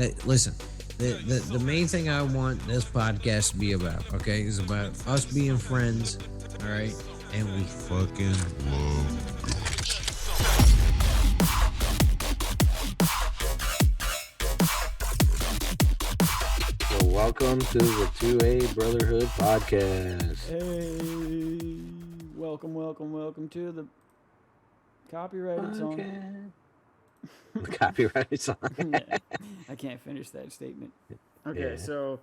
Listen, the main thing I want this podcast to be about, okay, is about us being friends, all right, and we fucking love. So welcome to the 2A Brotherhood podcast. Hey, welcome to the copyrighted song. The copyrighted song. Yeah, I can't finish that statement. Okay, Yeah. so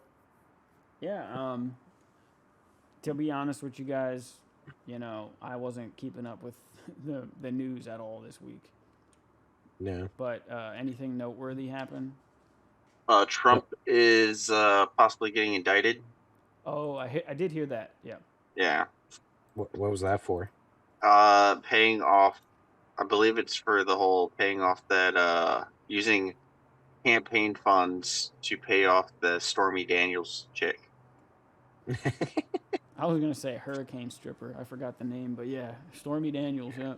to be honest with you guys, I wasn't keeping up with the news at all this week. No. But anything noteworthy happen? Trump is possibly getting indicted. Oh, I did hear that. Yeah. Yeah. What was that for? Paying off. I believe it's for the whole paying off that using campaign funds to pay off the Stormy Daniels chick. I was gonna say hurricane stripper. I forgot the name, but yeah, Stormy Daniels. Yeah.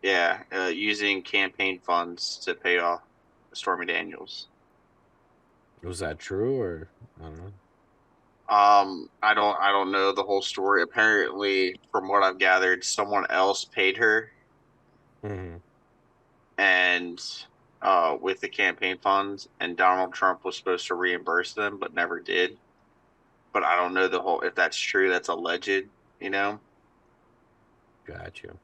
Yeah, using campaign funds to pay off Stormy Daniels. Was that true or I don't know? I don't know the whole story. Apparently, from what I've gathered, someone else paid her, and with the campaign funds, and Donald Trump was supposed to reimburse them, but never did. But I don't know the whole if that's true. That's alleged, Got you.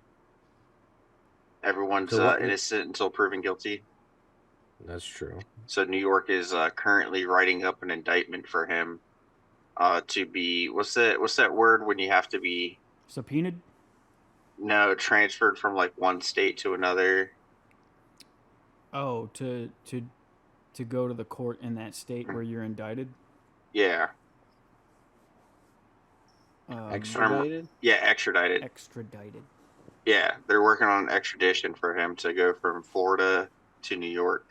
Everyone's innocent until proven guilty. That's true. So New York is currently writing up an indictment for him to be what's that word when you have to be subpoenaed? No, transferred from like one state to another. Oh, to go to the court in that state where you're indicted? Yeah. Extradited? Yeah, extradited. Extradited. Yeah, they're working on extradition for him to go from Florida to New York.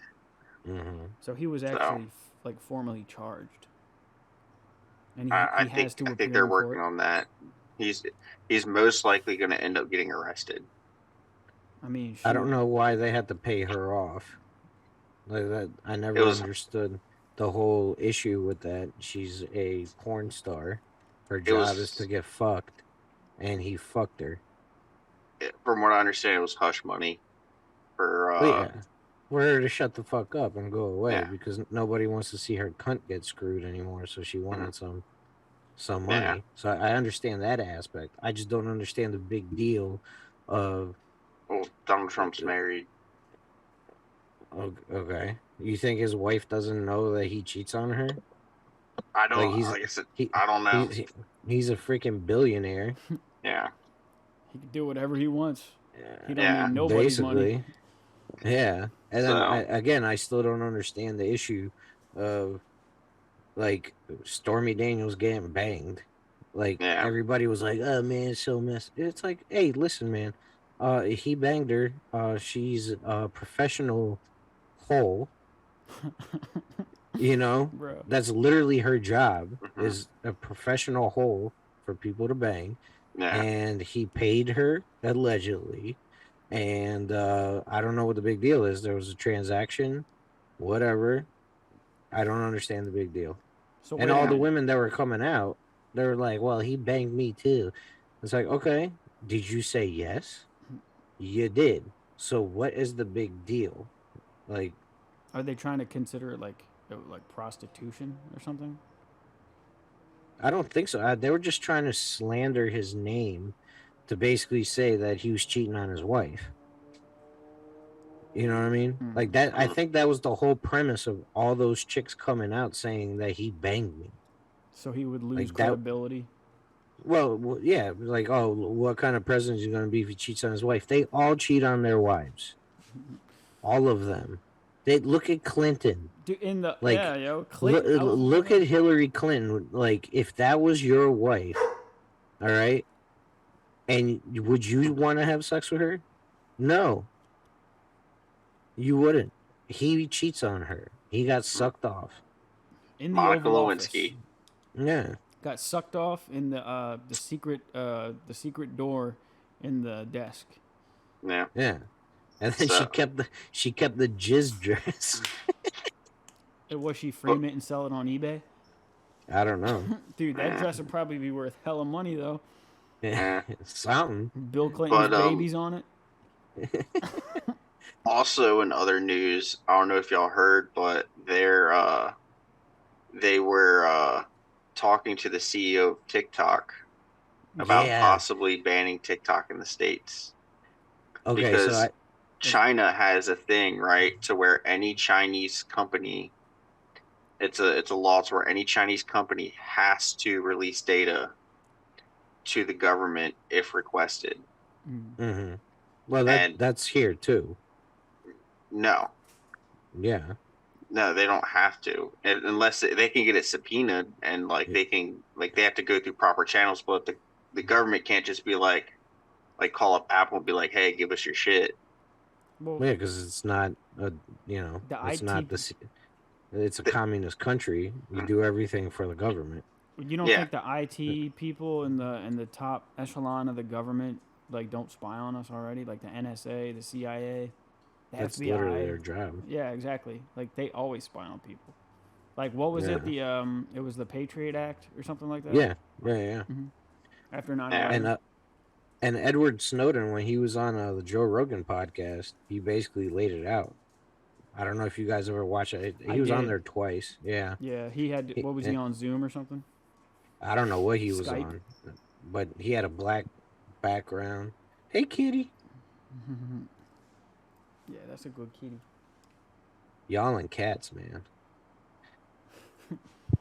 Mm-hmm. So he was actually formally charged. And I think they're working on that. He's most likely going to end up getting arrested. I mean, shoot. I don't know why they had to pay her off. Like that, I never understood the whole issue with that. She's a porn star. Her job is to get fucked, and he fucked her. From what I understand, it was hush money for her to shut the fuck up and go away because nobody wants to see her cunt get screwed anymore. So she wanted some money. Yeah. So I understand that aspect. I just don't understand the big deal of. Well, Donald Trump's married. Okay. You think his wife doesn't know that he cheats on her? I don't. I don't know. He's a freaking billionaire. Yeah. He can do whatever he wants. He don't need nobody's money. Yeah. And then I still don't understand the issue of like Stormy Daniels getting banged. Like everybody was like, "Oh man, it's so messy." It's like, hey, listen, man. He banged her. She's a professional hoe. Bro. That's literally her job is a professional hoe for people to bang. Yeah. And he paid her allegedly. And I don't know what the big deal is. There was a transaction, whatever. I don't understand the big deal. So and all the women that were coming out, they were like, well, he banged me too. It's like, okay, did you say yes? You did. So what is the big deal? Like, are they trying to consider it like prostitution or something? I don't think so. They were just trying to slander his name to basically say that he was cheating on his wife. You know what I mean? Mm-hmm. Like that. I think that was the whole premise of all those chicks coming out saying that he banged me. So he would lose credibility? Well, yeah. Like, oh, what kind of president is he going to be if he cheats on his wife? They all cheat on their wives. All of them. They look at Clinton. Clinton. Look at Hillary Clinton. Like, if that was your wife, all right, and would you want to have sex with her? No, you wouldn't. He cheats on her. He got sucked off. In the Oval Office. Yeah. Got sucked off in the secret door in the desk. Yeah. Yeah. And then she kept the jizz dress. Was she frame it and sell it on eBay? I don't know. Dude, that dress would probably be worth hella money though. Something. Bill Clinton's babies on it. Also, in other news, I don't know if y'all heard, but they were talking to the CEO of TikTok about possibly banning TikTok in the States. Okay, because so China has a thing, right, to where any Chinese company, it's a law to where any Chinese company has to release data to the government if requested. Mm-hmm. Well, that's here too. No. Yeah. No, they don't have to, unless they can get it subpoenaed, and like they can, like they have to go through proper channels. But the government can't just be like call up Apple and be like, "Hey, give us your shit." Well, yeah, because it's not it's not the. It's a communist country. You do everything for the government. You don't think the IT people in the top echelon of the government like don't spy on us already? Like the NSA, the CIA, the That's FBI. literally their job. Yeah, exactly. Like they always spy on people. Like what was it? It was the Patriot Act or something like that. Yeah. Mm-hmm. After 9/11. And Edward Snowden, when he was on the Joe Rogan podcast, he basically laid it out. I don't know if you guys ever watched it. He was on there twice. Yeah. Yeah, he had. What was he on, Zoom or something? I don't know what he was on, but he had a black background. Hey, kitty. Yeah, that's a good kitty. Y'all and cats, man.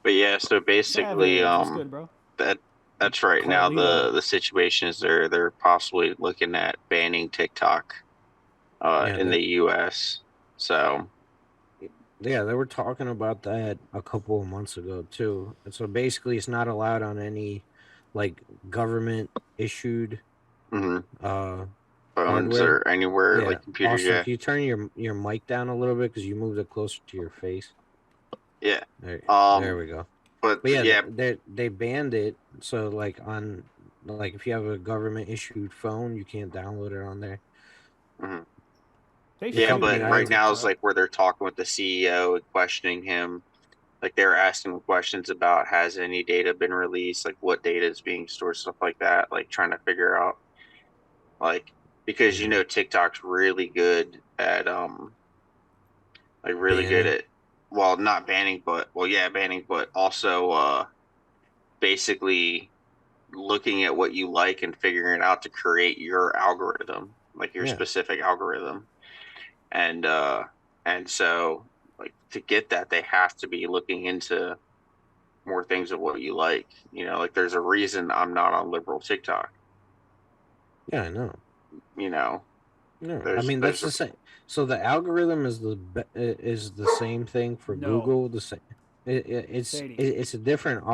But yeah, so basically, that's good, bro. That's right. Now the situation is they're possibly looking at banning TikTok in the U.S. So yeah, they were talking about that a couple of months ago too. And so basically, it's not allowed on any like government issued phones hardware or anywhere like computers. Also, can you turn your mic down a little bit because you moved it closer to your face? Yeah. There we go. But yeah, they banned it. So like if you have a government issued phone, you can't download it on there. Mm-hmm. Yeah, but right now is like where they're talking with the CEO and questioning him. Like they were asking him questions about has any data been released, like what data is being stored, stuff like that. Like trying to figure out, like because TikTok's really good at good at not banning, but banning, but also basically looking at what you like and figuring it out to create your algorithm, like your specific algorithm. And so like to get that they have to be looking into more things of what you like. Like there's a reason I'm not on liberal TikTok. Yeah, I know. No, I mean that's the same. So the algorithm is the same thing for Google. The same. It's a different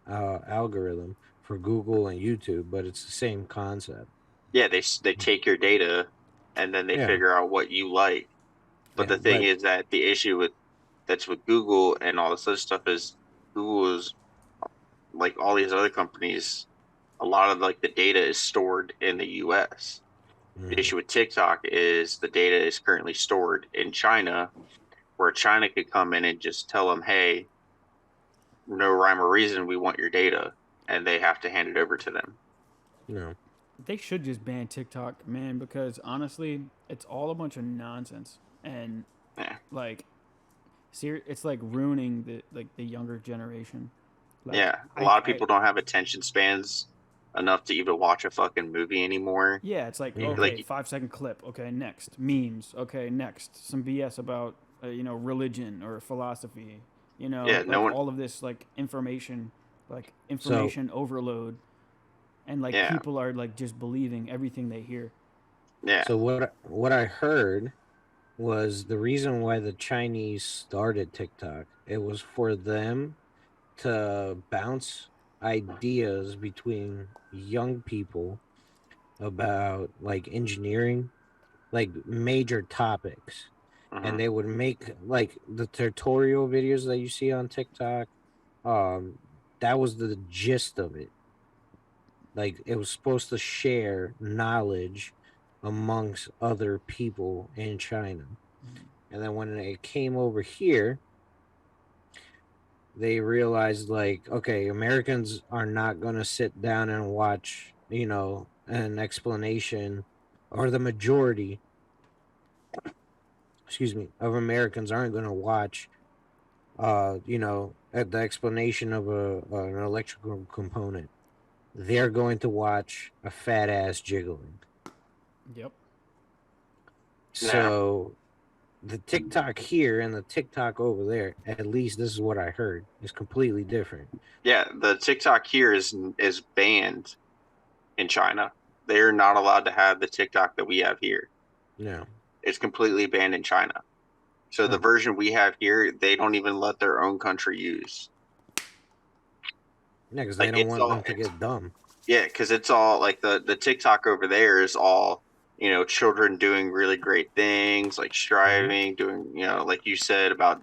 algorithm for Google and YouTube, but it's the same concept. Yeah, they take your data and then they figure out what you like. But the thing is that the issue with Google and all this other stuff is Google is like all these other companies. A lot of like the data is stored in the U.S. The issue with TikTok is the data is currently stored in China, where China could come in and just tell them, "Hey, no rhyme or reason, we want your data," and they have to hand it over to them. No. They should just ban TikTok, man, because honestly, it's all a bunch of nonsense, and it's like ruining the younger generation. Like, a lot of people don't have attention spans enough to even watch a fucking movie anymore. Yeah, it's like okay, 5-second clip. Okay, next memes. Okay, next some BS about religion or philosophy. All of this like information overload. And people are like just believing everything they hear. Yeah. So what I heard was the reason why the Chinese started TikTok. It was for them to bounce ideas between young people about like engineering, like major topics. And they would make like the tutorial videos that you see on TikTok. That was the gist of it. Like it was supposed to share knowledge amongst other people in China. And then when it came over here, they realized like, okay, Americans are not going to sit down and watch, an explanation, or the majority, excuse me, of Americans aren't going to watch, at the explanation of an electrical component. They're going to watch a fat ass jiggling. Yep. So the TikTok here and the TikTok over there, at least this is what I heard, is completely different. Yeah, the TikTok here is banned in China. They're not allowed to have the TikTok that we have here. No. It's completely banned in China. So the version we have here, they don't even let their own country use. Yeah, because they don't want them to get dumb. Yeah, because it's all like the TikTok over there is all, children doing really great things, like striving, doing, like you said about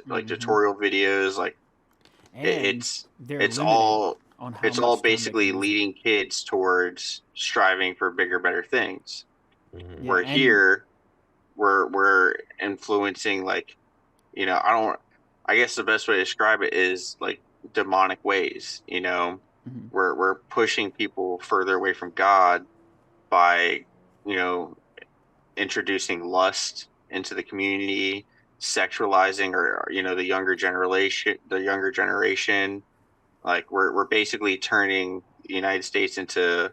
like tutorial videos, like it's all basically leading kids towards striving for bigger, better things. Mm-hmm. Where here we're influencing, like, I guess the best way to describe it is like demonic ways, we're pushing people further away from God by, introducing lust into the community, sexualizing, or the younger generation. Like we're basically turning the United States into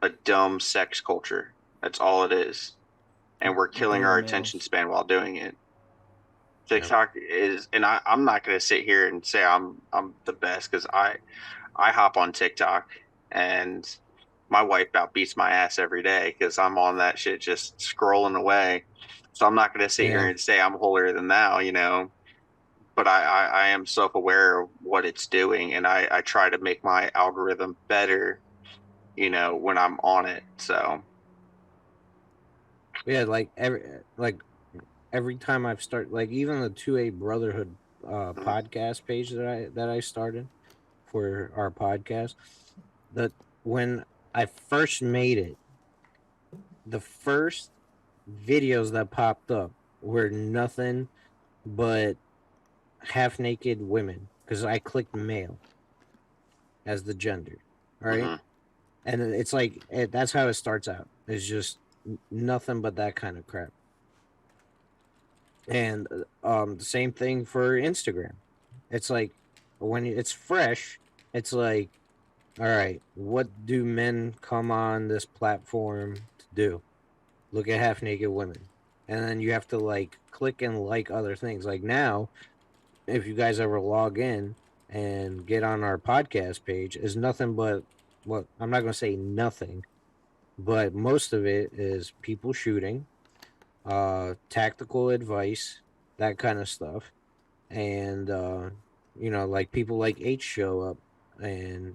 a dumb sex culture. That's all it is. And we're killing our attention span while doing it. TikTok is, and I'm not going to sit here and say I'm the best, because I hop on TikTok and my wife about beats my ass every day because I'm on that shit just scrolling away. So I'm not going to sit here and say I'm holier than thou, but I am self-aware of what it's doing, and I try to make my algorithm better, when I'm on it. So yeah, every time I've started, like even the 2A Brotherhood podcast page that I started for our podcast, that when I first made it, the first videos that popped up were nothing but half naked women, because I clicked male as the gender. All right. And it's like that's how it starts out. It's just nothing but that kind of crap. And the same thing for Instagram. It's like when it's fresh, it's like, all right, what do men come on this platform to do? Look at half naked women. And then you have to like click and like other things. Like now, if you guys ever log in and get on our podcast page, is nothing but, well, I'm not going to say nothing, but most of it is people shooting, tactical advice, that kind of stuff. And, like people like H show up, and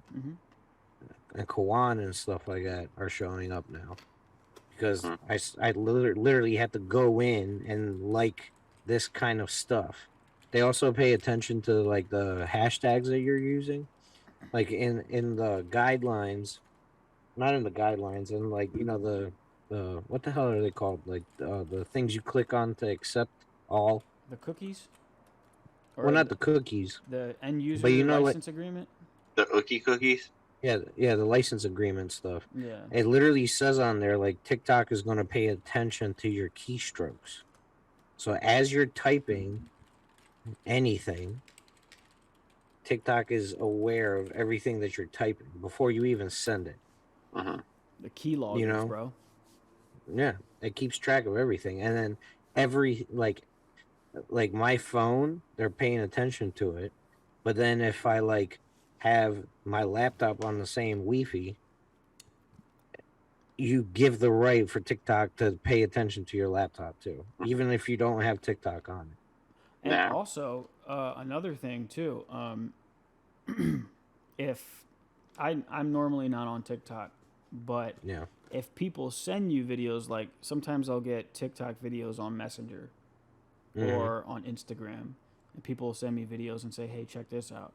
Kawan and stuff like that are showing up now. Because I literally had to go in and like this kind of stuff. They also pay attention to like the hashtags that you're using, like in the guidelines, not in the guidelines, and like the what the hell are they called? Like the things you click on to accept all. The cookies. Or well, not the cookies. The end user license agreement. The cookies. Yeah, the license agreement stuff. Yeah. It literally says on there, like, TikTok is going to pay attention to your keystrokes. So as you're typing anything, TikTok is aware of everything that you're typing before you even send it. The key loggers, bro. Yeah, it keeps track of everything. And then every, like my phone, they're paying attention to it. But then if I, like, have my laptop on the same Wi-Fi, you give the right for TikTok to pay attention to your laptop too, even if you don't have TikTok on it. And also another thing too, if I'm normally not on TikTok, but if people send you videos, like sometimes I'll get TikTok videos on Messenger or on Instagram, and people send me videos and say, "Hey, check this out."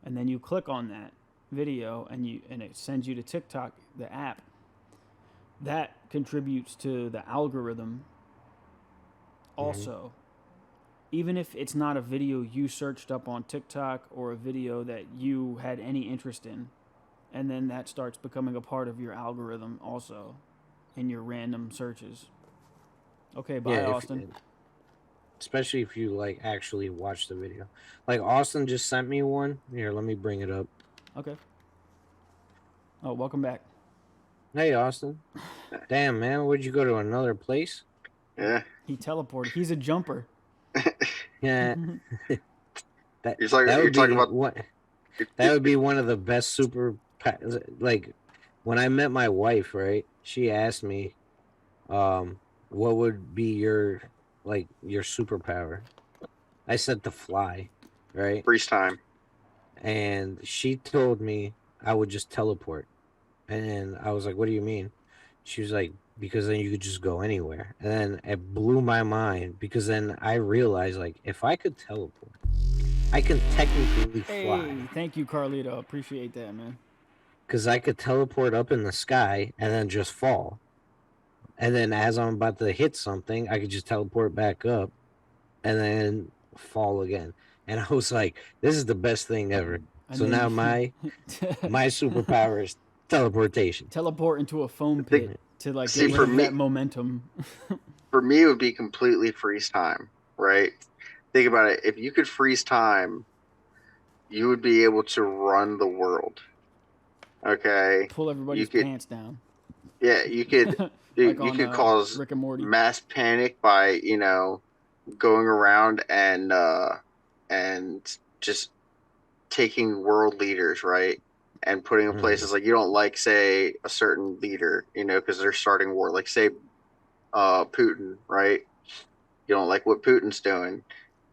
And then you click on that video and it sends you to TikTok, the app. That contributes to the algorithm also. even if it's not a video you searched up on TikTok or a video that you had any interest in, and then that starts becoming a part of your algorithm also in your random searches. Okay, bye, Austin. Especially if you like actually watch the video. Like Austin just sent me one. Here, let me bring it up. Okay. Oh, welcome back. Hey, Austin. Damn, man, would you go to another place? Yeah. He teleported. He's a jumper. Yeah. that would be one of the best super, like when I met my wife, right? She asked me, what would be your superpower? I said to fly, right? Freeze time. And she told me I would just teleport. And I was like, what do you mean? She was like, because then you could just go anywhere. And then it blew my mind because then I realized, like, if I could teleport, I can technically fly. Hey, thank you, Carlito. Appreciate that, man. Because I could teleport up in the sky and then just fall. And then as I'm about to hit something, I could just teleport back up and then fall again. And I was like, this is the best thing ever. And so now my superpower is teleportation. Teleport into a foam pit to like get rid of that momentum. For me, it would be completely freeze time, right? Think about it. If you could freeze time, you would be able to run the world. Okay. Pull everybody's pants down. Yeah, you could. Like you could cause Rick and Morty. Mass panic by going around and just taking world leaders, right, and putting in places like you don't like, say, a certain leader, because they're starting war. Like say, Putin, right? You don't like what Putin's doing.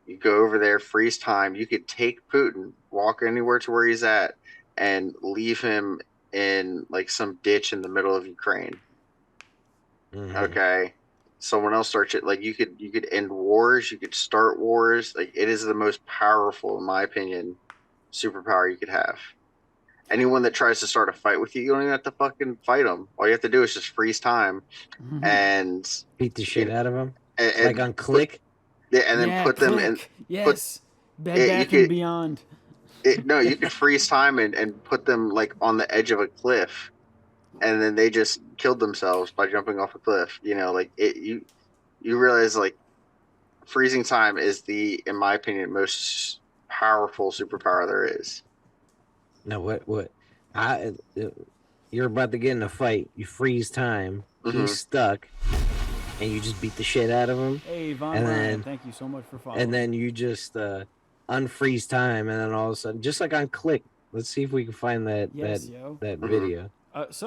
You go over there, freeze time. You could take Putin, walk anywhere to where he's at, and leave him in like some ditch in the middle of Ukraine. Okay, someone else starts it. Like you could end wars. You could start wars. Like it is the most powerful, in my opinion, superpower you could have. Anyone that tries to start a fight with you, you don't even have to fucking fight them. All you have to do is just freeze time and beat the shit out of them. And like on Click. And then put them in. Yes. Back and Beyond. You could freeze time and put them like on the edge of a cliff, and then they just killed themselves by jumping off a cliff. You realize like freezing time is in my opinion, most powerful superpower there is. Now what? You're about to get in a fight. You freeze time. He's stuck, and you just beat the shit out of him. Hey, Von Ryan, thank you so much for following. And then you just unfreeze time, and then all of a sudden, just like on Click, let's see if we can find that video.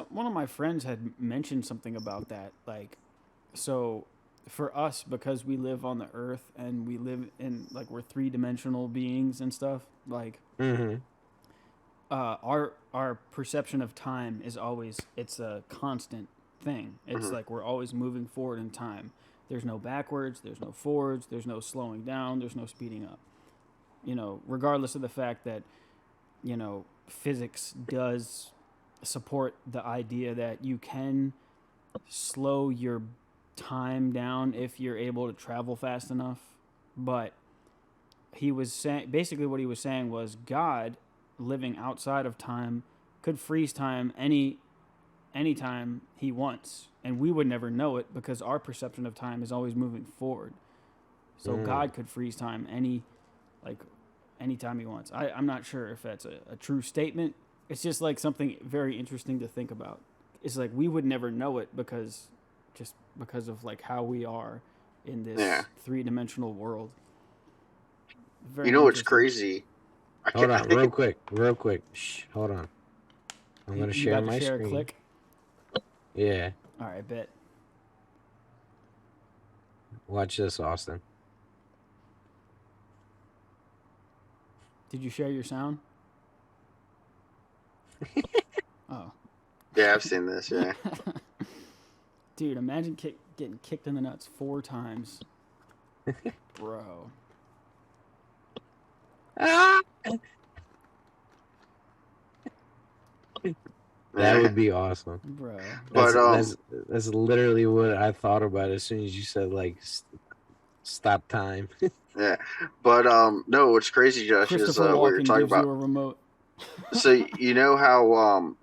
One of my friends had mentioned something about that. Like, so for us, because we live on the Earth and we live in like we're 3-dimensional beings and stuff. Like, our perception of time is always it's a constant thing. It's like we're always moving forward in time. There's no backwards, there's no forwards, there's no slowing down, there's no speeding up. Regardless of the fact that, physics does support the idea that you can slow your time down if you're able to travel fast enough. But he was saying, basically what he was saying was God, living outside of time, could freeze time anytime he wants, and we would never know it because our perception of time is always moving forward. So God could freeze time anytime he wants. I'm not sure if that's a true statement. It's just like something very interesting to think about. It's like we would never know it because of like how we are in this 3-dimensional world. Very what's crazy? Hold on, real quick. Shh, hold on. I'm gonna share my screen. Click? Yeah. All right, bet. Watch this, Austin. Did you share your sound? Oh. Yeah, I've seen this, yeah. Dude, imagine getting kicked in the nuts 4 times. Bro. That would be awesome. Bro. That's literally what I thought about as soon as you said, like, Stop time. Yeah, but no, what's crazy, Josh, is Christopher what you're Walken talking gives about. you a remote. So you know how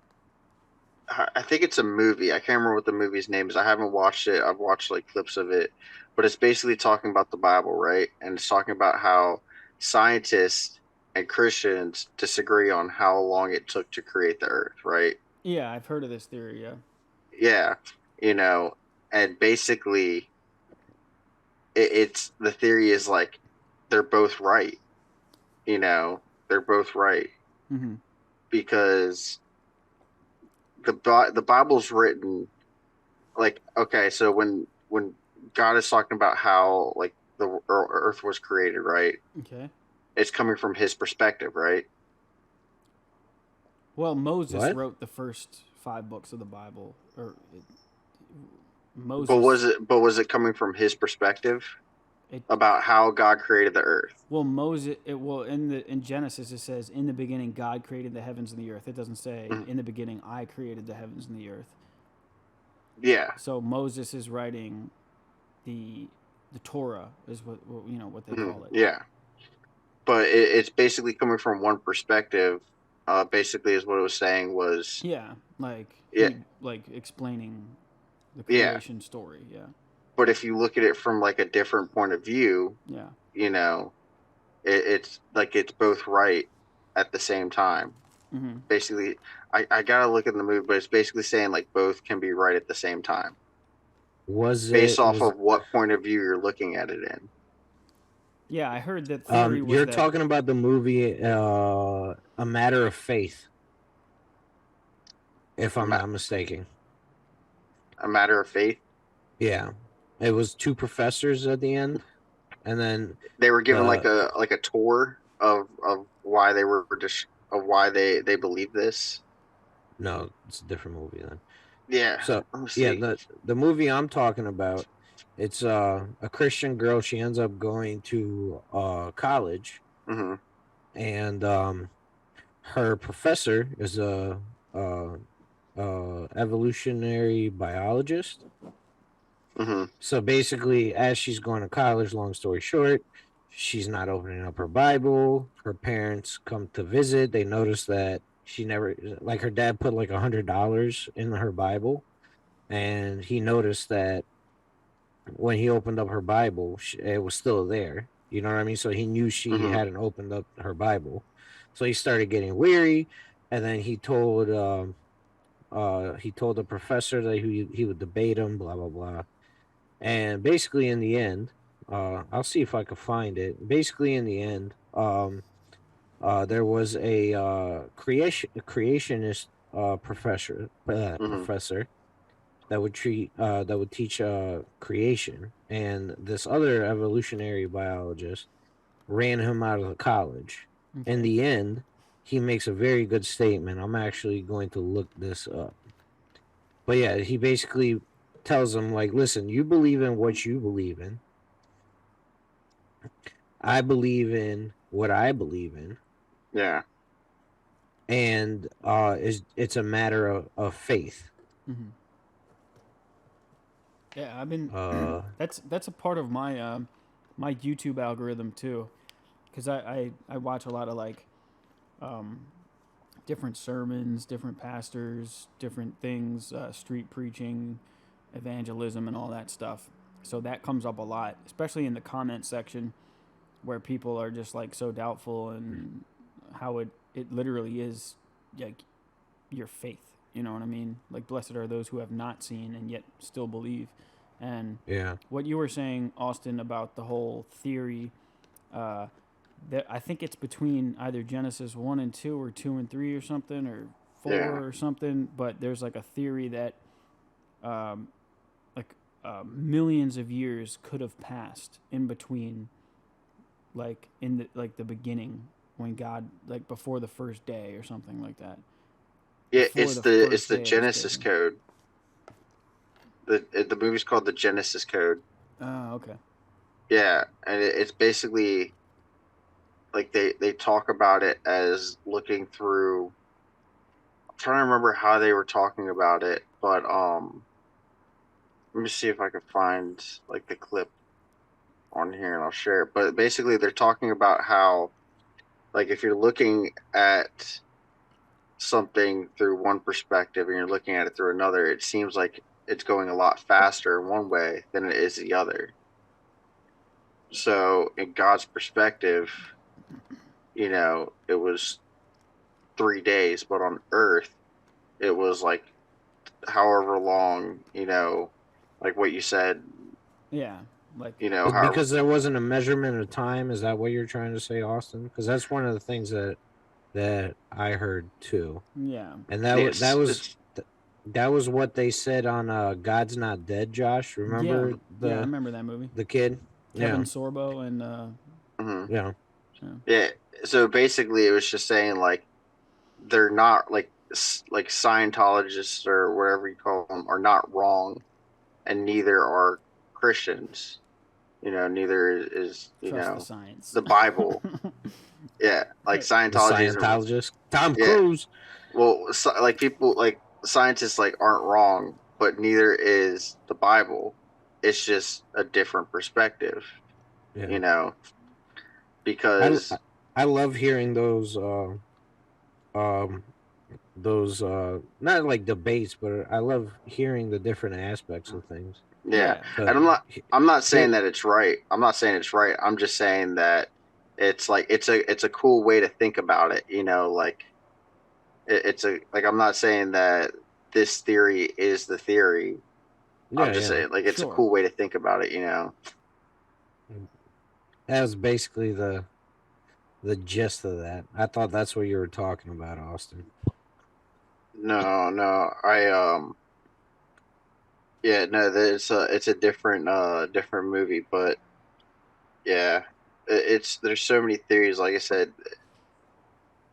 I think it's a movie. I can't remember what the movie's name is. I haven't watched it. I've watched like clips of it, but it's basically talking about the Bible, right? And it's talking about how scientists and Christians disagree on how long it took to create the earth, right? Yeah, I've heard of this theory. Yeah. Yeah, you know, and basically it's the theory is like they're both right, you know, they're both right Mm-hmm. because the Bible's written like okay, so when God is talking about how like the earth was created, right? Okay. It's coming from his perspective, right? Well, Moses What? wrote the first 5 books of the Bible, or But Moses. was it coming from his perspective It about how God created the earth? well Moses. In Genesis it says, "In the beginning God created the heavens and the earth." It doesn't say, Mhm. "In the beginning I created the heavens and the earth." Yeah. So Moses is writing the Torah is what they call it. Yeah. But it's basically coming from one perspective. Basically, is what it was saying was Yeah, like yeah, he like explaining the yeah. creation story. Yeah, But if you look at it from like a different point of view, yeah. you know, it's like it's both right at the same time. Mm-hmm. Basically, I gotta look at the movie, but it's basically saying like both can be right at the same time, Was based it off was of what point of view you're looking at it in. Yeah, I heard that theory was you're that. talking about the movie A Matter of Faith, if A, I'm ma- not mistaken. a matter of faith. Yeah. It was two professors at the end, and then They were given the like a tour of why they were just of why they believe this. no, it's a different movie then. Yeah, So let me yeah, see. the movie I'm talking about, it's a Christian girl. She ends up going to college, Mm-hmm. and her professor is a evolutionary biologist. Mm-hmm. So basically, as she's going to college, long story short, she's not opening up her Bible. Her parents come to visit. They notice that she never, like, her dad put like $100 in her Bible, and he noticed that when he opened up her Bible, it was still there. You know what I mean? So he knew she Mm-hmm. hadn't opened up her Bible. So he started getting weary, and then he told the professor that he would debate him, blah blah blah. And basically, in the end, I'll see if I can find it. Basically, in the end, there was a creationist Mm-hmm. professor that would teach creation, and this other evolutionary biologist ran him out of the college. In Okay. the end, he makes a very good statement. I'm actually going to look this up. But yeah, he basically tells him like, listen, you believe in what you believe in. I believe in what I believe in. Yeah. And it's a matter of faith. Mm-hmm. Yeah, I've been. Uh That's a part of my YouTube algorithm too, because I watch a lot of like um, different sermons, different pastors, different things, street preaching, evangelism, and all that stuff. So that comes up a lot, especially in the comment section where people are just like so doubtful and how it literally is like your faith. You know what I mean? Like, blessed are those who have not seen and yet still believe. And yeah. what you were saying, Austin, about the whole theory, uh, that I think it's between either Genesis 1 and 2 or 2 and 3 or something, or 4 Yeah. or something. But there's like a theory that um, like millions of years could have passed in between, like in the beginning, when God, like before the first day or something like that, Yeah, before the it's first the day of His Genesis creation. code. The movie's called the Genesis Code. Oh, okay. Yeah, and it's basically like they talk about it as looking through. I'm trying to remember how they were talking about it, but let me see if I can find like the clip. on here and I'll share it. But basically, they're talking about how, like, if you're looking at something through one perspective and you're looking at it through another, it seems like it's going a lot faster in one way than it is the other. So, in God's perspective, it was 3 days, but on Earth, it was like however long, like what you said. Yeah, like because there wasn't a measurement of time. Is that what you're trying to say, Austin? Because that's one of the things that I heard too. Yeah, and that was what they said on God's Not Dead. Josh, remember I remember that movie. The kid, Kevin Sorbo and mm-hmm. Yeah. So basically, it was just saying like they're not like Scientologists or whatever you call them are not wrong, and neither are Christians. Neither is Trust the science. The Bible. Yeah, like Scientologists, Tom Cruise. Well, like people, like scientists, like aren't wrong, but neither is the Bible. It's just a different perspective, because I love hearing those not like debates, but I love hearing the different aspects of things. Yeah. And I'm not saying that it's right. I'm not saying it's right. I'm just saying that it's like it's a cool way to think about it, like it's I'm not saying that this theory is the theory. I'm just saying like it's a cool way to think about it, That was basically the gist of that. I thought that's what you were talking about, Austin. No, yeah, no, it's a different movie, but yeah, there's so many theories. Like I said,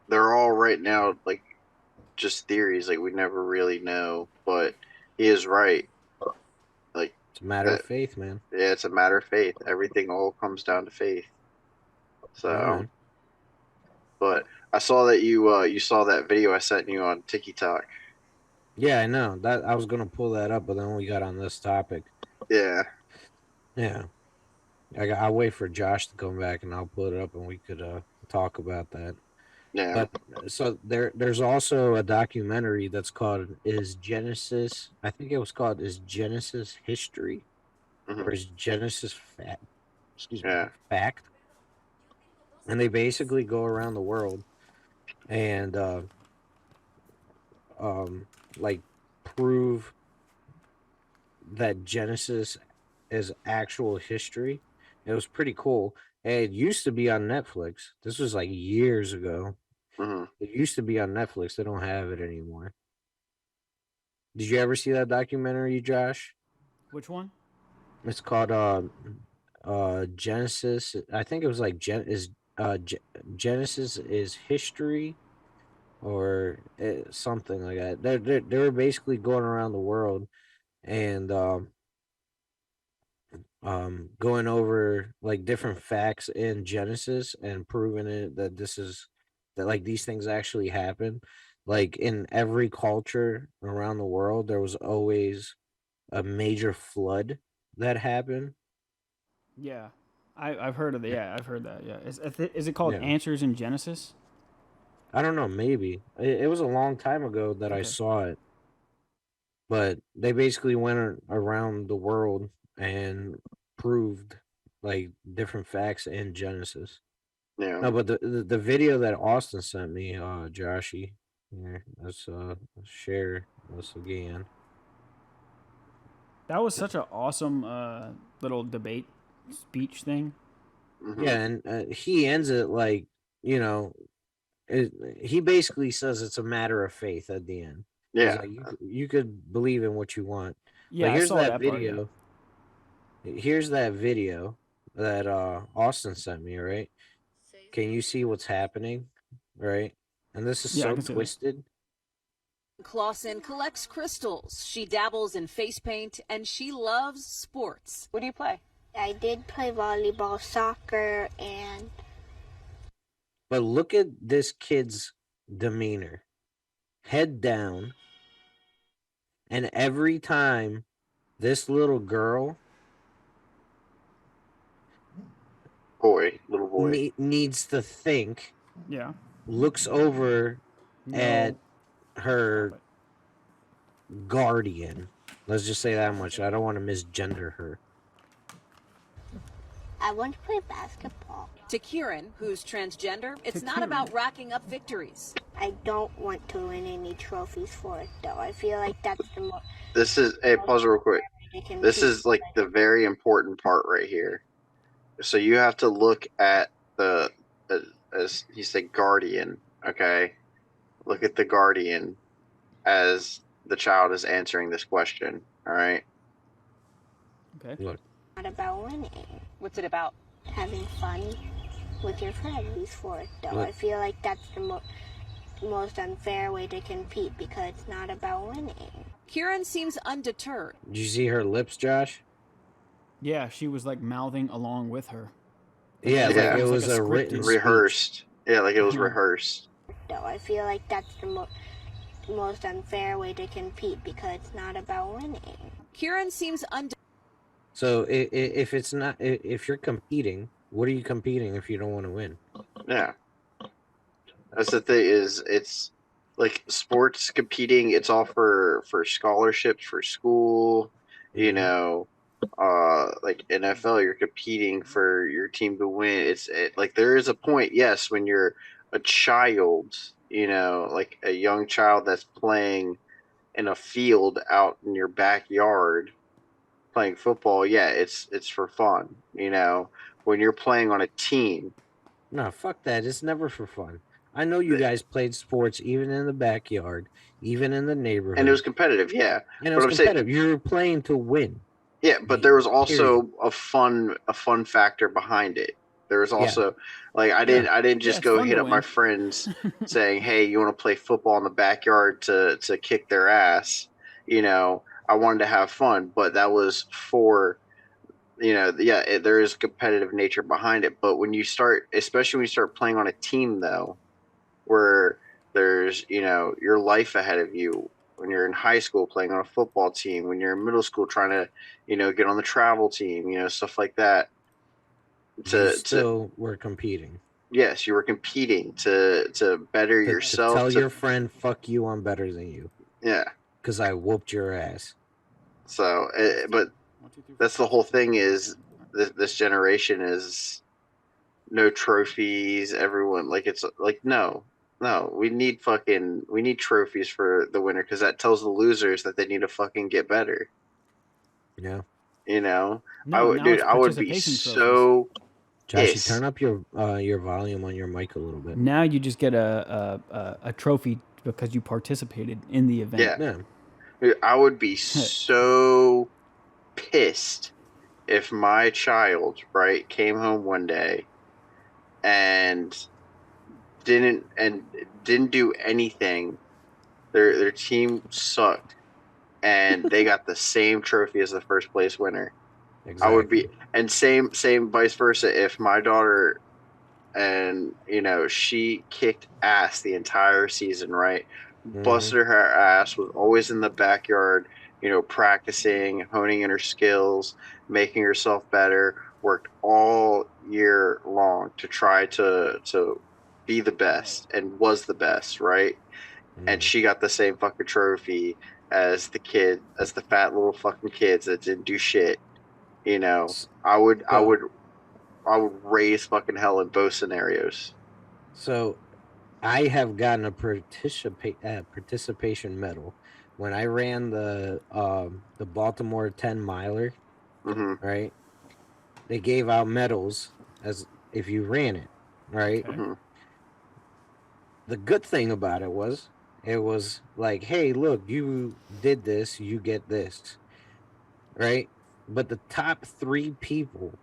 they're all right now like just theories. Like we never really know, but he is right. Like it's a matter of faith, man. Yeah, it's a matter of faith. Everything all comes down to faith. So, but I saw that you saw that video I sent you on TikTok. Yeah, I know that I was gonna pull that up, but then we got on this topic. Yeah. I'll wait for Josh to come back and I'll put it up and we could talk about that. Yeah. But so there's also a documentary that's called Is Genesis? I think it was called Is Genesis History, or Is Genesis Fact? Excuse me, Fact. And they basically go around the world and like prove that Genesis is actual history. It was pretty cool. It used to be on Netflix. This was like years ago. It used to be on Netflix. They don't have it anymore. Did you ever see that documentary, Josh? Which one? It's called Genesis. I think it was like Genesis is history, or something like that. They were basically going around the world and going over like different facts in Genesis and proving it that like these things actually happen. Like in every culture around the world, there was always a major flood that happened. Yeah, I've heard of it. Yeah, I've heard that. Yeah, is it called Answers in Genesis? I don't know. Maybe it was a long time ago that I saw it, but they basically went around the world and proved like different facts in Genesis. Yeah. No, but the video that Austin sent me, Joshy, here, let's share this again. That was such an awesome little debate speech thing. Yeah, and he ends it like, he basically says it's a matter of faith at the end. Yeah, he's like, you could believe in what you want. Yeah, but here's I saw that video. Part, yeah. Here's that video that Austin sent me. Right? Can you see what's happening? Right? And this is so twisted. Clausen collects crystals. She dabbles in face paint, and she loves sports. What do you play? I did play volleyball, soccer, and... But look at this kid's demeanor. Head down. And every time this little girl little boy needs to think. Yeah. Looks over at her guardian. Let's just say that much. I don't want to misgender her. I want to play basketball. To Kieran, who's transgender, it's not about racking up victories. I don't want to win any trophies for it, though. I feel like that's the most... This is... Hey, pause real quick. This is, like, the very important part right here. So you have to look at the as he said, guardian, okay? Look at the guardian as the child is answering this question, all right? Okay. Look. Not about winning. What's it about? Having fun with your friends for it, though. Look. I feel like that's the most unfair way to compete because it's not about winning. Kieran seems undeterred. Did you see her lips, Josh? Yeah, she was like mouthing along with her. Yeah, Yeah. like it was like a written rehearsed. Yeah, like it was rehearsed. Though I feel like that's the most unfair way to compete because it's not about winning. Kieran seems undeterred. So if it's not, if you're competing, what are you competing if you don't want to win? Yeah. That's the thing, is it's like sports competing, it's all for scholarships for school, you know, like NFL, you're competing for your team to win. Like there is a point, yes, when you're a child, you know, like a young child that's playing in a field out in your backyard playing football, yeah, it's for fun, you know. When you're playing on a team, No, fuck that. It's never for fun. I know you guys played sports even in the backyard, even in the neighborhood. and it was competitive, yeah. And it was competitive. You were playing to win. Yeah, but there was also a fun factor behind it. There was also like I didn't just go hit up my friends saying, "Hey, you want to play football in the backyard to kick their ass?" You know, I wanted to have fun, but that was for, you know, there is competitive nature behind it. But when you start, especially when you start playing on a team, though, where there's, you know, your life ahead of you, when you're in high school playing on a football team, when you're in middle school trying to, you know, get on the travel team, you know, stuff like that. We're competing. Yes, you were competing to better yourself. To tell your friend, fuck you, I'm better than you. Yeah. Because I whooped your ass. So, but that's the whole thing, is this generation is no trophies. Everyone, like, it's like, no, we need trophies for the winner, because that tells the losers that they need to fucking get better. Yeah. You know, I would be so Josh, you turn up your volume on your mic a little bit. Now you just get a trophy because you participated in the event. Yeah. Dude, I would be so pissed if my child, right, came home one day and didn't do anything. Their team sucked, and they got the same trophy as the first place winner. Exactly. I would be, and same vice versa. If my daughter, and you know, she kicked ass the entire season, right? Busted her ass, was always in the backyard, you know, practicing, honing in her skills, making herself better, worked all year long to try to be the best, and was the best, right? And she got the same fucking trophy as the fat little fucking kids that didn't do shit. You know, I would raise fucking hell in both scenarios. So I have gotten a participation medal when I ran the Baltimore 10 miler. Right? They gave out medals as if you ran it, right? The good thing about it was like, hey, look, you did this, you get this, right? But the top 3 people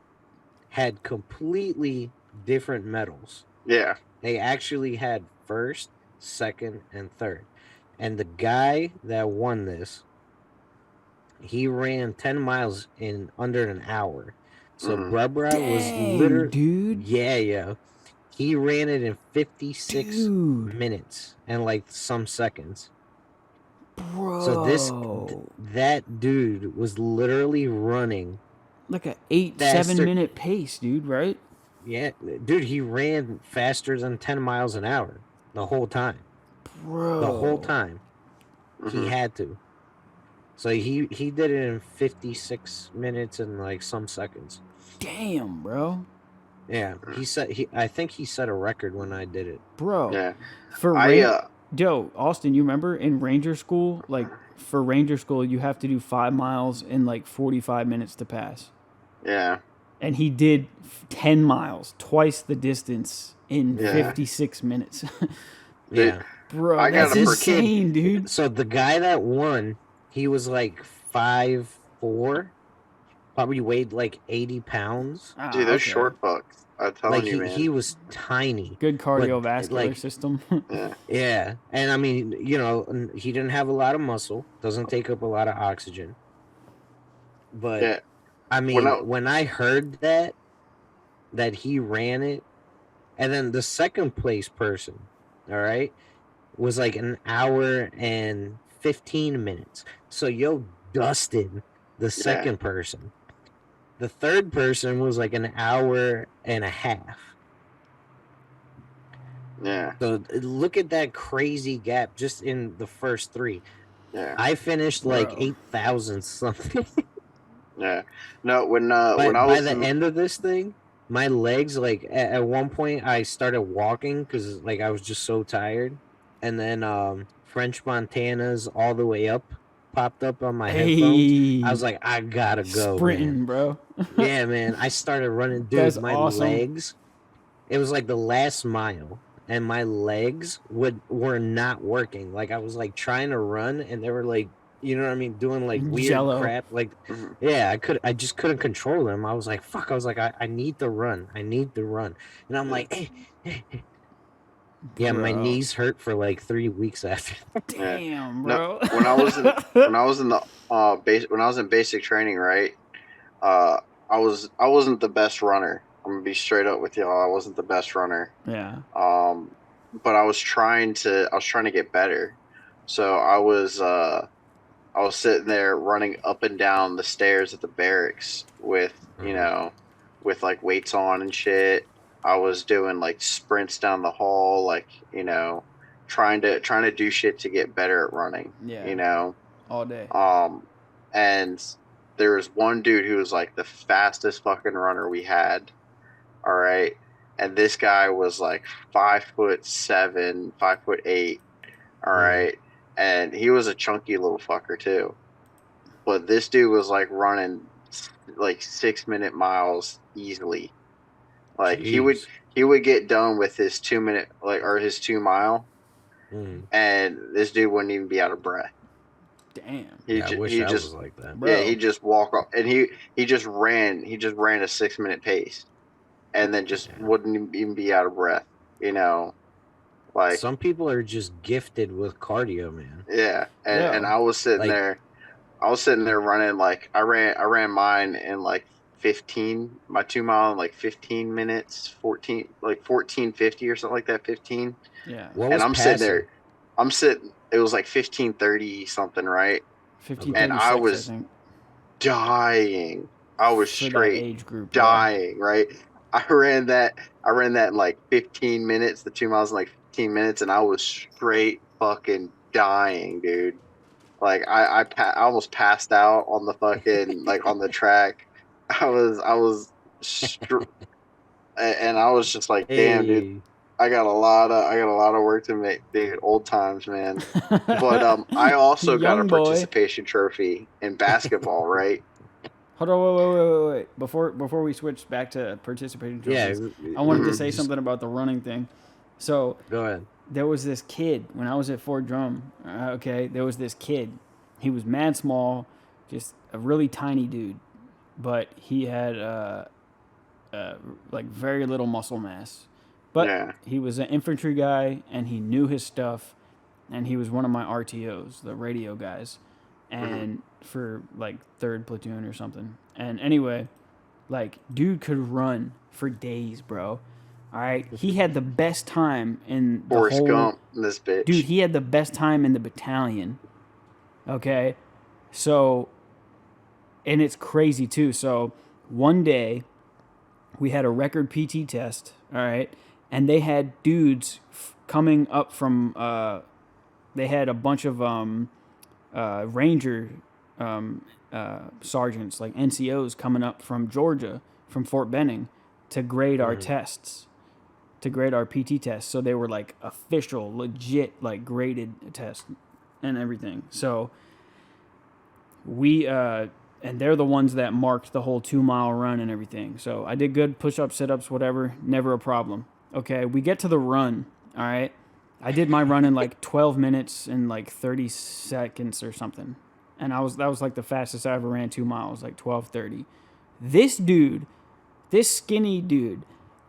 had completely different medals. Yeah. They actually had first, second, and third. And the guy that won this, he ran 10 miles in under an hour. So Brubra was literally... Dude. Yeah. He ran it in 56 minutes and like some seconds. Bro. So that dude was literally running like a 8-7 minute pace, dude, right? Yeah, dude, he ran faster than 10 miles an hour the whole time. Bro. The whole time. He had to. So he did it in 56 minutes and like some seconds. Damn, bro. Yeah, I think he set a record when I did it. Bro. Yeah. Joe, Austin, you remember in Ranger School, like for Ranger School, you have to do 5 miles in like 45 minutes to pass. Yeah. And he did 10 miles, twice the distance in 56 minutes. Yeah. Bro, that's insane, dude. So the guy that won, he was like 5'4", probably weighed like 80 pounds. Dude, those short fucks. I'm telling you, man. He was tiny. Good cardiovascular system. Yeah. And I mean, you know, he didn't have a lot of muscle. Doesn't take up a lot of oxygen. But I mean, when I heard that he ran it, and then the second place person, all right, was like an hour and 15 minutes. So yo dusted the second person. The third person was like an hour and a half. Yeah. So look at that crazy gap just in the first 3. Yeah. I finished like 8,000 something. Yeah. No, when I was by the end of this thing, my legs, like at one point I started walking because like I was just so tired, and then French Montana's All the Way Up popped up on my headphones. I was like, I gotta go, sprinting, man. Bro. Yeah, man. I started running, dude. That's my awesome. legs. It was like the last mile, and my legs were not working. Like I was like trying to run, and they were like, you know what I mean, doing like weird crap. Like, yeah, I just couldn't control them. I was like, fuck. I was like, I need to run. I need to run. And I'm like, hey. Yeah, my knees hurt for like 3 weeks after. Damn, bro. No, when I was in basic training, right? I wasn't the best runner. I'm gonna be straight up with y'all. I wasn't the best runner. Yeah. But I was trying to get better. So I was sitting there running up and down the stairs at the barracks with, you know, with like weights on and shit. I was doing like sprints down the hall, like, you know, trying to do shit to get better at running. Yeah. You know, all day. And there was one dude who was like the fastest fucking runner we had. All right. And this guy was like 5'7", 5'8". All right. And he was a chunky little fucker too. But this dude was like running like 6-minute miles easily. Like Jeez. he would get done with his 2 minute, like, or his 2 mile, and this dude wouldn't even be out of breath. Damn. I wish I was like that. Yeah, he just walk off, and he just ran a 6-minute pace, and then just wouldn't even be out of breath. You know, like some people are just gifted with cardio, man. Yeah, and I was sitting there, running like I ran mine in like 15, my 2 mile in like 15 minutes, 14:50 or something like that, 15. Yeah. And I'm sitting there, it was like 15:30 something, right? 15:36, and I was dying. I was straight age group, dying, right? I ran that in like 15 minutes, the 2 miles in like 15 minutes, and I was straight fucking dying, dude. Like I almost passed out on the fucking like on the track. I was and I was just like, damn, dude, I got a lot of work to make. Dude, old times, man. But I also got a participation trophy in basketball, right? Hold on, wait. Before we switch back to participation trophies, I wanted to say something about the running thing. So go ahead. There was this kid when I was at Fort Drum. Okay, there was this kid. He was mad small, just a really tiny dude, but he had like very little muscle mass. But he was an infantry guy, and he knew his stuff, and he was one of my RTOs, the radio guys, and for like 3rd platoon or something. And anyway, like dude could run for days, bro. All right, he had the best time in the Forrest whole. Gump, this bitch. Dude, he had the best time in the battalion. Okay, so, and it's crazy too. So one day, we had a record PT test, all right, and they had dudes coming up from, they had a bunch of Ranger sergeants, like NCOs, coming up from Georgia, from Fort Benning, to grade our tests, to grade our PT tests. So they were like official, legit, like graded tests and everything. So we, and they're the ones that marked the whole 2-mile run and everything. So I did good push-ups, sit-ups, whatever, never a problem. Okay, we get to the run, all right? I did my run in like 12 minutes and like 30 seconds or something. And that was like the fastest I ever ran 2 miles, like 12:30. This dude, this skinny dude,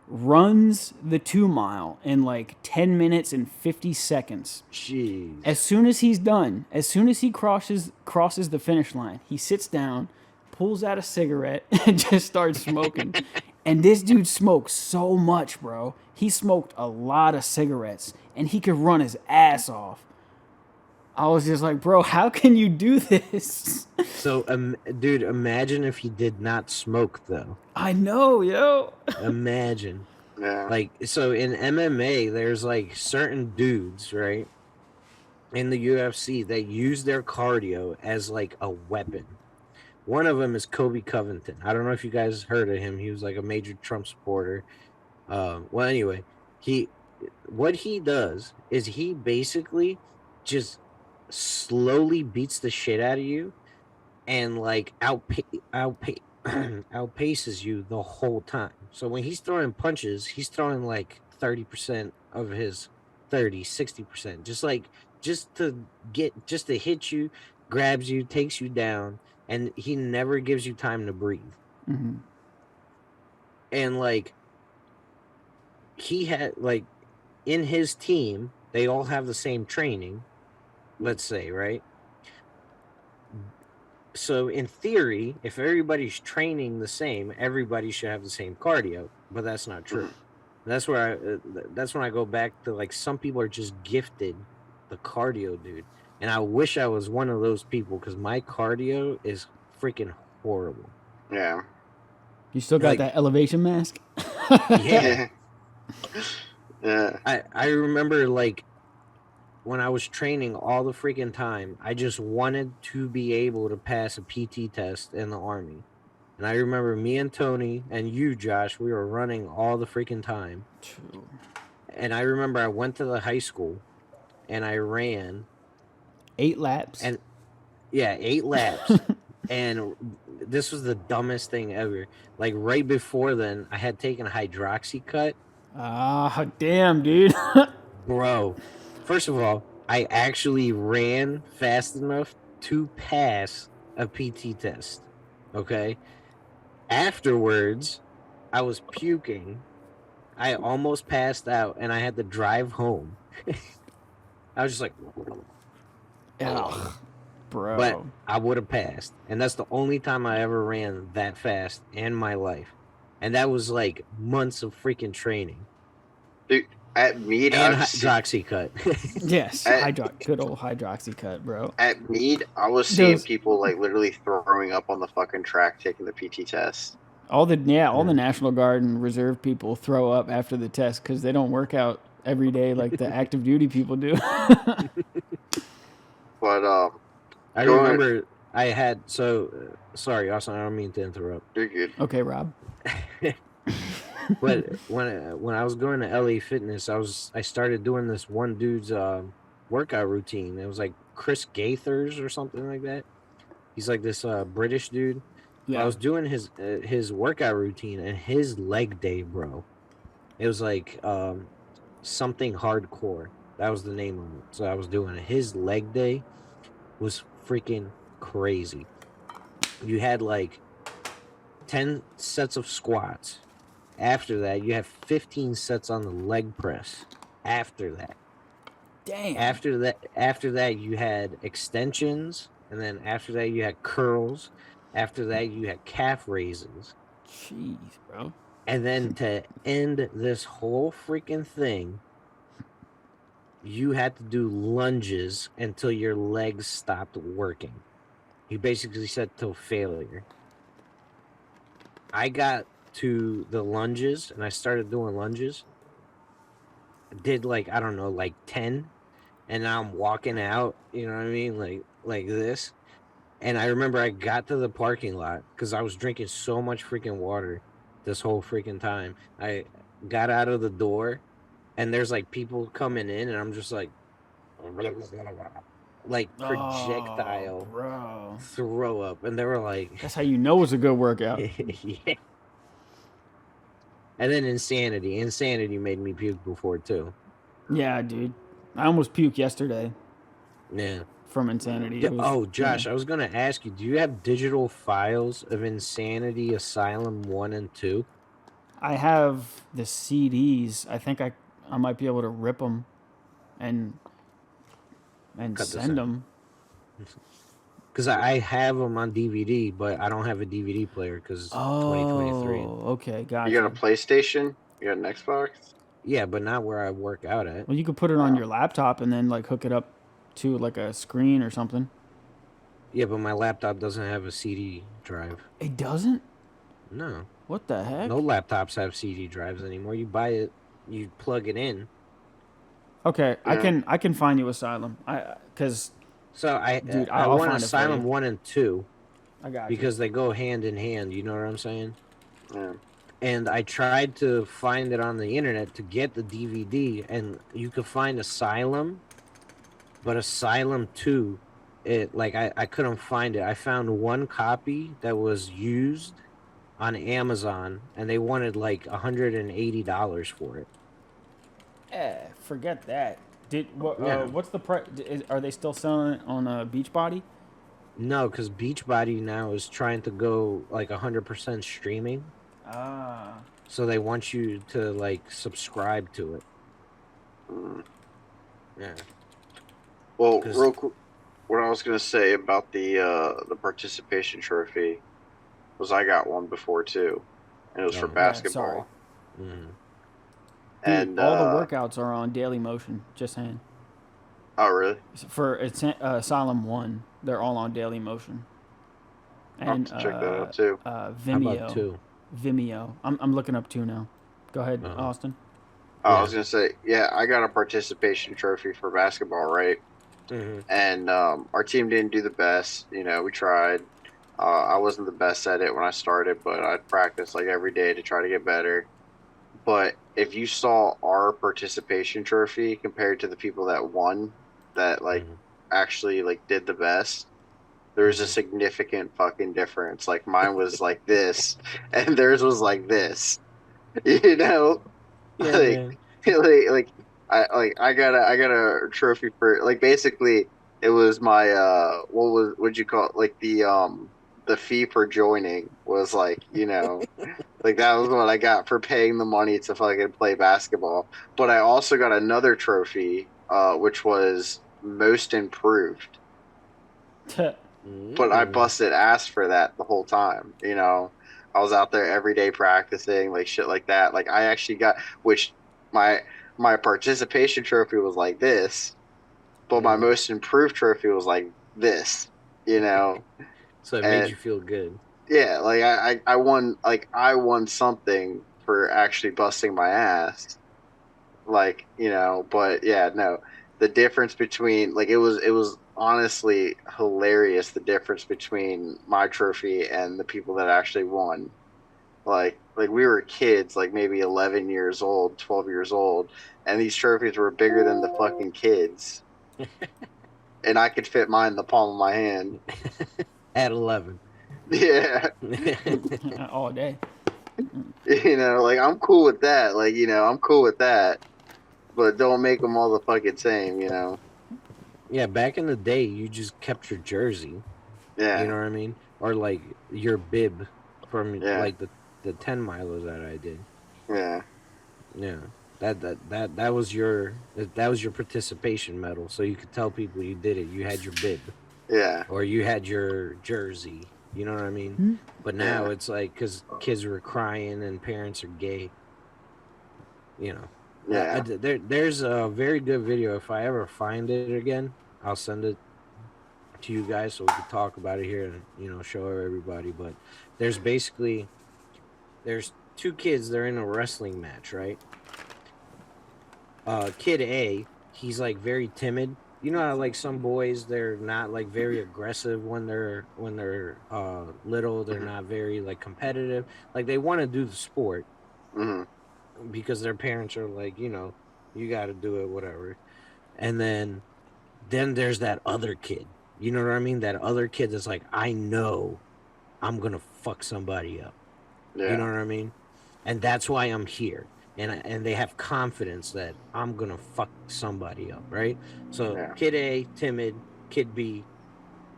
runs the 2-mile in like 10 minutes and 50 seconds. Jeez. As soon as he's done, as soon as he crosses the finish line, he sits down, pulls out a cigarette, and just starts smoking. And this dude smokes so much, bro. He smoked a lot of cigarettes, and he could run his ass off. I was just like, bro, how can you do this? So, dude, imagine if he did not smoke, though. I know, yo. Imagine. Yeah. Like, so in MMA, there's like certain dudes, right, in the UFC that use their cardio as like a weapon. One of them is Kobe Covington. I don't know if you guys heard of him. He was like a major Trump supporter. Well, anyway, what he does is he basically just slowly beats the shit out of you and like outpaces you the whole time. So when he's throwing punches, he's throwing like 30% of his 60%, just to hit you, grabs you, takes you down, and he never gives you time to breathe. Mm-hmm. And like he had like in his team, they all have the same training, let's say, right? So in theory, if everybody's training the same, everybody should have the same cardio, but that's not true. That's where that's when I go back to like some people are just gifted the cardio, dude. And I wish I was one of those people because my cardio is freaking horrible. Yeah. You still got that elevation mask? Yeah. Yeah. I remember like when I was training all the freaking time, I just wanted to be able to pass a PT test in the Army. And I remember me and Tony and you, Josh, we were running all the freaking time. True. And I remember I went to the high school and I ran 8 laps. And 8 laps. And this was the dumbest thing ever. Like right before then, I had taken a hydroxycut. Ah, damn, dude. Bro, first of all, I actually ran fast enough to pass a PT test. Okay? Afterwards, I was puking. I almost passed out and I had to drive home. I was just like, ugh, bro. But I would have passed. And that's the only time I ever ran that fast in my life. And that was like months of freaking training. Dude, at Meade, and hydroxycut. Yes, good old hydroxycut, bro. At Meade, I was seeing people like literally throwing up on the fucking track taking the PT test. All the National Guard and Reserve people throw up after the test because they don't work out every day like the active duty people do. But I remember I had sorry, Austin, I don't mean to interrupt. You're good. Okay, Rob. But when I was going to LA Fitness, I started doing this one dude's workout routine. It was like Chris Gaithers or something like that. He's like this British dude. Yeah. I was doing his workout routine and his leg day, bro. It was like something hardcore. That was the name of it. So I was doing it. His leg day was freaking crazy. You had like 10 sets of squats. After that, you have 15 sets on the leg press. After that. Damn. After that, you had extensions. And then after that, you had curls. After that, you had calf raises. Jeez, bro. And then to end this whole freaking thing, you had to do lunges until your legs stopped working. He basically said till failure. I got to the lunges and I started doing lunges. I did like, I don't know, like 10. And now I'm walking out, you know what I mean? Like this. And I remember I got to the parking lot because I was drinking so much freaking water this whole freaking time. I got out of the door and there's like people coming in and I'm just like projectile throw up. And they were like, that's how you know it's a good workout. Yeah. And then Insanity made me puke before too. Yeah, dude. I almost puked yesterday. Yeah. From Insanity. Yeah, Josh, I was going to ask you, do you have digital files of Insanity Asylum 1 and 2? I have the CDs. I think I might be able to rip them and send them. Because I have them on DVD, but I don't have a DVD player because it's 2023. Okay, gotcha. You got a PlayStation? You got an Xbox? Yeah, but not where I work out at. Well, you could put it on your laptop and then like hook it up to like a screen or something. Yeah, but my laptop doesn't have a CD drive. It doesn't? No. What the heck? No laptops have CD drives anymore. You buy it, you plug it in. Okay, yeah. I can find you Asylum. I want Asylum 1 and 2. I got because they go hand in hand, you know what I'm saying? Yeah. And I tried to find it on the internet to get the DVD, and you could find Asylum, but Asylum 2, I couldn't find it. I found one copy that was used on Amazon, and they wanted like $180 for it. Forget that. What's the price? Are they still selling it on Beachbody? No, because Beachbody now is trying to go like 100% streaming. So they want you to like subscribe to it. Yeah. Well, real quick, what I was gonna say about the participation trophy was I got one before too, and it was for basketball. Yeah, and all the workouts are on Daily Motion. Just saying. Oh really? For Asylum 1, they're all on Daily Motion. And I'll check that out too. Vimeo. How about 2? Vimeo. I'm looking up 2 now. Go ahead, Austin. Oh, yeah. I was gonna say, yeah, I got a participation trophy for basketball, right? Mm-hmm. And our team didn't do the best. You know, we tried. I wasn't the best at it when I started, but I practiced like every day to try to get better. But if you saw our participation trophy compared to the people that won, that like actually like did the best, there's a significant fucking difference. Like mine was like this, and theirs was like this. You know, I got a trophy for like basically it was my what'd you call it, like the fee for joining was like, you know, like that was what I got for paying the money to fucking play basketball. But I also got another trophy, which was most improved. But I busted ass for that the whole time, you know. I was out there every day practicing, like shit like that. Like I actually got, which my participation trophy was like this, but my most improved trophy was like this, you know. So it made you feel good. Yeah, like I won something for actually busting my ass, like, you know. But yeah, no, the difference between like it was honestly hilarious, the difference between my trophy and the people that actually won. Like we were kids, like maybe 11 years old, 12 years old, and these trophies were bigger than the fucking kids. And I could fit mine in the palm of my hand. At 11. Yeah. All day. You know, like I'm cool with that. Like, you know, I'm cool with that. But don't make them all the fucking same, you know. Yeah, back in the day, you just kept your jersey. Yeah. You know what I mean? Or like your bib from like the 10 milers that I did. Yeah. Yeah. That was your participation medal, so you could tell people you did it. You had your bib. Yeah. Or you had your jersey. You know what I mean? Mm-hmm. But now it's like because kids were crying and parents are gay. You know. Yeah. There's a very good video. If I ever find it again, I'll send it to you guys so we can talk about it here and, you know, show everybody. But there's two kids. They're in a wrestling match, right? Kid A, he's like very timid. You know how like some boys, they're not like very aggressive when they're little. They're not very like competitive. Like they want to do the sport because their parents are like, you know, you got to do it, whatever. And then there's that other kid. You know what I mean? That other kid that's like, I know I'm gonna fuck somebody up. Yeah. You know what I mean? And that's why I'm here. And they have confidence that I'm gonna fuck somebody up, right? So kid A, timid, kid B,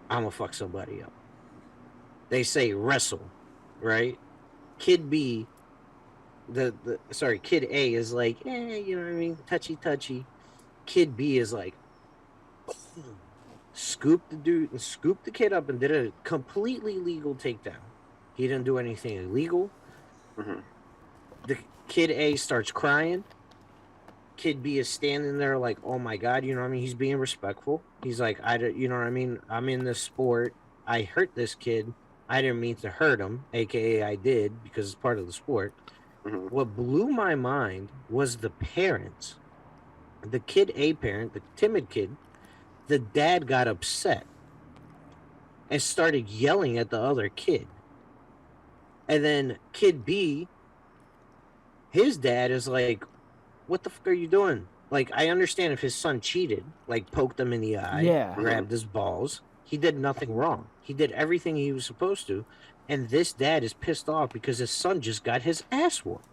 I'm gonna fuck somebody up. They say wrestle, right? Kid B, kid A is like, you know what I mean? Touchy. Kid B is like, scooped the kid up and did a completely legal takedown. He didn't do anything illegal. The kid A starts crying. Kid B is standing there like, oh my God, you know what I mean? He's being respectful. He's like, you know what I mean? I'm in this sport. I hurt this kid. I didn't mean to hurt him, aka I did because it's part of the sport. What blew my mind was the parents. The kid A parent, the timid kid, the dad got upset and started yelling at the other kid. And then kid B, his dad is like, what the fuck are you doing? Like, I understand if his son cheated, like poked him in the eye, grabbed his balls. He did nothing wrong. He did everything he was supposed to. And this dad is pissed off because his son just got his ass whooped.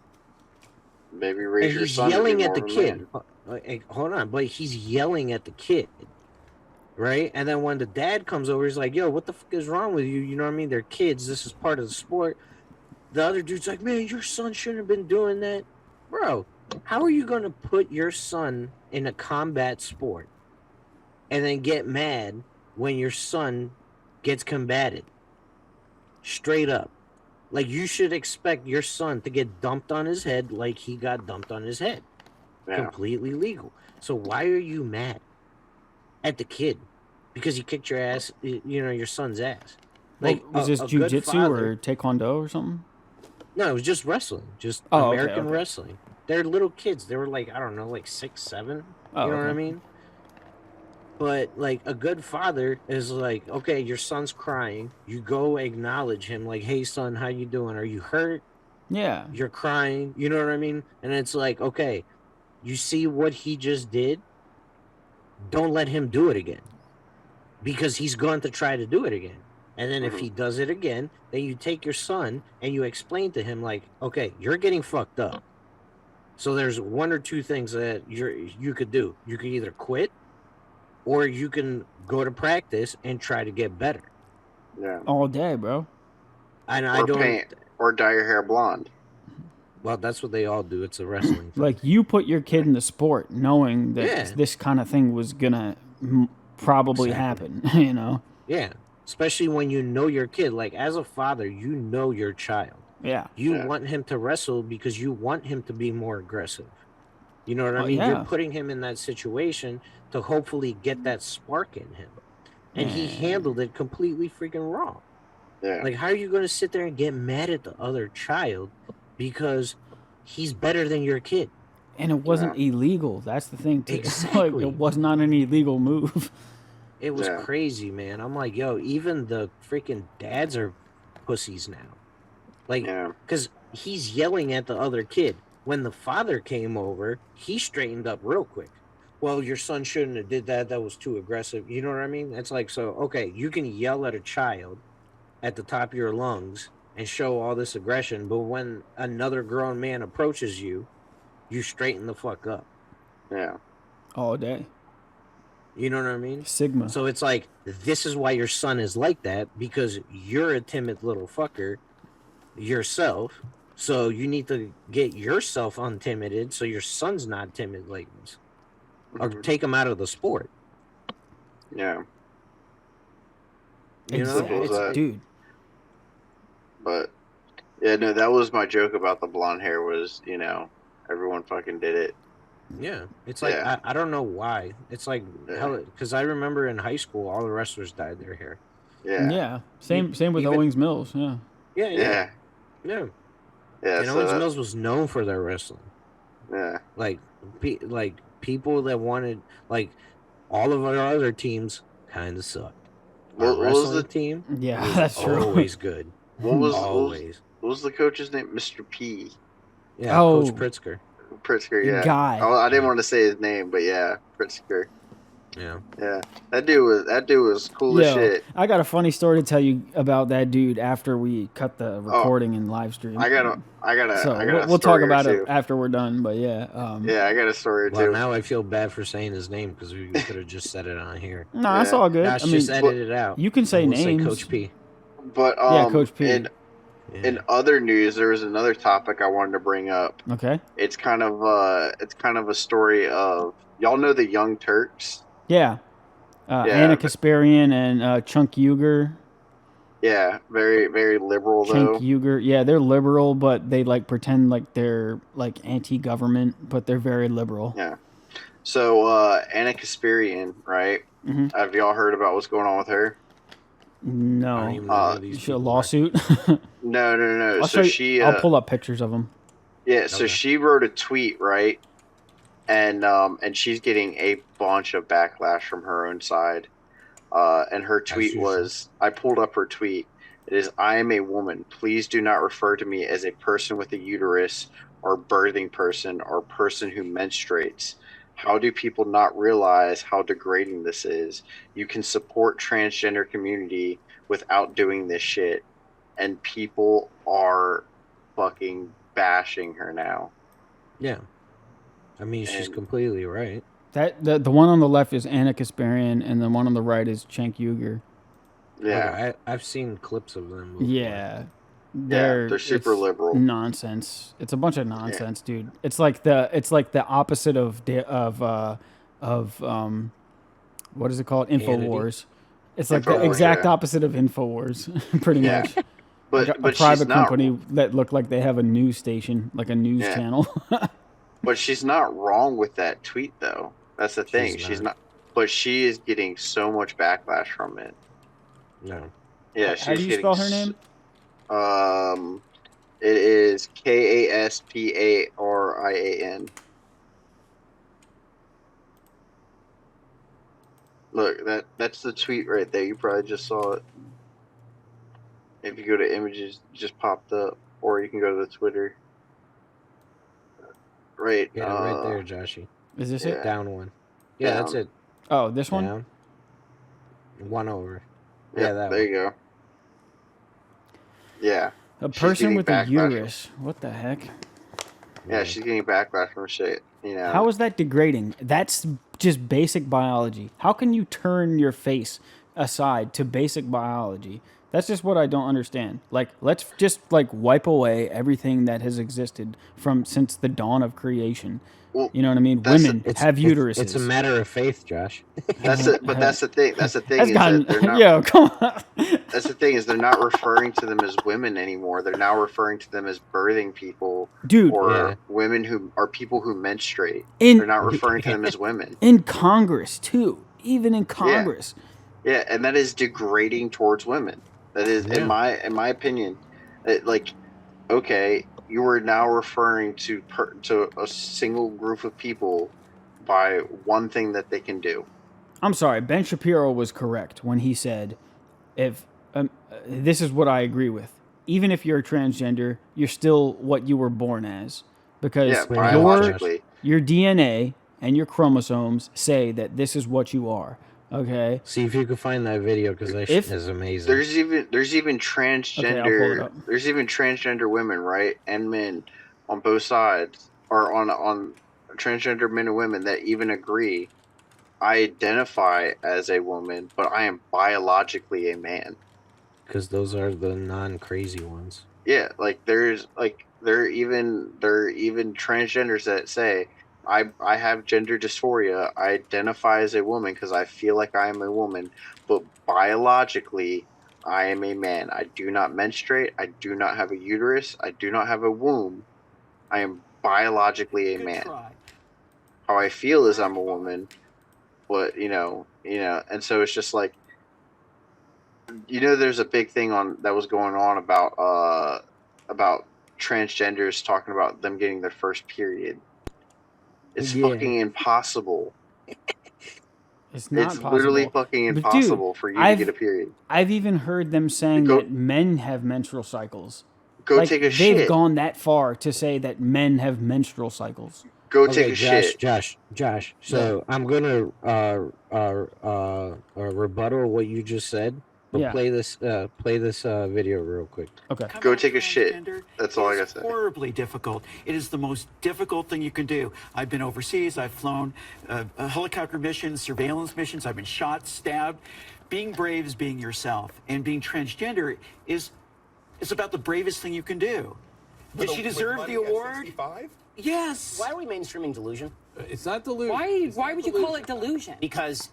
Maybe raise your son. He's yelling at the kid. Hold on, but he's yelling at the kid. Right? And then when the dad comes over, he's like, yo, what the fuck is wrong with you? You know what I mean? They're kids. This is part of the sport. The other dude's like, man, your son shouldn't have been doing that. Bro, how are you going to put your son in a combat sport and then get mad when your son gets combated? Straight up. Like, you should expect your son to get dumped on his head like he got dumped on his head. Yeah. Completely legal. So why are you mad at the kid? Because he kicked your ass, you know, your son's ass. Like, was this jiu-jitsu or taekwondo or something? No, it was just wrestling. Just American wrestling. They're little kids. They were like, I don't know, like 6, 7. You know what I mean? But, like, a good father is like, okay, your son's crying. You go acknowledge him. Like, hey, son, how you doing? Are you hurt? Yeah. You're crying. You know what I mean? And it's like, okay, you see what he just did? Don't let him do it again. Because he's going to try to do it again. And then if he does it again, then you take your son and you explain to him, like, okay, you're getting fucked up. So there's one or two things that you could do. You could either quit, or you can go to practice and try to get better. Yeah. All day, bro. And or dye your hair blonde. Well, that's what they all do. It's a wrestling thing. Like, you put your kid in the sport knowing that this kind of thing was gonna probably happen, you know? Yeah. Especially when you know your kid. Like, as a father, you know your child. Yeah. You want him to wrestle because you want him to be more aggressive. You know what I mean? You're putting him in that situation to hopefully get that spark in him. And he handled it completely freaking wrong. Yeah. Like, how are you going to sit there and get mad at the other child because he's better than your kid? And it wasn't illegal. That's the thing, too. Exactly. Like, it was not an illegal move. It was crazy, man. I'm like, yo, even the freaking dads are pussies now. Like, because he's yelling at the other kid. When the father came over, he straightened up real quick. Well, your son shouldn't have did that. That was too aggressive. You know what I mean? It's like, so, okay, you can yell at a child at the top of your lungs and show all this aggression, but when another grown man approaches you, you straighten the fuck up. Yeah. All day. You know what I mean? Sigma. So it's like, this is why your son is like that, because you're a timid little fucker yourself. So you need to get yourself untimidated so your son's not timid like this. Or take him out of the sport. Yeah. You know, dude. But, yeah, no, that was my joke about the blonde hair was, you know, everyone fucking did it. Yeah, it's like I don't know why. It's like because I remember in high school all the wrestlers dyed their hair. Yeah. Same with Owings Mills. Yeah. Yeah. Yeah, and Owens Mills was known for their wrestling. Yeah. Like people that wanted, like, all of our other teams kind of sucked. Our wrestling team, yeah, that's true. Always good. What was the coach's name? Mr. P. Yeah, Coach Pritzker. Pritzker, yeah. Guy. I didn't want to say his name, but yeah, Pritzker. Yeah. Yeah. That dude was cool as shit. I got a funny story to tell you about that dude after we cut the recording and live stream. We'll talk about it after we're done, but yeah. Yeah, I got a story too. Well, now I feel bad for saying his name because we could have just said it on here. No, that's all good. Josh, just edit it out. You can say names. Say Coach P. But yeah, Coach P. In other news, there was another topic I wanted to bring up. Okay. It's kind of a story of, y'all know the Young Turks. Yeah. Anna Kasparian and Chunk Uger. Yeah, very, very liberal though. Chunk Uger, yeah, they're liberal, but they like pretend like they're like anti-government, but they're very liberal. Yeah. So Anna Kasparian, right? Mm-hmm. Have y'all heard about what's going on with her? No. She a lawsuit? No. I'll pull up pictures of them. Yeah. So she wrote a tweet, right? And she's getting a bunch of backlash from her own side. And her tweet was, I pulled up her tweet. It is, I am a woman. Please do not refer to me as a person with a uterus or birthing person or person who menstruates. How do people not realize how degrading this is? You can support transgender community without doing this shit. And people are fucking bashing her now. Yeah. I mean, she's completely right. The one on the left is Anna Kasparian, and the one on the right is Cenk Uygur. Yeah, okay, I've seen clips of them before. Yeah, they're super liberal. Nonsense. It's a bunch of nonsense, dude. It's like the opposite of what is it called? InfoWars. It's like the exact opposite of InfoWars, pretty much. But a private company that look like they have a news station, like a news channel. But she's not wrong with that tweet, though. That's the thing. She's not. But she is getting so much backlash from it. No. Yeah. How do you spell her name? It is Kasparian. Look, that's the tweet right there. You probably just saw it. If you go to images, it just popped up, or you can go to the Twitter. Right. Yeah, right there, Joshy. Is this it? Down one. Yeah, that's it. Oh, this one? Down. One over. Yeah, that there one. You go. Yeah. A person with a uterus. What the heck? Yeah, she's getting backlash from shit. You know. How is that degrading? That's just basic biology. How can you turn your face aside to basic biology? That's just what I don't understand. Like, let's just like wipe away everything that has existed since the dawn of creation. Well, you know what I mean? Women have uteruses. It's a matter of faith, Josh. That's it. But that's the thing. That's the thing. Come on. That's the thing is they're not referring to them as women anymore. They're now referring to them as birthing people, dude, or women who are people who menstruate. They're not referring to them as women. In Congress too, even in Congress. Yeah, and that is degrading towards women. That is, in my opinion, okay, you are now referring to a single group of people by one thing that they can do. I'm sorry, Ben Shapiro was correct when he said, "If this is what I agree with. Even if you're a transgender, you're still what you were born as, because your DNA and your chromosomes say that this is what you are." Okay. See if you can find that video because that shit is amazing. There's even transgender there's even transgender women, right, and men on both sides, or on transgender men and women that even agree. I identify as a woman, but I am biologically a man. Because those are the non-crazy ones. Yeah, like there are even transgenders that say, I have gender dysphoria. I identify as a woman because I feel like I am a woman, but biologically, I am a man. I do not menstruate. I do not have a uterus. I do not have a womb. I am biologically a man. How I feel is I'm a woman, but and so it's just like, there's a big thing that was going on about transgenders talking about them getting their first period. It's fucking impossible. It's not possible. Literally fucking impossible for you to get a period. I've even heard them saying that men have menstrual cycles. Go take a shit. They've gone that far to say that men have menstrual cycles. Go take a shit. Josh. So I'm gonna rebuttal what you just said. But play this video real quick. Okay. Go take a shit. That's all I gotta say. Horribly difficult. It is the most difficult thing you can do. I've been overseas. I've flown helicopter missions, surveillance missions. I've been shot, stabbed. Being brave is being yourself, and being transgender is about the bravest thing you can do. Did she deserve the award? Yes. Why are we mainstreaming delusion? It's not delusion. Why would you call it delusion? Because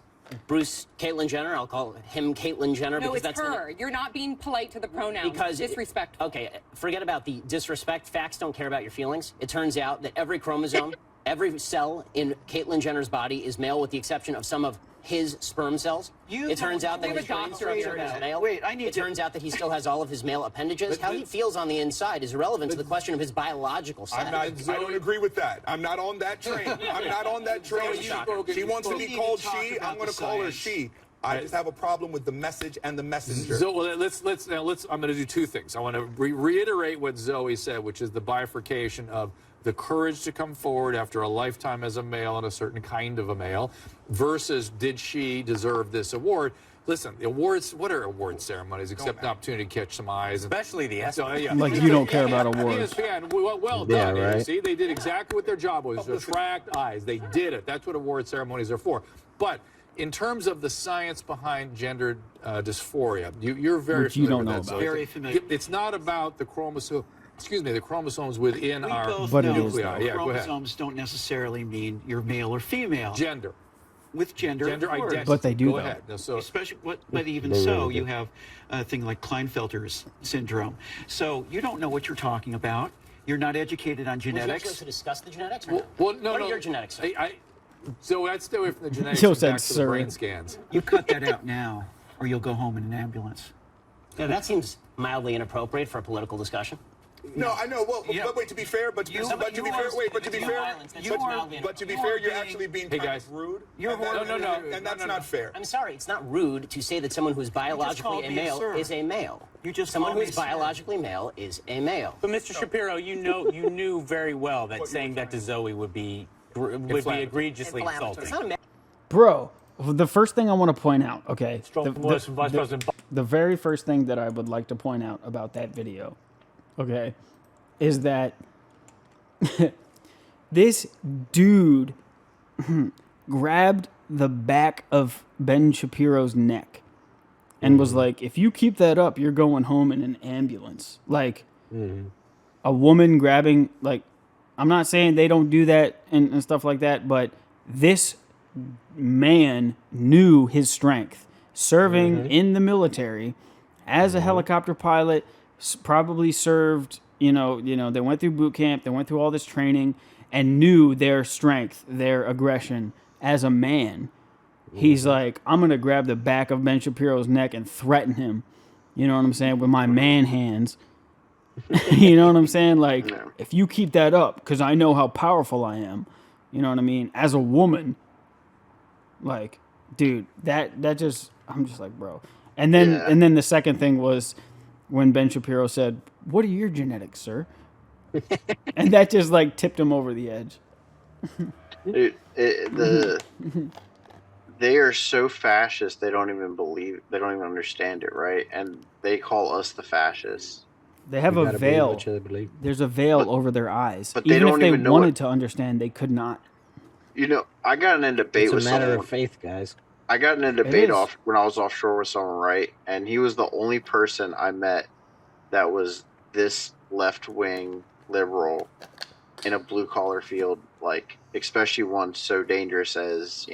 Caitlyn Jenner, I'll call him Caitlyn Jenner. No, because it's that's her. You're not being polite to the pronouns. Because disrespectful. Okay, forget about the disrespect. Facts don't care about your feelings. It turns out that every chromosome, every cell in Caitlyn Jenner's body is male with the exception of some of his sperm cells. It turns out that his brain structure is male. It turns out that he still has all of his male appendages. How he feels on the inside is irrelevant to the question of his biological sex. I don't agree with that. I'm not on that train. I'm not on that train. She wants to be called she. I'm going to call her she. I just have a problem with the message and the messenger. So let's I'm going to do two things. I want to reiterate what Zoe said, which is the bifurcation of the courage to come forward after a lifetime as a male and a certain kind of a male versus did she deserve this award? Listen, the awards, what are award ceremonies except an opportunity to catch some eyes? Especially the so, Like you don't care about awards. Well done. Right? See, they did exactly what their job was, to attract eyes. They did it. That's what award ceremonies are for. But in terms of the science behind gender dysphoria, you're very familiar with that. So very familiar. It's not about the chromosome. Excuse me, the chromosomes within our nuclei. Yeah, chromosomes don't necessarily mean you're male or female. Gender. With gender identity. But they do, Go ahead. No, so, especially, but even so, you have a thing like Klinefelter's syndrome. So you don't know what you're talking about. You're not educated on genetics. Would you to discuss the genetics? No, what are your genetics? So I'd stay away from the genetics. Joe said, back to the brain scans. You cut that out now, or you'll go home in an ambulance. Yeah, that seems mildly inappropriate for a political discussion. No, I know. Well, but wait. To be fair, but to be fair, you're actually being rude. And that's not fair. I'm sorry, it's not rude to say that someone who's biologically a male is a male. Someone who is biologically male is a male. But Mr. Shapiro, you knew very well that saying that to Zoe would be egregiously insulting. Bro, the first thing I want to point out, okay, the very first thing that I would like to point out about that video, okay, is that this dude grabbed the back of Ben Shapiro's neck and was like, if you keep that up, you're going home in an ambulance. Like, a woman grabbing, like, I'm not saying they don't do that and stuff like that, but this man knew his strength. Serving in the military as a helicopter pilot, probably served, they went through boot camp, they went through all this training and knew their strength, their aggression as a man. He's like, I'm going to grab the back of Ben Shapiro's neck and threaten him. You know what I'm saying? With my man hands. You know what I'm saying? Like, if you keep that up, because I know how powerful I am, you know what I mean? As a woman, like, dude, that just, I'm just like, bro. And then the second thing was when Ben Shapiro said, "What are your genetics, sir?" And that just like tipped him over the edge. They are so fascist they don't even understand it, right? And they call us the fascists. They have a veil. There's a veil over their eyes. But even if they wanted to understand, they could not. I got in a debate with someone. It's a matter of faith, guys. I got in a debate when I was offshore with someone, right? And he was the only person I met that was this left-wing liberal in a blue-collar field, like, especially one so dangerous as,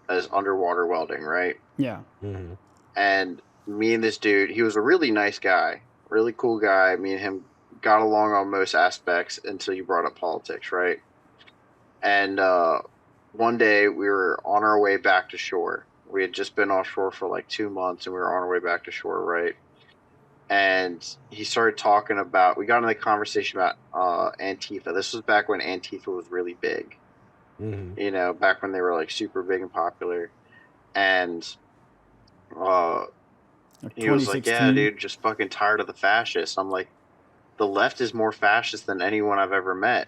as underwater welding, right? Yeah. Mm-hmm. And me and this dude, he was a really nice guy, really cool guy. Me and him got along on most aspects until you brought up politics, right? And one day we were on our way back to shore. We had just been offshore for like 2 months and we were on our way back to shore, right? and he started talking about. We got in a conversation about Antifa. This was back when Antifa was really big. Mm-hmm. You know, back when they were like super big and popular, and he was like, "Yeah, dude, just fucking tired of the fascists." I'm like, "The left is more fascist than anyone I've ever met."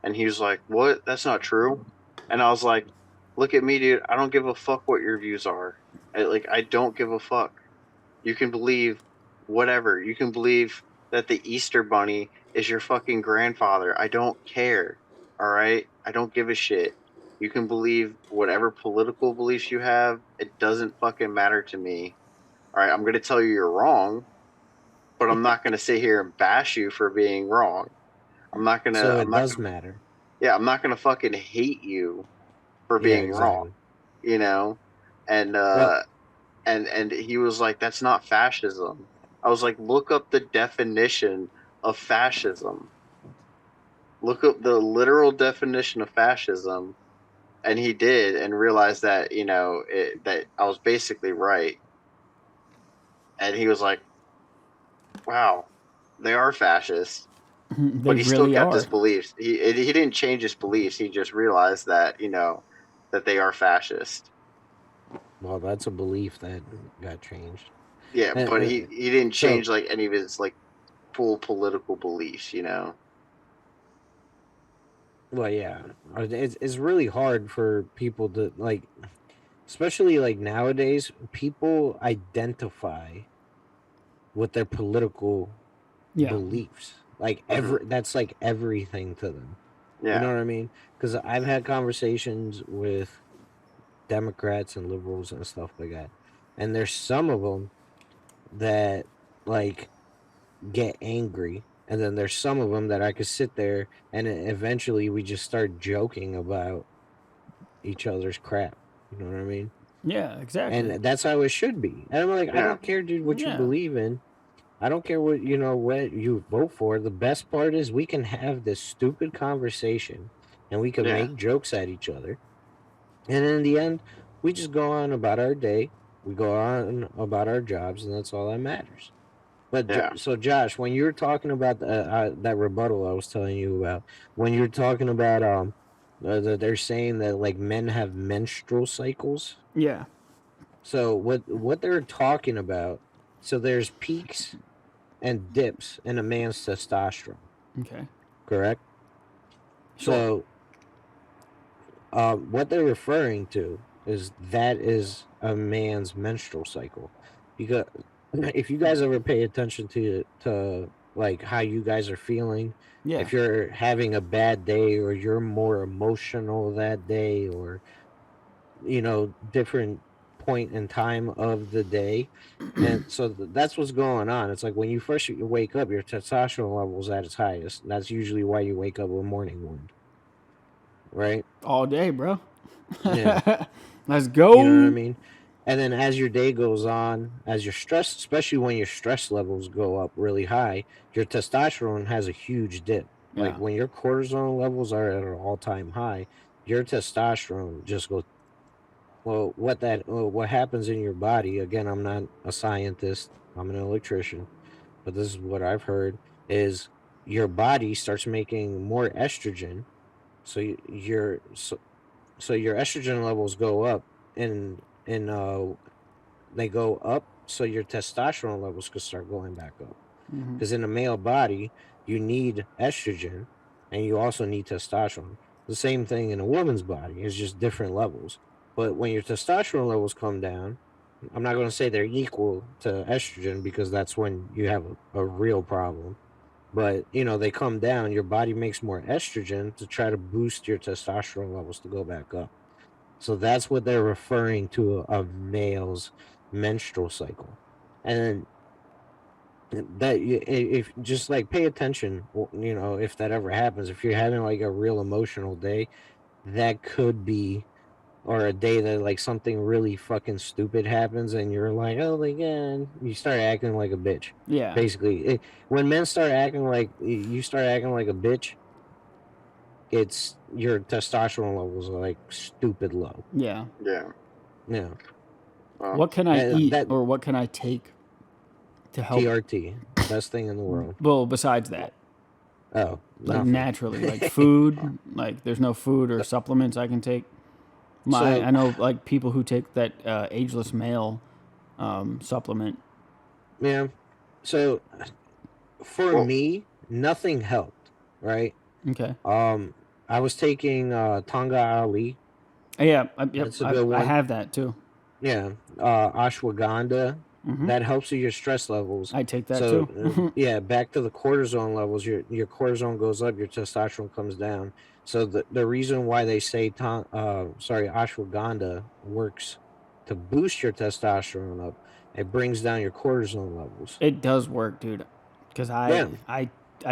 And he was like, "What? That's not true." And I was like, "Look at me, dude. I don't give a fuck what your views are. I don't give a fuck. You can believe whatever. You can believe that the Easter Bunny is your fucking grandfather. I don't care. All right? I don't give a shit. You can believe whatever political beliefs you have. It doesn't fucking matter to me. All right? I'm going to tell you you're wrong, but I'm not going to sit here and bash you for being wrong. I'm not going to. So it does matter. Yeah, I'm not going to fucking hate you for being wrong, you know? And and he was like, "That's not fascism." I was like, "Look up the definition of fascism. Look up the literal definition of fascism." And he did, and realized that that I was basically right. And he was like, "Wow, they are fascists." But he still kept his beliefs. He didn't change his beliefs. He just realized that that they are fascist. Well, that's a belief that got changed. Yeah, but he didn't change like any of his like full political beliefs, you know. Well, yeah, it's really hard for people to like, especially like nowadays. People identify with their political beliefs. Like that's like everything to them. Yeah. You know what I mean? Because I've had conversations with Democrats and liberals and stuff like that, and there's some of them that like get angry, and then there's some of them that I could sit there and eventually we just start joking about each other's crap. You know what I mean? Yeah, exactly. And that's how it should be. And I'm like, I don't care, dude, what you believe in. I don't care what what you vote for. The best part is we can have this stupid conversation and we can make jokes at each other. And in the end, we just go on about our day. We go on about our jobs, and that's all that matters. But so, Josh, when you were talking about that rebuttal I was telling you about, when you're talking about they're saying that like men have menstrual cycles. Yeah. So what they're talking about? So there's peaks and dips in a man's testosterone. Okay. Correct. Sure. So, what they're referring to is a man's menstrual cycle, because if you guys ever pay attention to like how you guys are feeling, if you're having a bad day or you're more emotional that day, or different point in time of the day, and so that's what's going on. It's like when you first wake up, your testosterone level's at its highest. That's usually why you wake up with morning wound, right? All day, bro. Yeah. Let's go. You know what I mean? And then as your day goes on, as your stress, especially when your stress levels go up really high, your testosterone has a huge dip. Yeah. Like when your cortisol levels are at an all-time high, your testosterone just goes. Well, what happens in your body? Again, I'm not a scientist. I'm an electrician, but this is what I've heard: is your body starts making more estrogen, so your estrogen levels go up, and they go up, so your testosterone levels could start going back up. Because in a male body, you need estrogen, and you also need testosterone. The same thing in a woman's body. It's just different levels. But when your testosterone levels come down, I'm not going to say they're equal to estrogen, because that's when you have a real problem. But, they come down, your body makes more estrogen to try to boost your testosterone levels to go back up. So that's what they're referring to a male's menstrual cycle. And that, if just like pay attention, if that ever happens, if you're having like a real emotional day, that could be, or a day that like something really fucking stupid happens and you're like, oh my god, you start acting like a bitch. Yeah. Basically, when men start acting like, you start acting like a bitch, it's your testosterone levels are like stupid low. Yeah. Yeah. Yeah. What can I eat or what can I take to help. TRT, best thing in the world. Well, besides that. Oh, like nothing. Naturally, like food, like there's no food or supplements I can take. I know like people who take that ageless male supplement. Yeah. So for me, nothing helped, right? Okay. I was taking Tonga Ali. Yeah, that's a good one. I have that too. Yeah, ashwagandha. Mm-hmm. That helps with your stress levels. I take that too. Yeah, back to the cortisone levels. Your cortisone goes up, your testosterone comes down. So the reason why they say ashwagandha works to boost your testosterone up, it brings down your cortisone levels. It does work, dude. Because I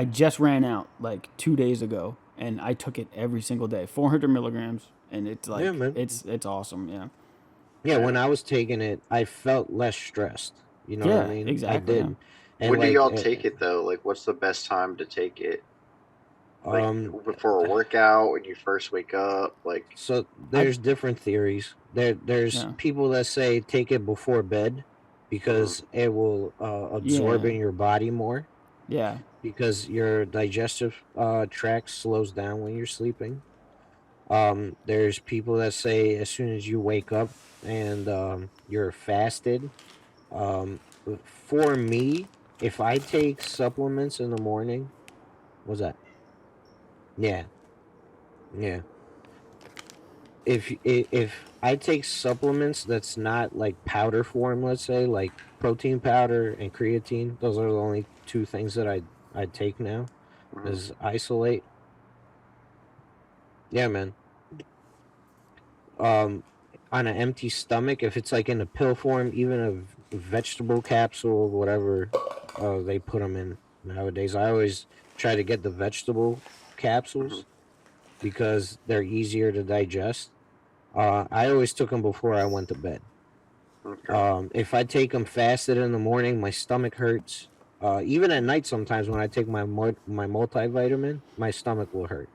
just ran out like 2 days ago, and I took it every single day, 400 milligrams, and it's like it's awesome. Yeah. Yeah, when I was taking it, I felt less stressed. You know what I mean? Exactly. I did. And when do y'all take it though? Like, what's the best time to take it? Like before a workout, when you first wake up, like. So there's different theories. There's people that say take it before bed because it will absorb in your body more. Yeah. Because your digestive tract slows down when you're sleeping. There's people that say as soon as you wake up and you're fasted. For me, if I take supplements in the morning, what's that? Yeah. If I take supplements that's not like powder form, let's say like protein powder and creatine, those are the only two things that I take now. Is isolate. Yeah, man. On an empty stomach, if it's like in a pill form, even a vegetable capsule, whatever they put them in nowadays, I always try to get the vegetable capsules because they're easier to digest. I always took them before I went to bed. Okay. If I take them fasted in the morning, my stomach hurts. Even at night, sometimes when I take my multivitamin, my stomach will hurt,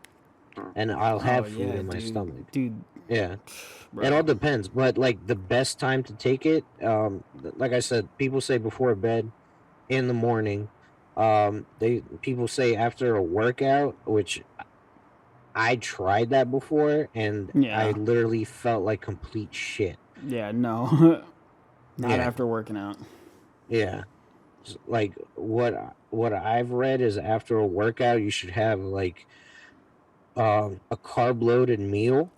and I'll have food in my stomach. Dude. Yeah. Bro. It all depends, but like the best time to take it, like I said, people say before bed, in the morning. People say after a workout, which I tried that before, and I literally felt like complete shit. Yeah, no, not after working out. Yeah, like what I've read is after a workout, you should have like a carb-loaded meal.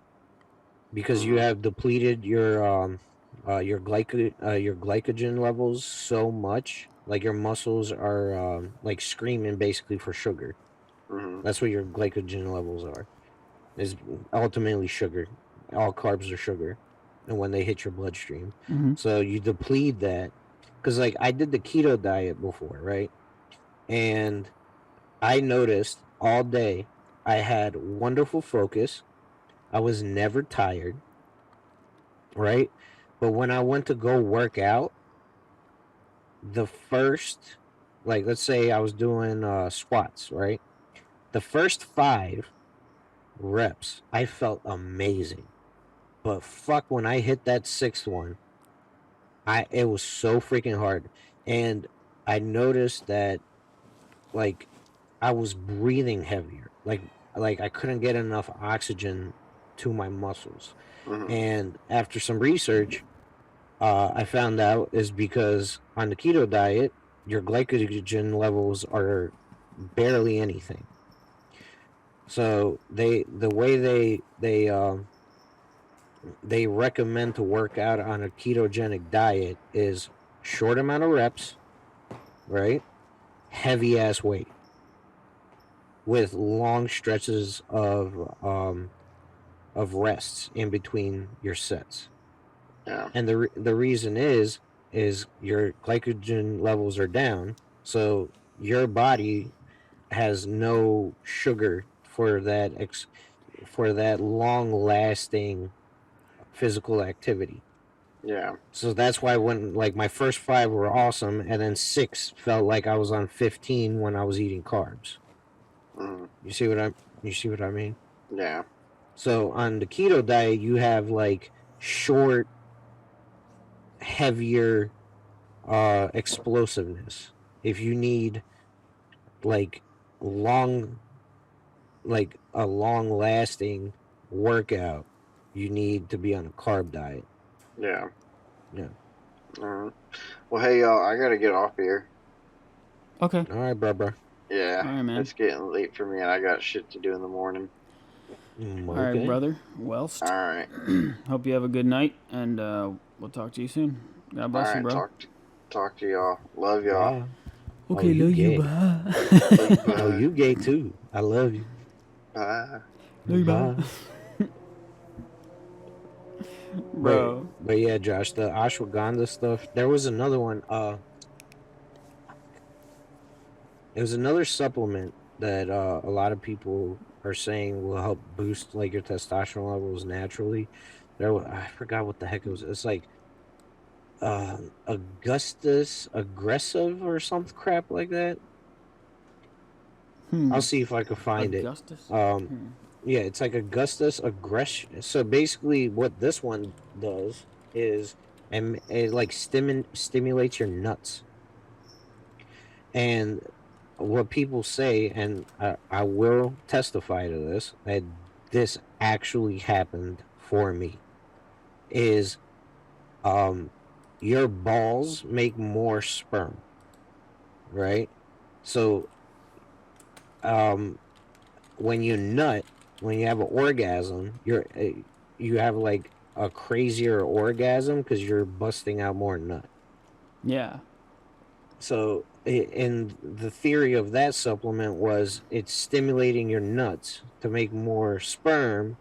Because you have depleted your glycogen levels so much, like your muscles are like screaming basically for sugar. That's what your glycogen levels are. Is ultimately sugar. All carbs are sugar, and when they hit your bloodstream, so you deplete that. Because like I did the keto diet before, right? And I noticed all day I had wonderful focus. I was never tired, right? But when I went to go work out, the first, like, let's say I was doing squats, right? The first 5 reps, I felt amazing. But fuck, when I hit that 6th one, it was so freaking hard. And I noticed that, like, I was breathing heavier. Like I couldn't get enough oxygen to my muscles. And after some research, I found out is because on the keto diet, your glycogen levels are barely anything. So the way they recommend to work out on a ketogenic diet is short amount of reps, right? Heavy ass weight with long stretches of rests in between your sets. Yeah. And the reason is your glycogen levels are down, so your body has no sugar for that long lasting physical activity. Yeah. So that's why when like my first 5 were awesome, and then 6 felt like I was on 15 when I was eating carbs. You see what I mean? Yeah. So on the keto diet, you have like short, heavier explosiveness. If you need like long, like a long lasting workout, you need to be on a carb diet. Yeah. Yeah. Well, hey y'all, I gotta get off here. Okay. All right, bro. Yeah. All right, man. It's getting late for me, and I got shit to do in the morning. All right, brother. Well, all right. Hope you have a good night, and we'll talk to you soon. God bless you, bro. Talk to y'all. Love y'all. Okay, love you. Bye. Oh, you gay too. I love you. Bye. Love you, bye. Bro. But yeah, Josh, the ashwagandha stuff. There was another one. It was another supplement that a lot of people are saying will help boost like your testosterone levels naturally. I forgot what the heck it was. It's like Augustus Aggressive or some crap like that. I'll see if I can find Augustus? it. Yeah, it's like Augustus Aggression. So basically, what this one does is, and it like stimulates your nuts. And what people say, and I will testify to this, that this actually happened for me, is your balls make more sperm, right? So when you nut, when you have an orgasm, you have like a crazier orgasm because you're busting out more nut. Yeah. So, and the theory of that supplement was it's stimulating your nuts to make more sperm,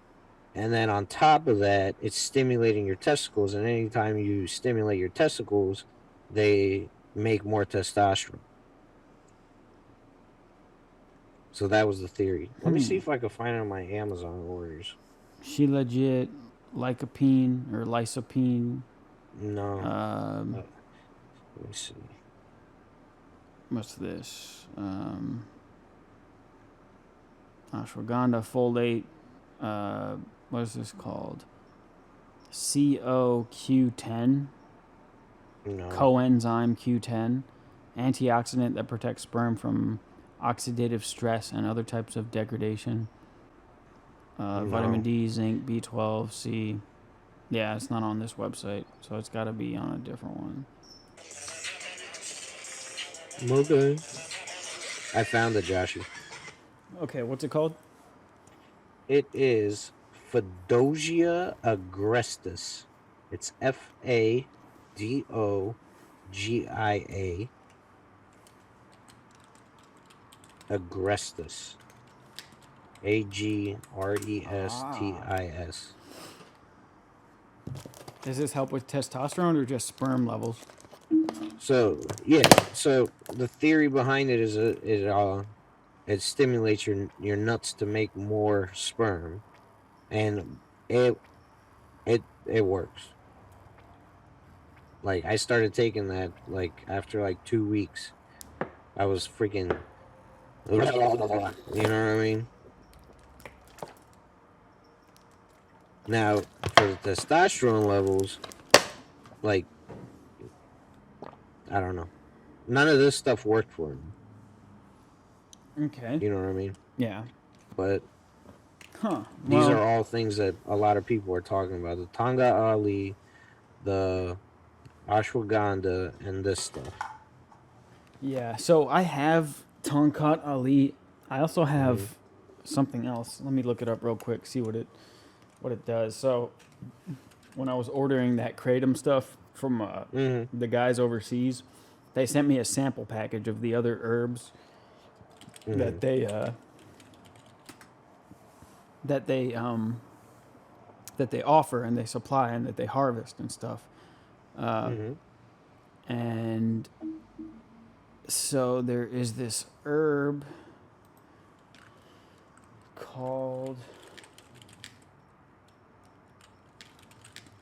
and then on top of that, it's stimulating your testicles. And anytime you stimulate your testicles, they make more testosterone. So that was the theory. Let me see if I can find it on my Amazon orders. She legit lycopene or lysopene. No. Let me see. What's this? Ashwagandha folate. What is this called? CoQ10. No. Coenzyme Q10. Antioxidant that protects sperm from oxidative stress and other types of degradation. Vitamin D, zinc, B12, C. Yeah, it's not on this website, so it's got to be on a different one. Okay. I found it, Joshy. Okay, what's it called? It is Fadogia agrestis. It's Fadogia. Agrestis. Agrestis. Does this help with testosterone or just sperm levels? So yeah, so the theory behind it is it stimulates your nuts to make more sperm, and it works. Like I started taking that like after like 2 weeks, I was freaking, you know what I mean? Now for the testosterone levels, like I don't know, none of this stuff worked for me. Okay. You know what I mean? Yeah. But these are all things that a lot of people are talking about. The Tonga Ali, the ashwagandha, and this stuff. Yeah, so I have Tonkat Ali. I also have something else. Let me look it up real quick, see what it does. So when I was ordering that kratom stuff from the guys overseas, they sent me a sample package of the other herbs that they offer and they supply and that they harvest and stuff. And so there is this herb called,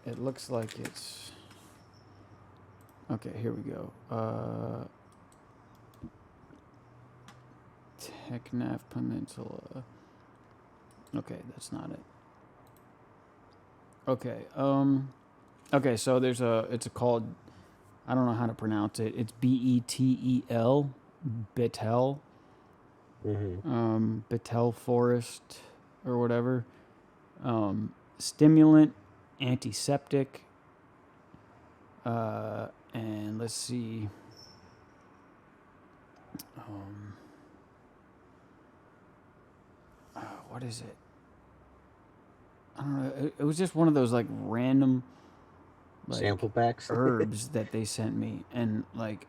it looks like it's, okay, here we go. Teknaf Peninsula. Okay, that's not it. Okay, okay, so it's called I don't know how to pronounce it. It's Betel, Betel, Betel Forest or whatever. Stimulant, antiseptic, and let's see. What is it? I don't know. It was just one of those like random sample packs herbs that they sent me, and like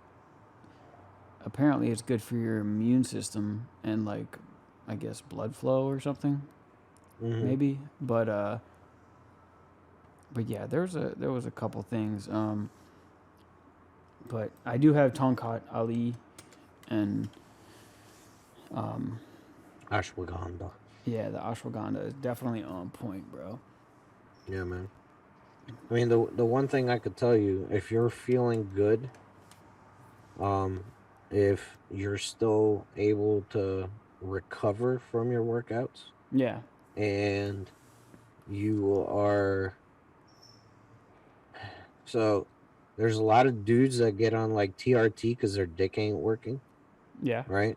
apparently it's good for your immune system and like I guess blood flow or something, maybe. But yeah, there was a couple things. But I do have Tonkat Ali and ashwagandha. Yeah, the ashwagandha is definitely on point, bro. Yeah, man. I mean, the one thing I could tell you, if you're feeling good, if you're still able to recover from your workouts, yeah, and you are, so there's a lot of dudes that get on like TRT because their dick ain't working. Yeah. Right.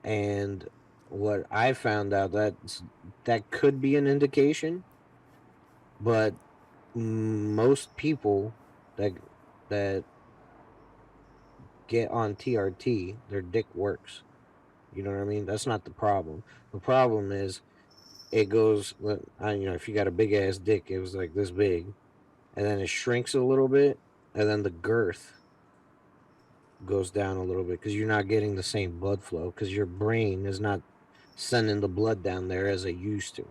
And what I found out that could be an indication, but most people that get on TRT, their dick works. You know what I mean? That's not the problem. The problem is it goes, if you got a big ass dick, it was like this big, and then it shrinks a little bit, and then the girth goes down a little bit because you're not getting the same blood flow because your brain is not sending the blood down there as it used to.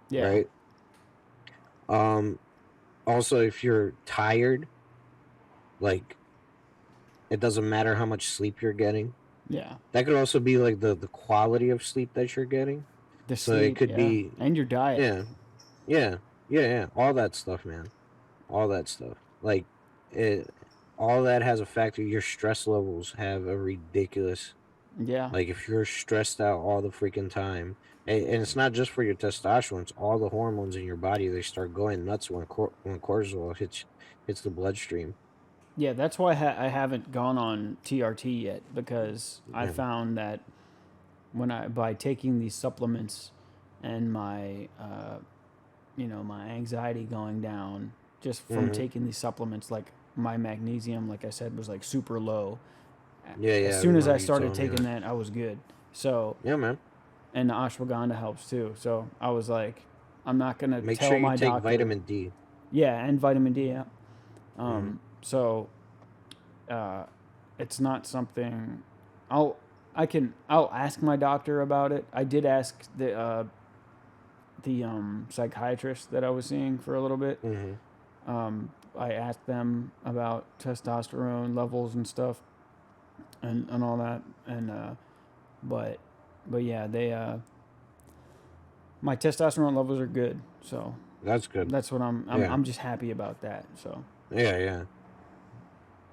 Yeah. Right. Also, if you're tired, like it doesn't matter how much sleep you're getting. Yeah. That could also be like the quality of sleep that you're getting. The sleep, it could be, and your diet. Yeah. All that stuff, man. All that stuff. Like all that has a factor. Your stress levels have a ridiculous. Yeah. Like if you're stressed out all the freaking time, and it's not just for your testosterone, it's all the hormones in your body. They start going nuts when cortisol hits the bloodstream. Yeah, that's why I haven't gone on TRT yet, because I found that by taking these supplements and my my anxiety going down just from taking these supplements, like my magnesium, like I said, was like super low. Yeah. As soon as I started taking that, I was good. So yeah, man. And the ashwagandha helps too. So I was like, I'm not gonna make tell sure you my take doctor. vitamin D. Yeah, and vitamin D. Yeah. So, it's not something. I'll ask my doctor about it. I did ask the psychiatrist that I was seeing for a little bit. I asked them about testosterone levels and stuff, and all that, and but yeah, they my testosterone levels are good, so that's good. That's what I'm just happy about that. So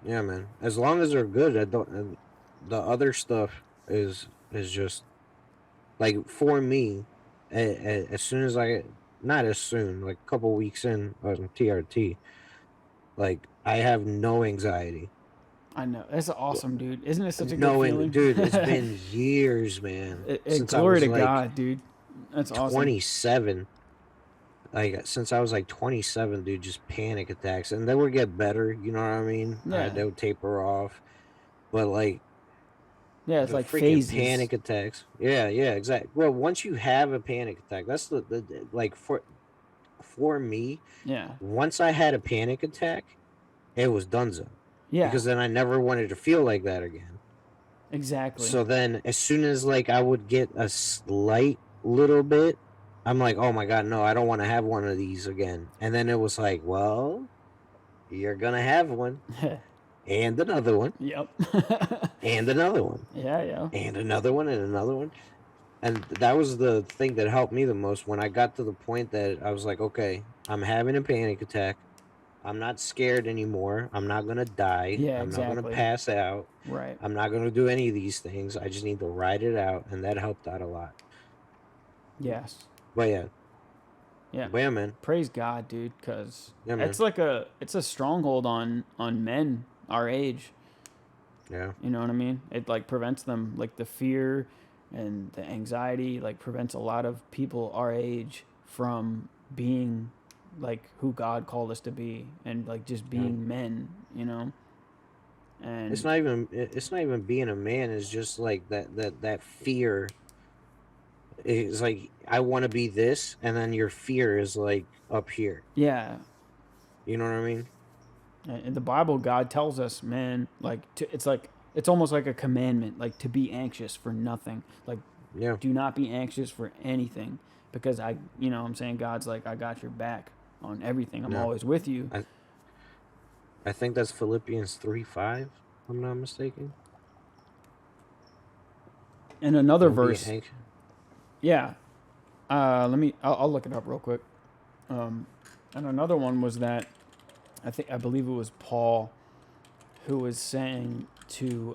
yeah, man. As long as they're good, the other stuff is just like for me. As soon as not as soon, like a couple weeks in on TRT, like I have no anxiety. I know. That's awesome, dude. Isn't it such a good feeling? Dude, it's been years, man. Since glory to God, dude. That's awesome. 27. Like since I was like 27, dude, just panic attacks, and they would get better. You know what I mean? Yeah. They would taper off, but like. Yeah, it's like phases. Panic attacks. Yeah, exactly. Well, once you have a panic attack, that's the like for me. Yeah. Once I had a panic attack, it was donezo. Yeah. Because then I never wanted to feel like that again. Exactly. So then, as soon as like I would get a slight little bit, I'm like, oh my God, no, I don't want to have one of these again. And then it was like, well, you're gonna have one. And another one. Yep. And another one. Yeah. And another one and another one. And that was the thing that helped me the most when I got to the point that I was like, okay, I'm having a panic attack. I'm not scared anymore. I'm not going to die. Yeah, I'm not going to pass out. Right. I'm not going to do any of these things. I just need to ride it out. And that helped out a lot. Yes. But yeah. Yeah. Yeah, man. Praise God, dude, because it's a stronghold on men our age. Yeah. You know what I mean? It like prevents them, like the fear and the anxiety, like prevents a lot of people our age from being like who God called us to be and like just being men, you know? And it's not even being a man, it's just like that fear. It's like I want to be this, and then your fear is like up here. Yeah. You know what I mean? In the Bible, God tells us, man, it's almost like a commandment, like to be anxious for nothing. Like, do not be anxious for anything, because I'm saying God's like, I got your back on everything. I'm always with you. I think that's Philippians 3:5, if I'm not mistaken. And another verse. Yeah. I'll look it up real quick. And another one was that I believe it was Paul who was saying to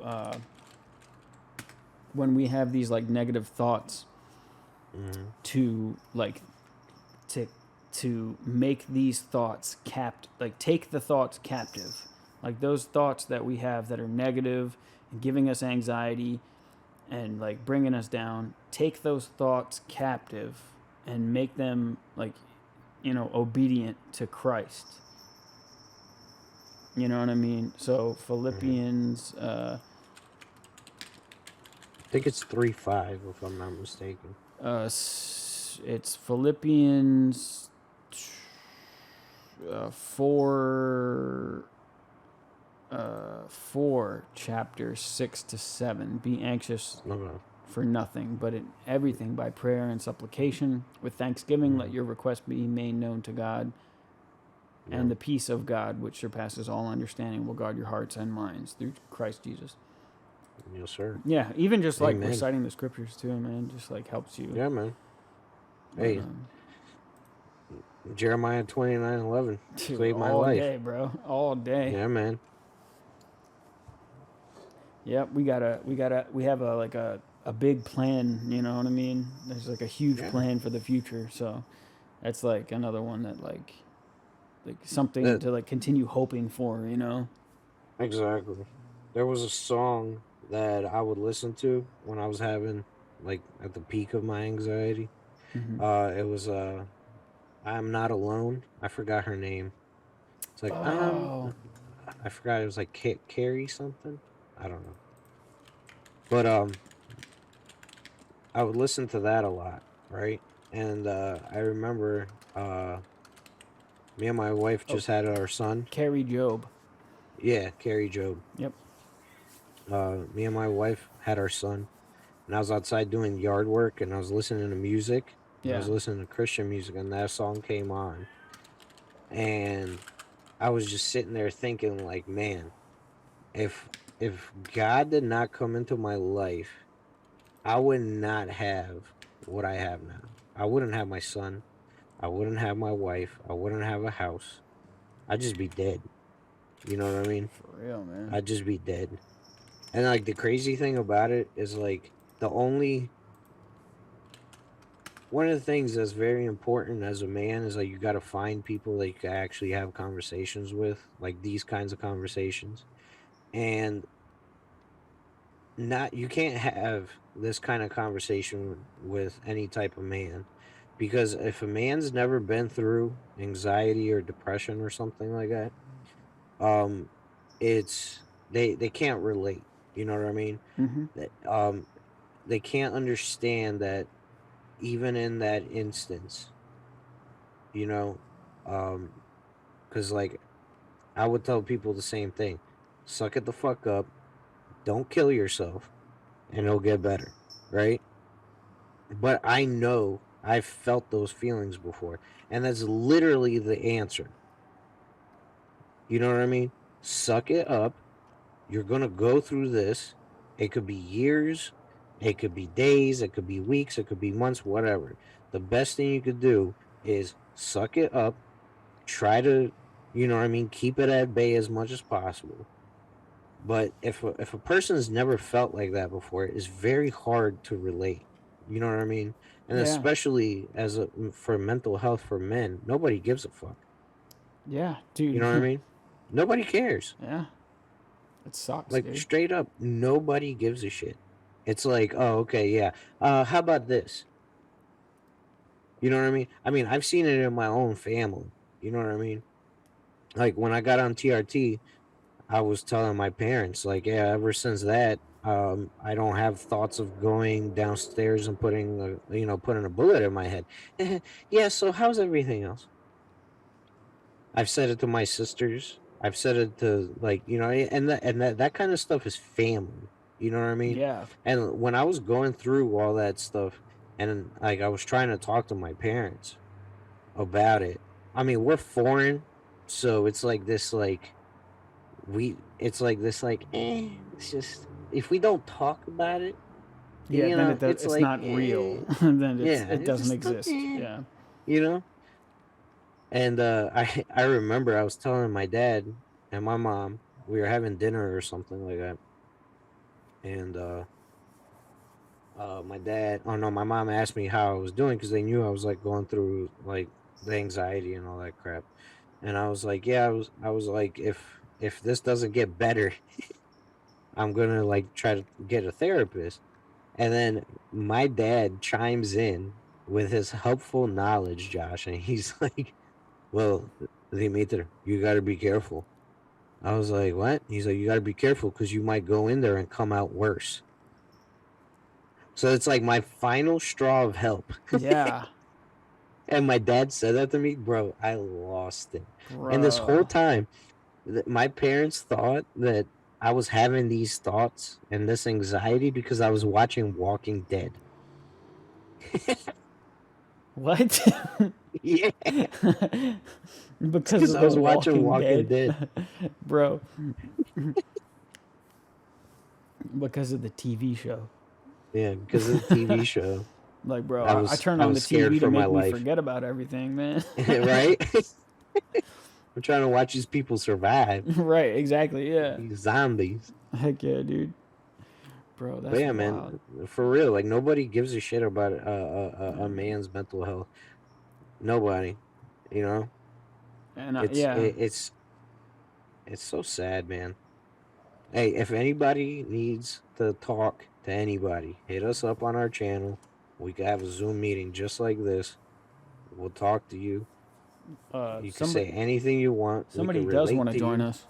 when we have these like negative thoughts, to make these thoughts take the thoughts captive, like those thoughts that we have that are negative and giving us anxiety and like bringing us down, take those thoughts captive and make them like, obedient to Christ. You know what I mean? So Philippians, I think it's 3:5, if I'm not mistaken. It's Philippians 4, chapter 6-7. Be anxious for nothing, but in everything by prayer and supplication with thanksgiving, let your requests be made known to God. And the peace of God, which surpasses all understanding, will guard your hearts and minds through Christ Jesus. Yes, sir. Yeah, even just like reciting the scriptures too, man, just like helps you. Yeah, man. Hey, Jeremiah 29:11 saved my life. All day, bro. All day. Yeah, man. Yep, we have a big plan. You know what I mean? There's like a huge plan for the future. So that's like another one that like something to like continue hoping for, Exactly. There was a song that I would listen to when I was having like at the peak of my anxiety. It was I'm Not Alone. I forgot her name. It's like I forgot, it was like Carrie something. I don't know. But I would listen to that a lot, right? And I remember me and my wife just had our son. Carrie Job. Yeah, Carrie Job. Yep. Me and my wife had our son, and I was outside doing yard work, and I was listening to music. Yeah. I was listening to Christian music, and that song came on. And I was just sitting there thinking, like, man, if God did not come into my life, I would not have what I have now. I wouldn't have my son. I wouldn't have my wife. I wouldn't have a house. I'd just be dead. You know what I mean? For real, man. I'd just be dead. And like the crazy thing about it is like one of the things that's very important as a man is like you got to find people that you can actually have conversations with, like these kinds of conversations. And you can't have this kind of conversation with any type of man, because if a man's never been through anxiety or depression or something like that, it's they can't relate. You know what I mean? They can't understand that even in that instance, because like I would tell people the same thing: suck it the fuck up, don't kill yourself, and it'll get better, right? But I know I've felt those feelings before, and that's literally the answer. You know what I mean? Suck it up. You're going to go through this. It could be years. It could be days. It could be weeks. It could be months, whatever. The best thing you could do is suck it up. Try to, keep it at bay as much as possible. But if a person's never felt like that before, it's very hard to relate. You know what I mean? And especially for mental health for men, nobody gives a fuck. Yeah, dude. You know what I mean? Nobody cares. Yeah. It sucks, like, dude. Straight up, nobody gives a shit. It's like, oh, okay, yeah. How about this? You know what I mean? I mean, I've seen it in my own family. You know what I mean? Like, when I got on TRT, I was telling my parents, like, yeah, ever since that, I don't have thoughts of going downstairs and putting a bullet in my head. Yeah, so how's everything else? I've said it to my sisters. I've said it to, like, and that kind of stuff is family. You know what I mean? Yeah. And when I was going through all that stuff, and like I was trying to talk to my parents about it. I mean, we're foreign, so it's like this, like it's just if we don't talk about it, yeah, then it's like, not real. Then it doesn't exist. Yeah. You know. And I remember I was telling my dad and my mom, we were having dinner or something like that, and my mom asked me how I was doing because they knew I was like going through like the anxiety and all that crap, and I was like, yeah, I was like, if this doesn't get better, I'm gonna like try to get a therapist, and then my dad chimes in with his helpful knowledge, Josh, and he's like, well, Dimitri, you got to be careful. I was like, what? He's like, you got to be careful because you might go in there and come out worse. So it's like my final straw of help. Yeah. And my dad said that to me, bro, I lost it. Bro. And this whole time, my parents thought that I was having these thoughts and this anxiety because I was watching Walking Dead. What? Yeah. Because I was watching Walking Dead. Bro. Because of the TV show. Yeah, because of the TV show. Like, bro, I turned on the TV to make me forget about everything, man. Right? I'm trying to watch these people survive. Right, exactly, yeah. These zombies. Heck yeah, dude. Bro, that's wild. Man, for real, like, nobody gives a shit about a man's mental health. Nobody, you know? And it's so sad, man. Hey, if anybody needs to talk to anybody, hit us up on our channel. We could have a Zoom meeting just like this. We'll talk to you. You can say anything you want. Somebody does want to join us.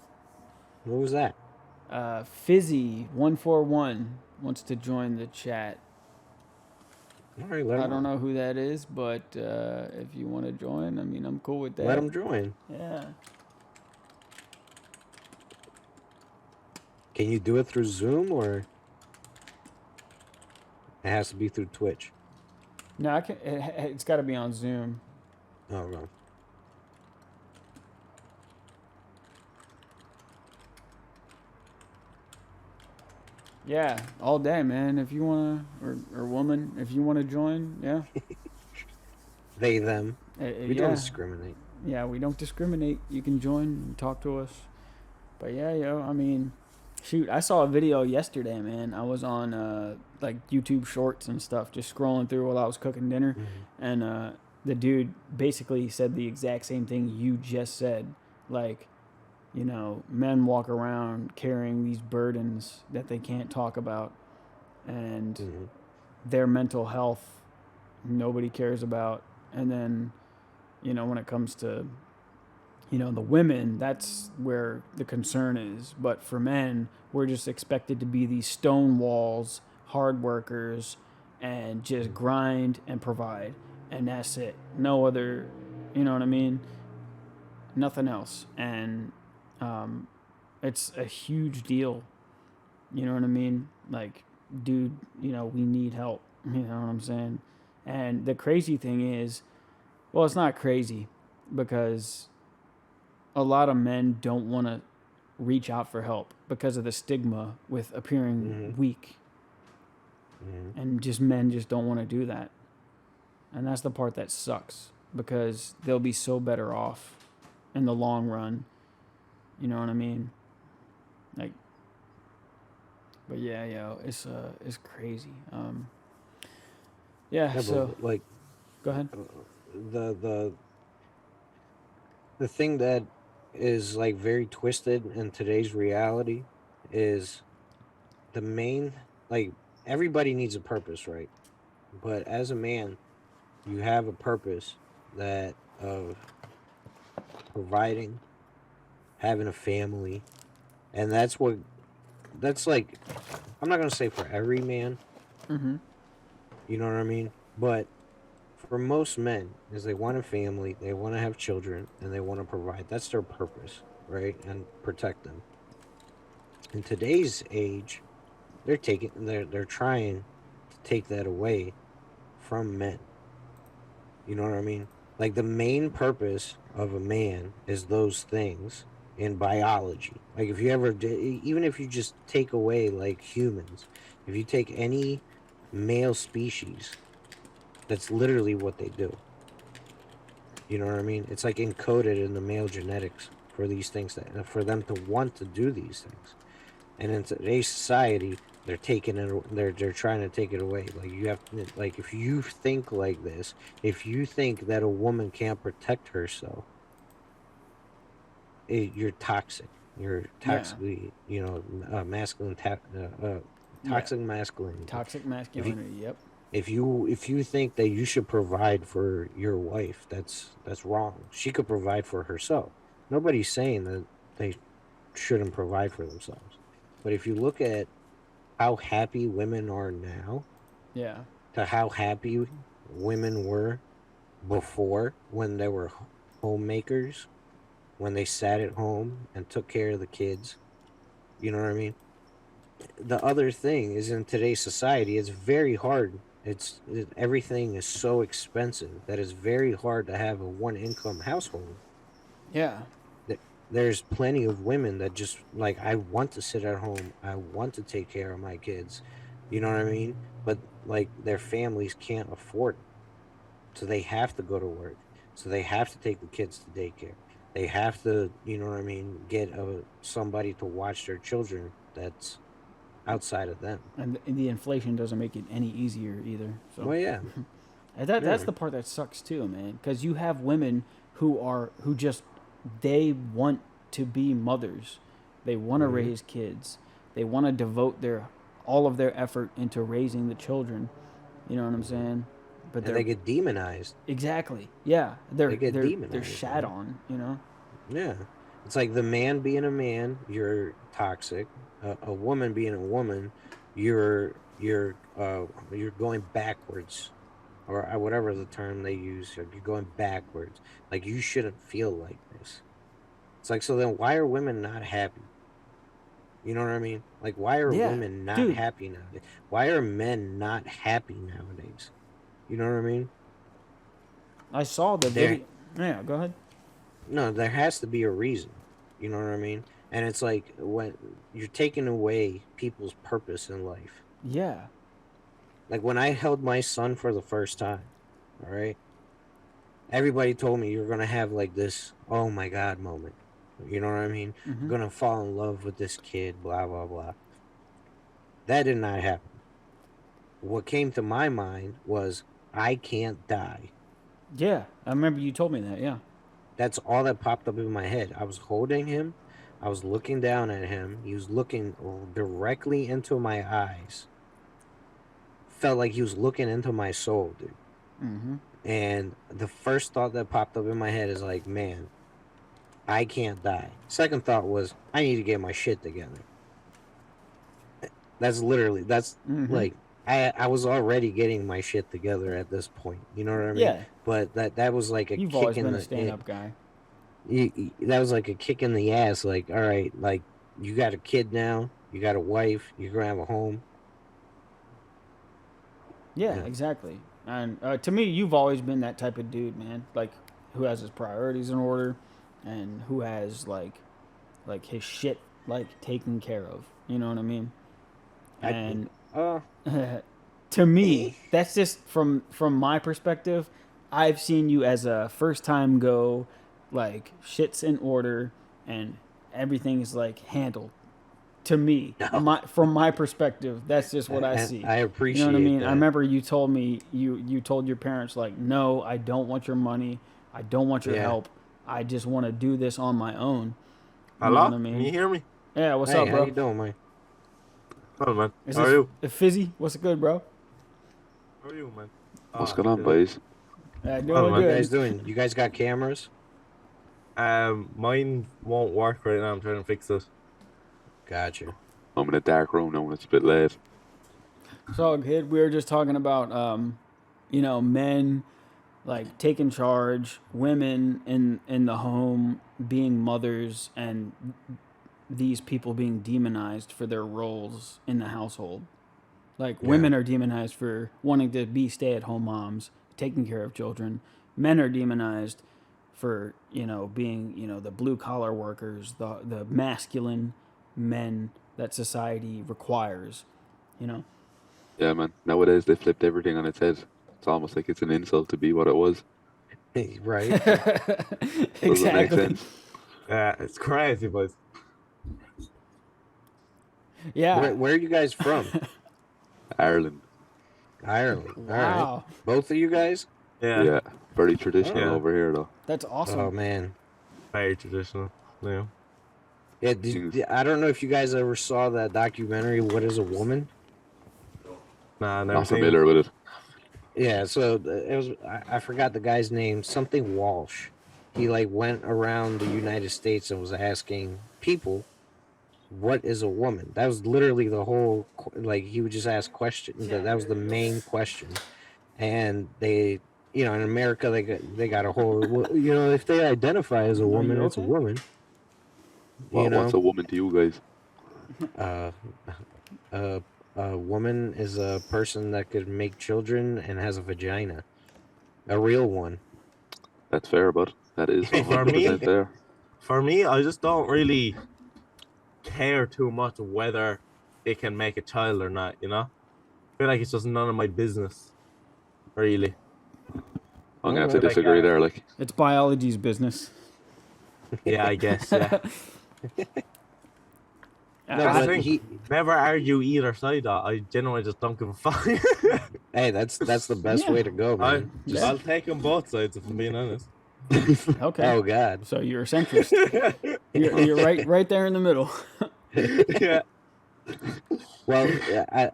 What was that? Fizzy141 wants to join the chat. All right, I don't know who that is, but if you want to join, I mean, I'm cool with that. Let him join. Yeah. Can you do it through Zoom or it has to be through Twitch? No, I can. It's got to be on Zoom. Oh, no. Yeah, all day, man. If you wanna, or woman, if you wanna join, yeah. They, them. We don't discriminate. Yeah, we don't discriminate. You can join and talk to us. But yeah, I mean, shoot, I saw a video yesterday, man. I was on like YouTube Shorts and stuff, just scrolling through while I was cooking dinner, and the dude basically said the exact same thing you just said, like, you know, men walk around carrying these burdens that they can't talk about, and their mental health nobody cares about. And then, you know, when it comes to, you know, the women, that's where the concern is. But for men, we're just expected to be these stone walls, hard workers, and just grind and provide. And that's it. No other, you know what I mean? Nothing else. And it's a huge deal. You know what I mean? Like, dude, you know, we need help. You know what I'm saying? And the crazy thing is, well, it's not crazy because a lot of men don't want to reach out for help because of the stigma with appearing weak. And just men just don't want to do that. And that's the part that sucks because they'll be so better off in the long run. You know what I mean? Like, but yeah, it's crazy. Yeah. So like, go ahead. The thing that is like very twisted in today's reality is the main, like, everybody needs a purpose, right? But as a man, you have a purpose that of providing, having a family, and that's like, I'm not gonna say for every man, you know what I mean, but for most men, is they want a family, they want to have children, and they want to provide. That's their purpose, right? And protect them. In today's age, they're trying to take that away from men. You know what I mean? Like, the main purpose of a man is those things in biology. Like, if you ever even if you just take away like humans, if you take any male species, that's literally what they do. You know what I mean? It's like encoded in the male genetics for these things, for them to want to do these things. And in today's society, they're taking it. They're trying to take it away. Like, you have, like, if you think like this, if you think that a woman can't protect herself, you're toxic. You're toxically, masculine. Toxic masculinity. Toxic masculinity. Yep. If you think that you should provide for your wife, that's wrong. She could provide for herself. Nobody's saying that they shouldn't provide for themselves. But if you look at how happy women are now, to how happy women were before, when they were homemakers, when they sat at home and took care of the kids, you know what I mean? The other thing is, in today's society, it's very hard. Everything is so expensive that it's very hard to have a one-income household. Yeah. There's plenty of women that just, like, I want to sit at home, I want to take care of my kids, you know what I mean? But, like, their families can't afford it, so they have to go to work, so they have to take the kids to daycare, they have to, you know what I mean, get somebody to watch their children that's outside of them. And the inflation doesn't make it any easier either. So. Well, yeah. That's the part that sucks too, man. Because you have women who just, they want to be mothers. They want to raise kids. They want to devote all of their effort into raising the children. You know what I'm saying? But they get demonized. Exactly. Yeah. They get demonized. They're shat on, you know? Yeah. It's like the man being a man, you're toxic. A woman being a woman, you're going backwards, or whatever the term they use. You're going backwards. Like, you shouldn't feel like this. It's like, so then why are women not happy? You know what I mean? Like, why are women not happy nowadays? Why are men not happy nowadays? You know what I mean? I saw the video. Yeah, go ahead. No, there has to be a reason. You know what I mean? And it's like, when you're taking away people's purpose in life. Yeah. Like, when I held my son for the first time, all right? Everybody told me you're going to have, like, this, oh my God moment. You know what I mean? You're going to fall in love with this kid, blah, blah, blah. That did not happen. What came to my mind was, I can't die. Yeah, I remember you told me that, yeah. That's all that popped up in my head. I was holding him. I was looking down at him. He was looking directly into my eyes. Felt like he was looking into my soul, dude. And the first thought that popped up in my head is like, man, I can't die. Second thought was, I need to get my shit together. That's literally, like, I was already getting my shit together at this point. You know what I mean? Yeah. But that was like a You've kick always in been the a stand-up guy. That was like a kick in the ass. Like, all right, like, you got a kid now, you got a wife, you're gonna have a home. Yeah, exactly. And to me, you've always been that type of dude, man. Like, who has his priorities in order, and who has like his shit like taken care of. You know what I mean? And to me, that's just from my perspective. I've seen you as a first time go, like, shit's in order and everything is like handled. To me, from my perspective, that's just what I see. I appreciate. You know what I mean? That. I remember you told me you told your parents like, no, I don't want your money, I don't want your help. I just want to do this on my own. Hello? Know what I mean? Can you hear me? Yeah, what's up, bro? How you doing, man? Oh, man. How are you? Fizzy, what's good, bro? How are you, man? What's going on, boys? Doing what good. are you guys doing? You guys got cameras? Mine won't work right now. I'm trying to fix it. Gotcha. I'm in a dark room now, and it's a bit late. So, kid, we were just talking about, men like taking charge, women in the home being mothers, and these people being demonized for their roles in the household. Like women are demonized for wanting to be stay-at-home moms, taking care of children. Men are demonized for being the blue-collar workers, the masculine men that society requires. Yeah, man. Nowadays they flipped everything on its head. It's almost like it's an insult to be what it was. Right. Exactly. Doesn't make sense. Yeah, it's crazy, boys. Yeah. Where are you guys from? Ireland. Ireland. Wow. All right. Both of you guys? Yeah. Very traditional over here, though. That's awesome. Oh man. Very traditional. Yeah. Yeah. I don't know if you guys ever saw that documentary, What Is a Woman? Nah, never Not familiar with it. Yeah, so it was. I forgot the guy's name. Something Walsh. He went around the United States and was asking people, "What is a woman?" That was literally the whole. He would just ask questions. That was the main question, and they, in America, they got a whole. If they identify as a woman, it's a woman. What's a woman to you guys? A woman is a person that could make children and has a vagina. A real one. That's fair, but that is 100% fair. For me, I just don't really care too much whether it can make a child or not, I feel like it's just none of my business, really. I'm gonna have to disagree there, It's biology's business. Yeah, I guess, yeah. No, I think never argue either side. I genuinely just don't give a fuck. Hey, that's the best way to go, man. I'll take on both sides if I'm being honest. Okay. Oh God. So you're a centrist. you're right there in the middle. Yeah. Well,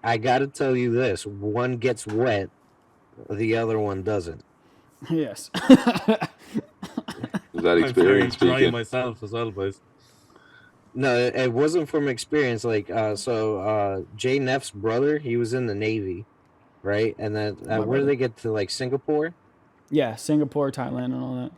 I got to tell you this: one gets wet, the other one doesn't. Yes. Is that experience I'm trying speaking? myself as well, boys. No, it wasn't from experience. Jay Neff's brother, he was in the Navy, right? And then where did they get to, Singapore? Yeah, Singapore, Thailand, and all that.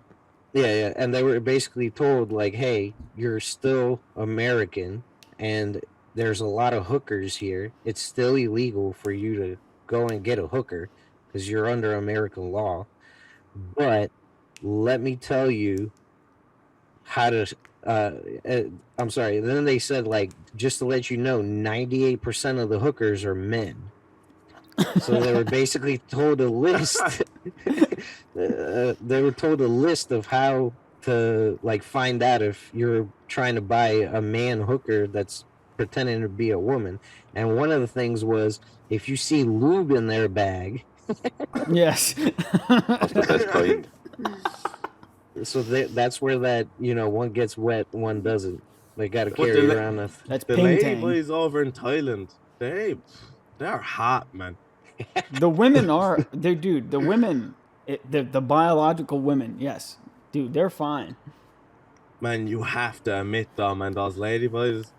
Yeah. And they were basically told, hey, you're still American, and there's a lot of hookers here. It's still illegal for you to go and get a hooker because you're under American law. But let me tell you how to... I'm sorry. Then they said, just to let you know, 98% of the hookers are men. So they were basically told a list. They were told a list of how to find out if you're trying to buy a man hooker that's pretending to be a woman. And one of the things was if you see lube in their bag. Yes. That's the best kind. So that's where that one gets wet, one doesn't. They got to carry around a. That's the lady boys over in Thailand. They're hot, man. The women are, dude. The women, the biological women, yes, dude, they're fine. Man, you have to admit though, man, those lady boys.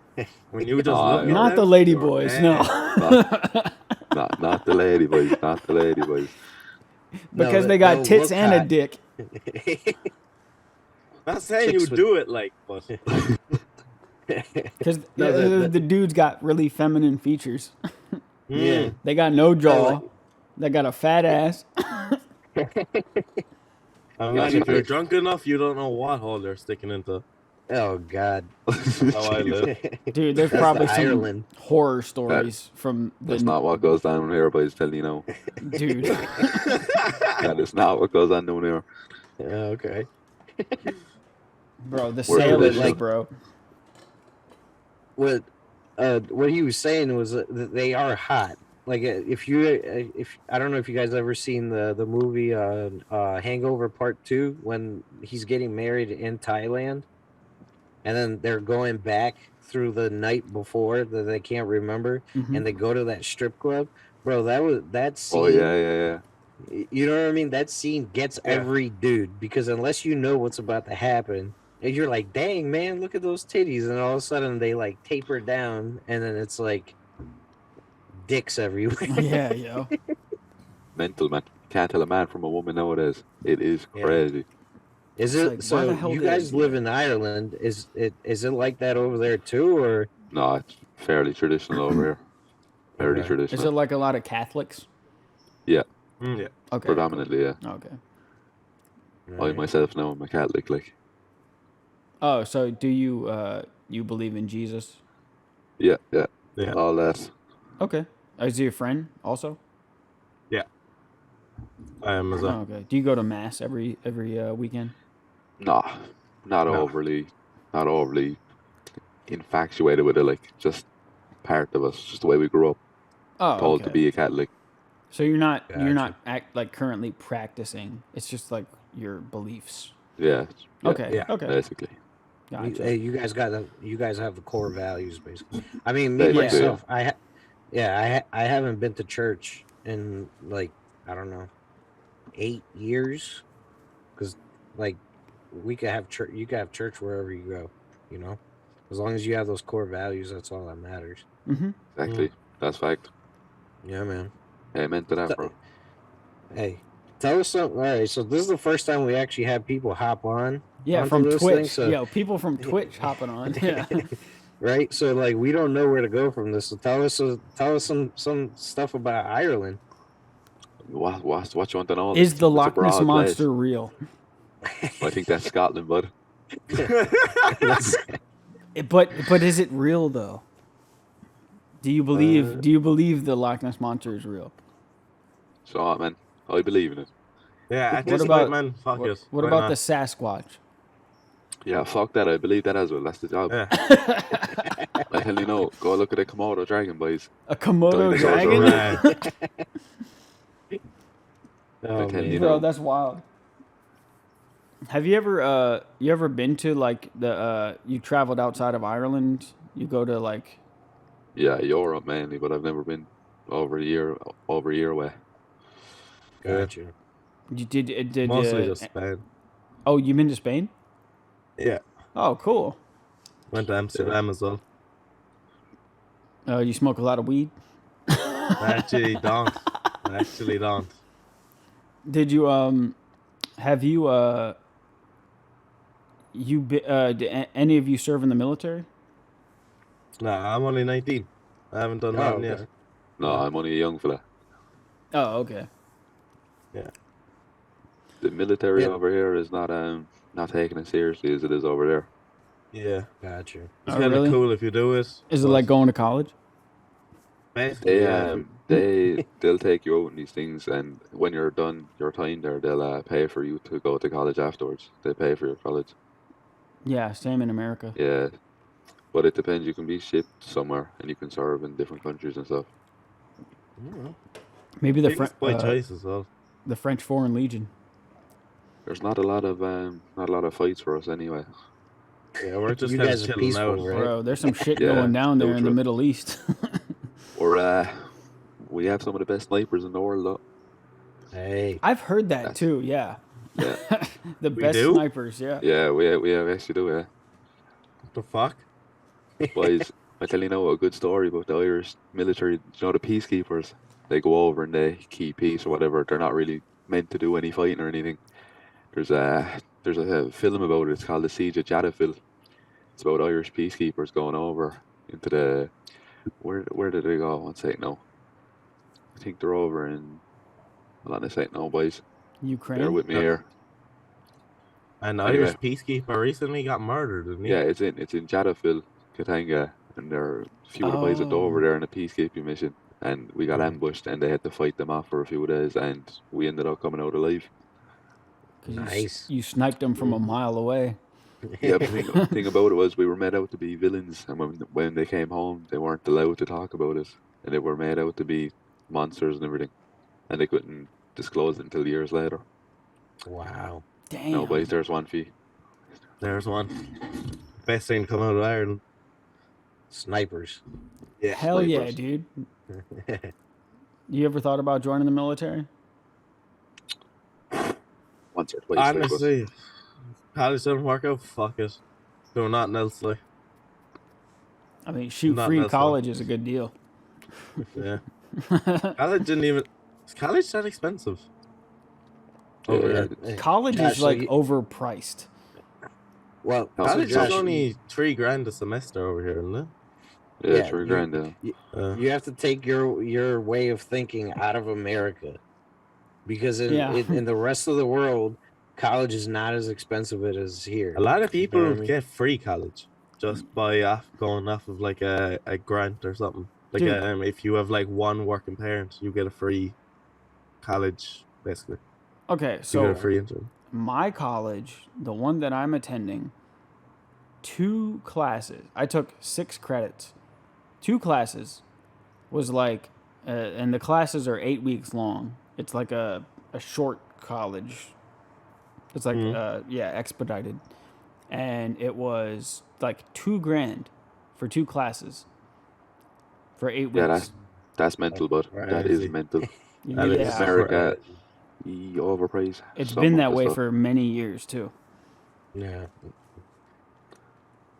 When you just look not the lady boys, no. Not the lady boys, not the lady boys. Because they got tits and a dick. Not saying you do it but because the dudes got really feminine features. Yeah, they got no jaw. They got a fat ass. If you're drunk enough, you don't know what hole they're sticking into. Oh God, that's how I live. Dude, there's probably some horror stories from. That's not what goes down here, but he's telling you now. Dude, that is not what goes on down here. Okay. Bro, the sailors, bro. What what he was saying was that they are hot. Like if I don't know if you guys ever seen the movie Hangover Part 2 when he's getting married in Thailand, and then they're going back through the night before that they can't remember, and they go to that strip club, bro. That scene. Oh yeah. You know what I mean? That scene gets every dude because unless you know what's about to happen, and you're like, dang man, look at those titties, and all of a sudden they like taper down, and then it's like dicks everywhere. Yeah, yo. Mental, man. Can't tell a man from a woman nowadays. It is crazy. Is it like, so? You guys live in Ireland. Is it like that over there too, or no? It's fairly traditional over here. Fairly traditional. Is it like a lot of Catholics? Yeah. Yeah. Okay. Predominantly, yeah. Okay. I myself know I'm a Catholic, like. Oh, so do you you believe in Jesus? Yeah. All that. Okay. Is he a friend also? Yeah. I am as well. Oh, okay. Do you go to mass every weekend? No, not overly infatuated with it. Like just part of us, just the way we grew up. Oh, told to be a Catholic. So you're not like currently practicing. It's just like your beliefs. Yeah. Okay. Yeah. Okay. Basically. Gotcha. Hey, you guys have the core values, basically. I mean, me myself, I haven't been to church in like I don't know 8 years, because like we could have church. You could have church wherever you go, you know, as long as you have those core values. That's all that matters. Mm-hmm. Exactly. That's fact. Yeah, man. Amen to that, bro. Hey, tell us something. All right, so this is the first time we actually have people hop on. Yeah, from Twitch. Yeah, people from Twitch hopping on. Yeah. Right. So like we don't know where to go from this. So tell us some stuff about Ireland. What you want to know? Is the Loch Ness Monster real? I think that's Scotland, bud. But is it real though? Do you believe the Loch Ness Monster is real? So man, I believe in it. Yeah, at this point, man, fuck it. What about the Sasquatch? Yeah, fuck that. I believe that as well. That's the job. Yeah. I tell you no. Go look at a Komodo dragon, boys. A Komodo dragon? Bro, that's wild. Have you ever been to like you traveled outside of Ireland? You go to like. Yeah, Europe mainly, but I've never been over a year away. Gotcha. You did mostly just Spain. Oh, you been to Spain? Yeah. Oh, cool. Went to Amsterdam as well. You smoke a lot of weed? I actually don't. Did you have you did any of you serve in the military? Nah, I'm only 19. I haven't done nothing yet. No, I'm only a young fella. Oh, okay. Yeah. The military over here is not taking it seriously as it is over there. Yeah. Gotcha. It's kind of cool if you do it. Is it like going to college? Basically, they'll take you out in these things, and when you're done your time there, they'll pay for you to go to college afterwards. They pay for your college. Yeah, same in America. Yeah, but it depends. You can be shipped somewhere, and you can serve in different countries and stuff. Maybe the French choice as well. The French Foreign Legion. There's not a lot of fights for us anyway. Yeah, we're just you kind guys of are chilling peaceful, out. right? Bro, there's some shit going down there in the Middle East. Or we have some of the best snipers in the world, though. Hey, I've heard that too. Yeah. Yeah. The best snipers. Yeah. Yeah, we actually do. Yeah. What the fuck? Boys, I tell you now a good story about the Irish military. You know, the peacekeepers. They go over and they keep peace or whatever. They're not really meant to do any fighting or anything. There's a film about it. It's called The Siege of Jadaville. It's about Irish peacekeepers going over into the where did they go? One second now. I think they're over in. Hold on a second now, boys. Ukraine. Bear with me here. An Irish peacekeeper recently got murdered, didn't he? Yeah, it's in Jadaville, Katanga, and there are a few of the boys that over there on a peacekeeping mission, and we got ambushed, and they had to fight them off for a few days, and we ended up coming out alive. Nice. You sniped them from a mile away. Yeah, but the thing about it was we were made out to be villains, and when they came home, they weren't allowed to talk about it, and they were made out to be monsters and everything, and they couldn't disclose it until years later. Wow. Damn. No, boys, there's one fee. There's one. Best thing to come out of Ireland. Snipers. Yeah. Hell snipers. yeah, dude. You ever thought about joining the military? Once or twice. Honestly, college doesn't work out. Fuck it. Do nothing else. Like, I mean, shoot, Not free necessarily. college is a good deal. yeah. College didn't even. Is college that expensive? Yeah, College Yeah, is so like you- overpriced. Well, College Josh, is only $3,000 a semester over here, isn't it? Yeah, Yeah, 3 you- grand. you have to take your way of thinking out of America, because in the rest of the world, college is not as expensive as it is here. A lot of You know people what I mean? get free college just by going off of like a grant or something. Like Dude. if you have like one working parent, you get a free college basically. Okay, You get so a free intern. my college, the one that I'm attending, 2 classes. I took 6 credits. 2 classes was like, and the classes are 8 weeks long. It's like a short college. It's like, expedited. And it was like $2,000 for 2 classes for 8 weeks. Yeah, that's mental, but that is Crazy. mental. That is Yeah. America, crazy. overpriced. It's some been of that the way stuff. for many years too. Yeah.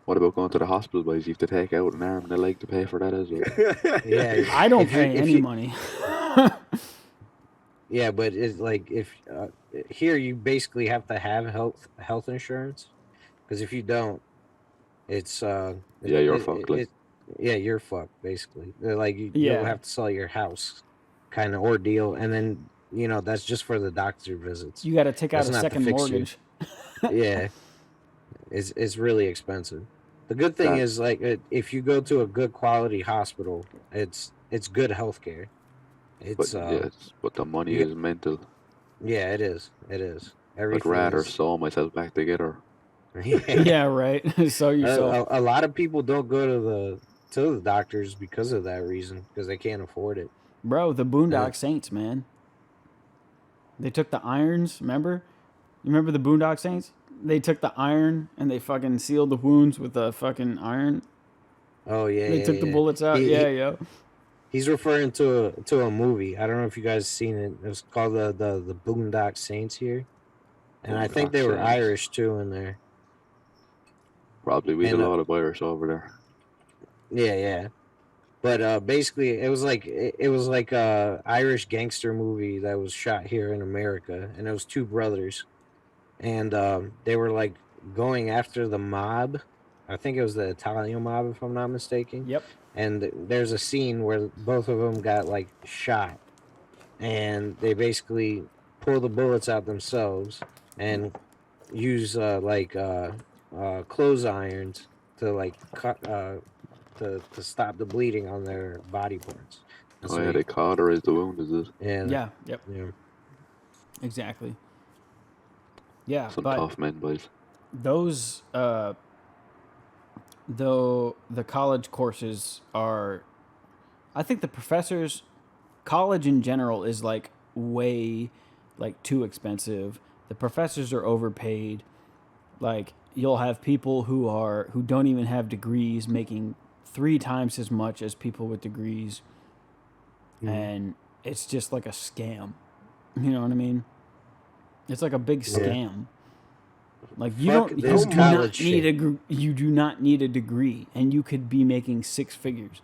What about going to the hospital, boys? You have to take out an arm and a leg to pay for that as well. Yeah. I don't If you- pay if any you- money. Yeah, but it's like if here you basically have to have health insurance, because if you don't, it's Yeah, you're fucked, like. yeah, you're fucked basically. They're like you'll Yeah. have to sell your house, kind of ordeal, and then that's just for the doctor visits. You got to take out That's a not to second fix you. mortgage. Yeah, it's really expensive. The good thing That- is like if you go to a good quality hospital, it's good healthcare. It's but the money you- is mental. yeah, it is. It is. I'd Everything rather is- sew myself back together. Yeah, right. So yourself. A lot of people don't go to the doctors because of that reason, because they can't afford it. Bro, the Boondock Saints, man. They took the irons, remember? You remember the Boondock Saints? They took the iron and they fucking sealed the wounds with the fucking iron. Oh yeah, They took the bullets out. Yeah. He's referring to a movie. I don't know if you guys seen it. It was called the Boondock Saints here, and I think Boondock they were Saints. Irish too in there. Probably we had And, a lot of Irish over there. Yeah. But basically, it was like a Irish gangster movie that was shot here in America, and it was 2 brothers, and they were like going after the mob. I think it was the Italian mob, if I'm not mistaken. Yep. And there's a scene where both of them got like shot, and they basically pull the bullets out themselves and use clothes irons to like cut to stop the bleeding on their body parts. And Oh so yeah, they cauterize the wound, is it? Yeah. Yep. Yeah. Exactly. Yeah, Some but tough men, boys. those though the college courses are, I think the professors, college in general is like way like too expensive. The professors are overpaid. Like you'll have people who don't even have degrees making 3 times as much as people with degrees, and it's just like a scam. You know what I mean? It's like a big scam. Like you Fuck don't this you do college not need shit. you do not need a degree, and you could be making 6 figures.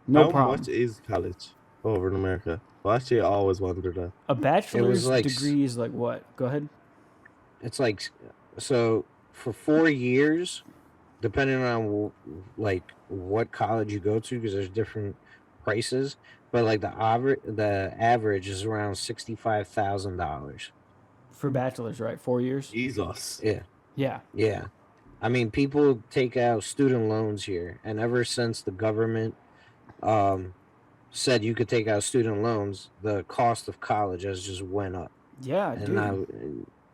No How problem. much is college over in America? Well, actually, I always wondered that. A bachelor's like degree is like what? Go ahead. It's like, so for 4 years, depending on like what college you go to, because there's different prices, but like the average is around $65,000 For bachelor's, right? 4 years. Jesus. Yeah. Yeah. I mean, people take out student loans here, and ever since the government said you could take out student loans, the cost of college has just went up. Yeah, And dude. now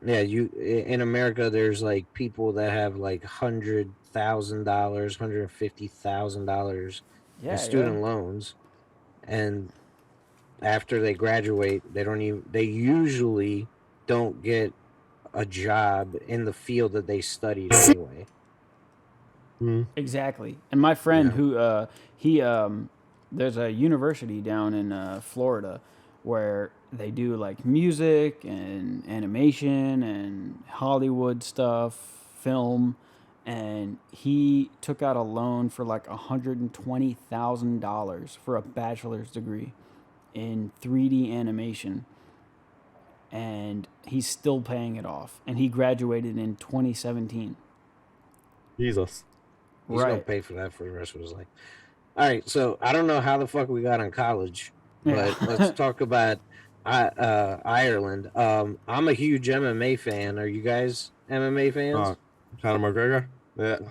Yeah, in America, there's like people that have like $100,000, $150,000 in student loans, and after they graduate, they usually don't get a job in the field that they studied anyway. Exactly. And my friend who there's a university down in Florida where they do like music and animation and Hollywood stuff, film, and he took out a loan for like $120,000 for a bachelor's degree in 3D animation. And he's still paying it off. And he graduated in 2017. Jesus. He's gonna pay for that for the rest of his life. All right, so I don't know how the fuck we got on college, but let's talk about Ireland. I'm a huge MMA fan. Are you guys MMA fans? Conor McGregor.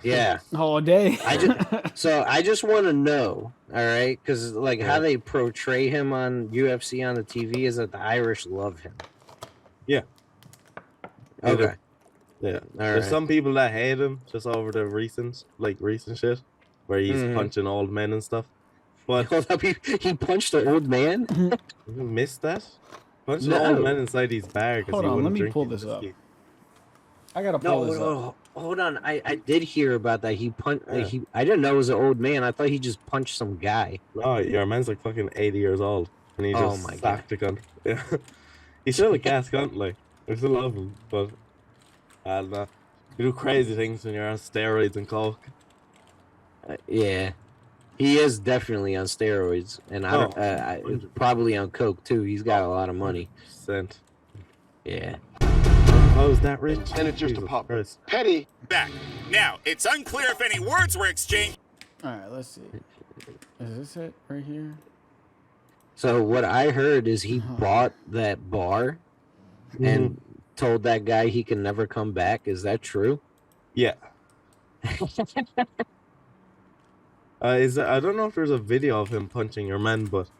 Yeah. All day. I just want to know, all right, because like how they portray him on UFC on the TV is that the Irish love him. Yeah. Okay. Yeah. There's some people that hate him just over the recent shit where he's punching old men and stuff. But he punched an old man? You missed that? Punched an old man inside his bar. Hold on, let me pull this up. I gotta pull this up. Hold on, I did hear about that. He punched. I didn't know it was an old man. I thought he just punched some guy. No, your man's like fucking 80 years old, and he just sacked a gun. Yeah, he's still a gas cunt. Like, I still love him, but I don't know. You do crazy things when you're on steroids and coke. Yeah, he is definitely on steroids, and probably on coke too. He's got a lot of money. Yeah. Oh, is that rich? And it's just a pop. Petty. Back. Now, it's unclear if any words were exchanged. All right, let's see. Is this it right here? So what I heard is he bought that bar and told that guy he can never come back. Is that true? Yeah. I don't know if there's a video of him punching your man, but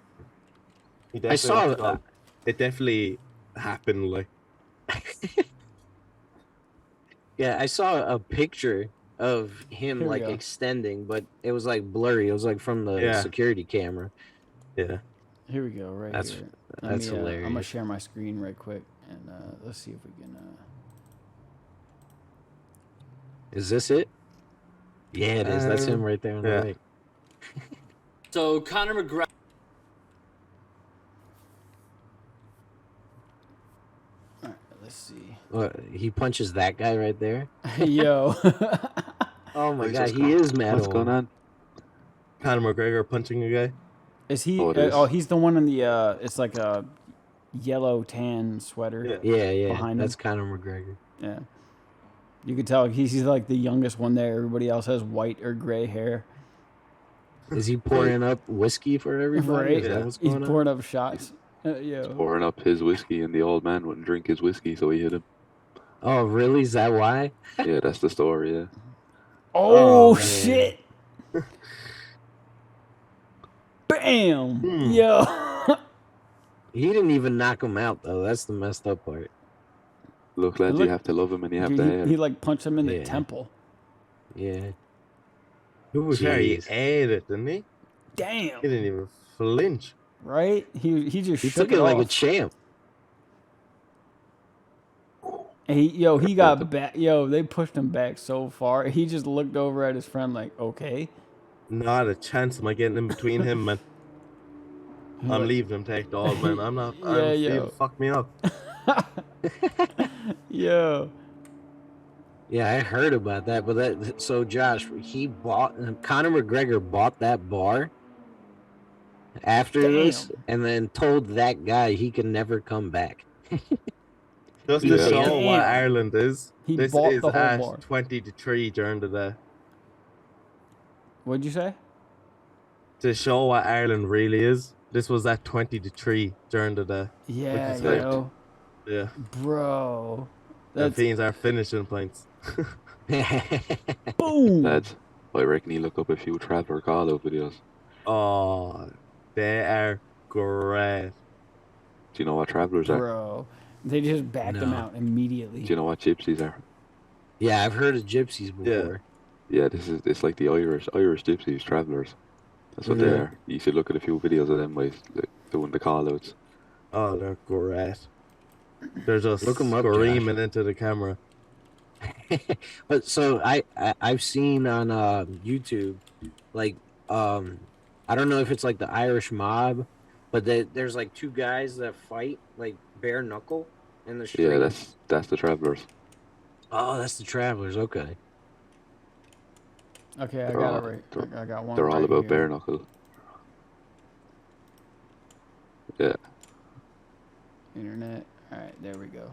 I saw it definitely happened. Like, yeah, I saw a picture of him extending, but it was like blurry. It was like from the security camera. Yeah. Here we go. Right that's, here. That's hilarious. I'm gonna share my screen right quick, and let's see if we can. Is this it? Yeah, it is. That's him right there on the right. So Conor McGregor. All right, let's see. What, he punches that guy right there. Yo. Oh my god, he is mad. What's going on? Conor McGregor punching a guy. Is he? He's the one in the. It's like a yellow tan sweater. Yeah. Behind that's him. Conor McGregor. Yeah. You could tell he's like the youngest one there. Everybody else has white or gray hair. Is he pouring up whiskey for everybody? Right. Is that what's going He's pouring up shots. He's pouring up his whiskey, and the old man wouldn't drink his whiskey, so he hit him. Oh, really? Is that why? Yeah, that's the story. Yeah. Oh shit! Bam! Yo. He didn't even knock him out though. That's the messed up part. Look, lads, you have to love him and you have to hate him. He like punched him in the temple. Yeah. Who was there? He ate it, didn't he? Damn. He didn't even flinch. Right? He just he shook took it like off. a champ. And he got back. Yo, they pushed him back so far. He just looked over at his friend like, okay. Not a chance am I getting in between him, man. I'm leaving him take the old man. I'm not. Yeah, fuck me up. Yo. Yeah, I heard about that, but so Josh, Conor McGregor bought that bar after this, and then told that guy he can never come back. Just to show what Ireland is. He this bought is the whole at bar. 20-3 during the day. What'd you say? To show what Ireland really is. This was at 20-3 during the day. Yeah, yo. Yeah. Bro. The Fiends are finishing points. Boom! Lads, I reckon you look up a few Traveller call-out videos. Oh, they are great. Do you know what Travellers are? Bro. They just backed them out immediately. Do you know what gypsies are? Yeah, I've heard of gypsies before. Yeah, it's like the Irish gypsies, travelers. That's what they are. You should look at a few videos of them boys like, doing the call outs. Oh, they're great. They're just Look 'em up, screaming into the camera. But so I've seen on YouTube, like I don't know if it's like the Irish mob, but there's like two guys that fight like bare knuckle in the street. Yeah, that's the travelers. Oh, that's the travelers. Okay. Okay, I got it right. I got one. They're all about here. bare knuckle. Yeah. Internet. All right, there we go.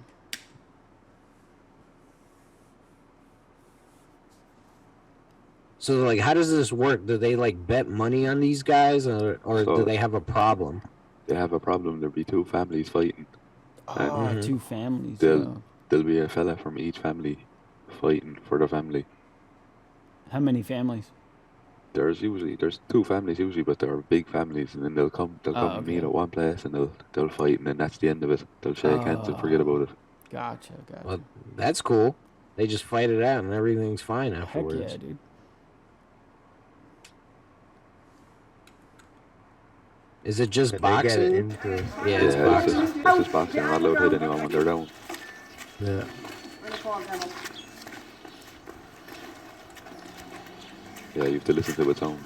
So, like, how does this work? Do they like bet money on these guys, or do they have a problem? They have a problem. There'll be two families fighting. Oh, two families. There'll be a fella from each family fighting for the family. How many families? There's two families usually, but they're big families, and then they'll come and meet at one place, and they'll fight, and then that's the end of it. They'll shake hands and forget about it. Gotcha. Well, that's cool. They just fight it out, and everything's fine afterwards. Heck yeah, dude. Is it just boxing? Yeah, it's boxing. It's just boxing. They're not allowed to hit anyone when they're down. Yeah. Yeah, you have to listen to its own.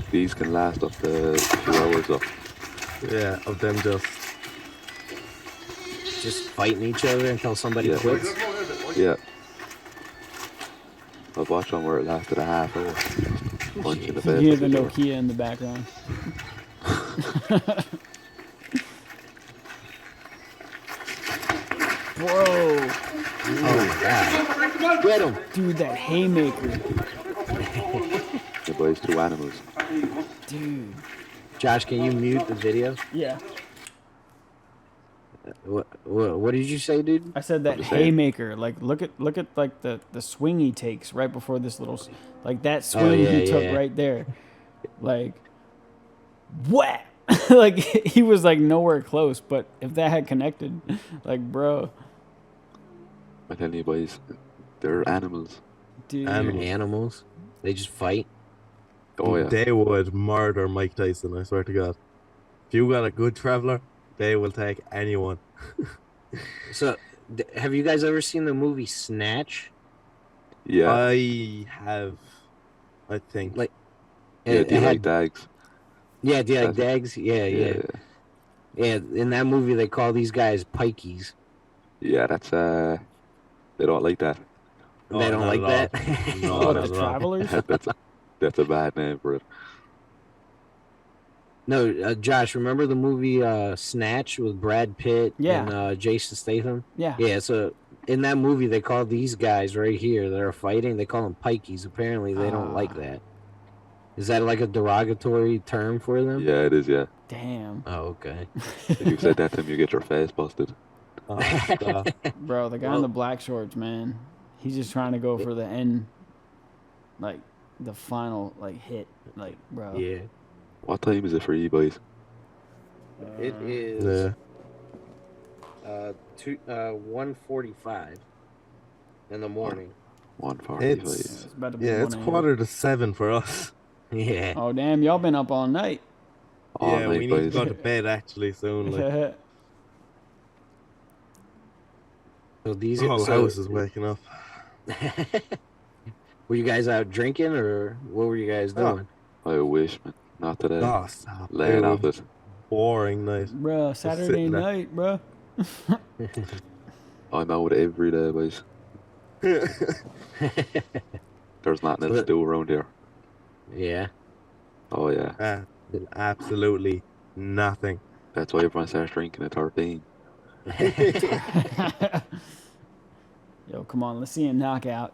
These can last up to 2 hours up. Yeah, of them just fighting each other until somebody quits. Yeah. I've watched one where it lasted a half hour. Punch in the face. You hear the Nokia in the background. Bro. Oh my god. Get him. Dude, that haymaker. The boys, two animals. Dude. Josh, can you mute the video? Yeah. What did you say, dude? I said that haymaker. Like, look at like the swing he takes right before this little, like that swing he took right there. Like, what? Like he was like nowhere close. But if that had connected, like, bro. I tell you, boys, they're animals. Dude. Animals. They just fight. Oh yeah. They would murder Mike Tyson. I swear to God. If you got a good traveler, they will take anyone. So, have you guys ever seen the movie Snatch? Yeah. I have. I think. Like. Yeah, do you like Dags? Yeah, do you like Dags? Yeah. Yeah, in that movie, they call these guys pikeys. Yeah, that's they don't like that. They don't like that. No, the travelers. That's a bad name for it. No, Josh, remember the movie Snatch with Brad Pitt and Jason Statham? Yeah. Yeah, so in that movie, they call these guys right here that are fighting, they call them pikeys. Apparently, they don't like that. Is that like a derogatory term for them? Yeah, it is, yeah. Damn. Oh, okay. If you said that to him, you get your face busted. Bro, the guy in the black shorts, man. He's just trying to go for the end, like, the final, like, hit. Like, bro. Yeah. What time is it for you boys? It is 1:45 in the morning. 1:45. It's 6:45 for us. Yeah. Oh, damn. Y'all been up all night. Yeah, we need to go to bed actually soon. Like. So these the whole house is waking up. Were you guys out drinking, or what were you guys doing? I wish, man. Not today. Oh, stop. Laying off it. Boring night. Bro, Saturday night, bro. I'm out every day, boys. There's nothing else to do around here. Yeah. Oh, yeah. Absolutely nothing. That's why everyone starts drinking at 13. Yo, come on, let's see a knockout.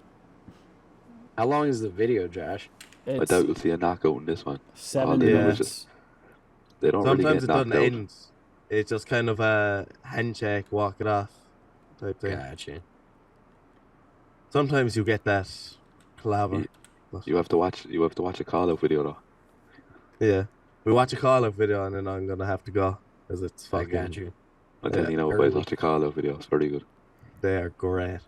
How long is the video, Josh? I doubt you'll see a knockout in this one. 7 minutes. They don't Sometimes really get knocked it doesn't out. end. It's just kind of a handshake, walk it off type thing. Gotcha. Sometimes you get that clever. You have to watch a call out video though. Yeah. We watch a Call Out video and then I'm gonna have to go because it's fucking. I got you. I'm telling you now, boys, watch the Call Out video. It's very good. They are great.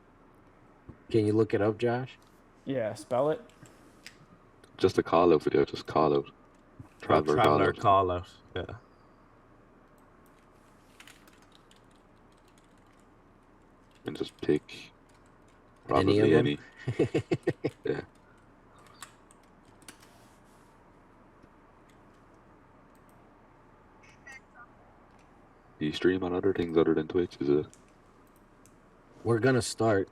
Can you look it up, Josh? Yeah, spell it. Just a Call Out video, just Call Out. Traveler Call Out. Yeah. And just pick probably any. Yeah. Do you stream on other things other than Twitch? Is it? We're gonna start.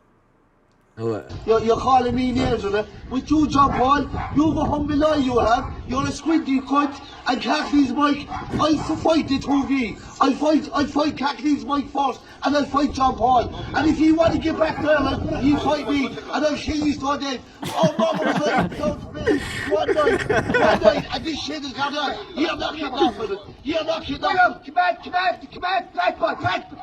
You're calling me names, with you, John Paul. You've a humble eye, you have. You're a squinty cunt. And Cackney's Mike, I fight the 2v. I fight Cackney's Mike first, and I'll fight John Paul. And if you want to get back there, he'll fight me, and I'll kill you so dead. Oh, Mama, don't spit. One night, and this shit is gone on. You're not getting off with it. You're not getting off. Come on,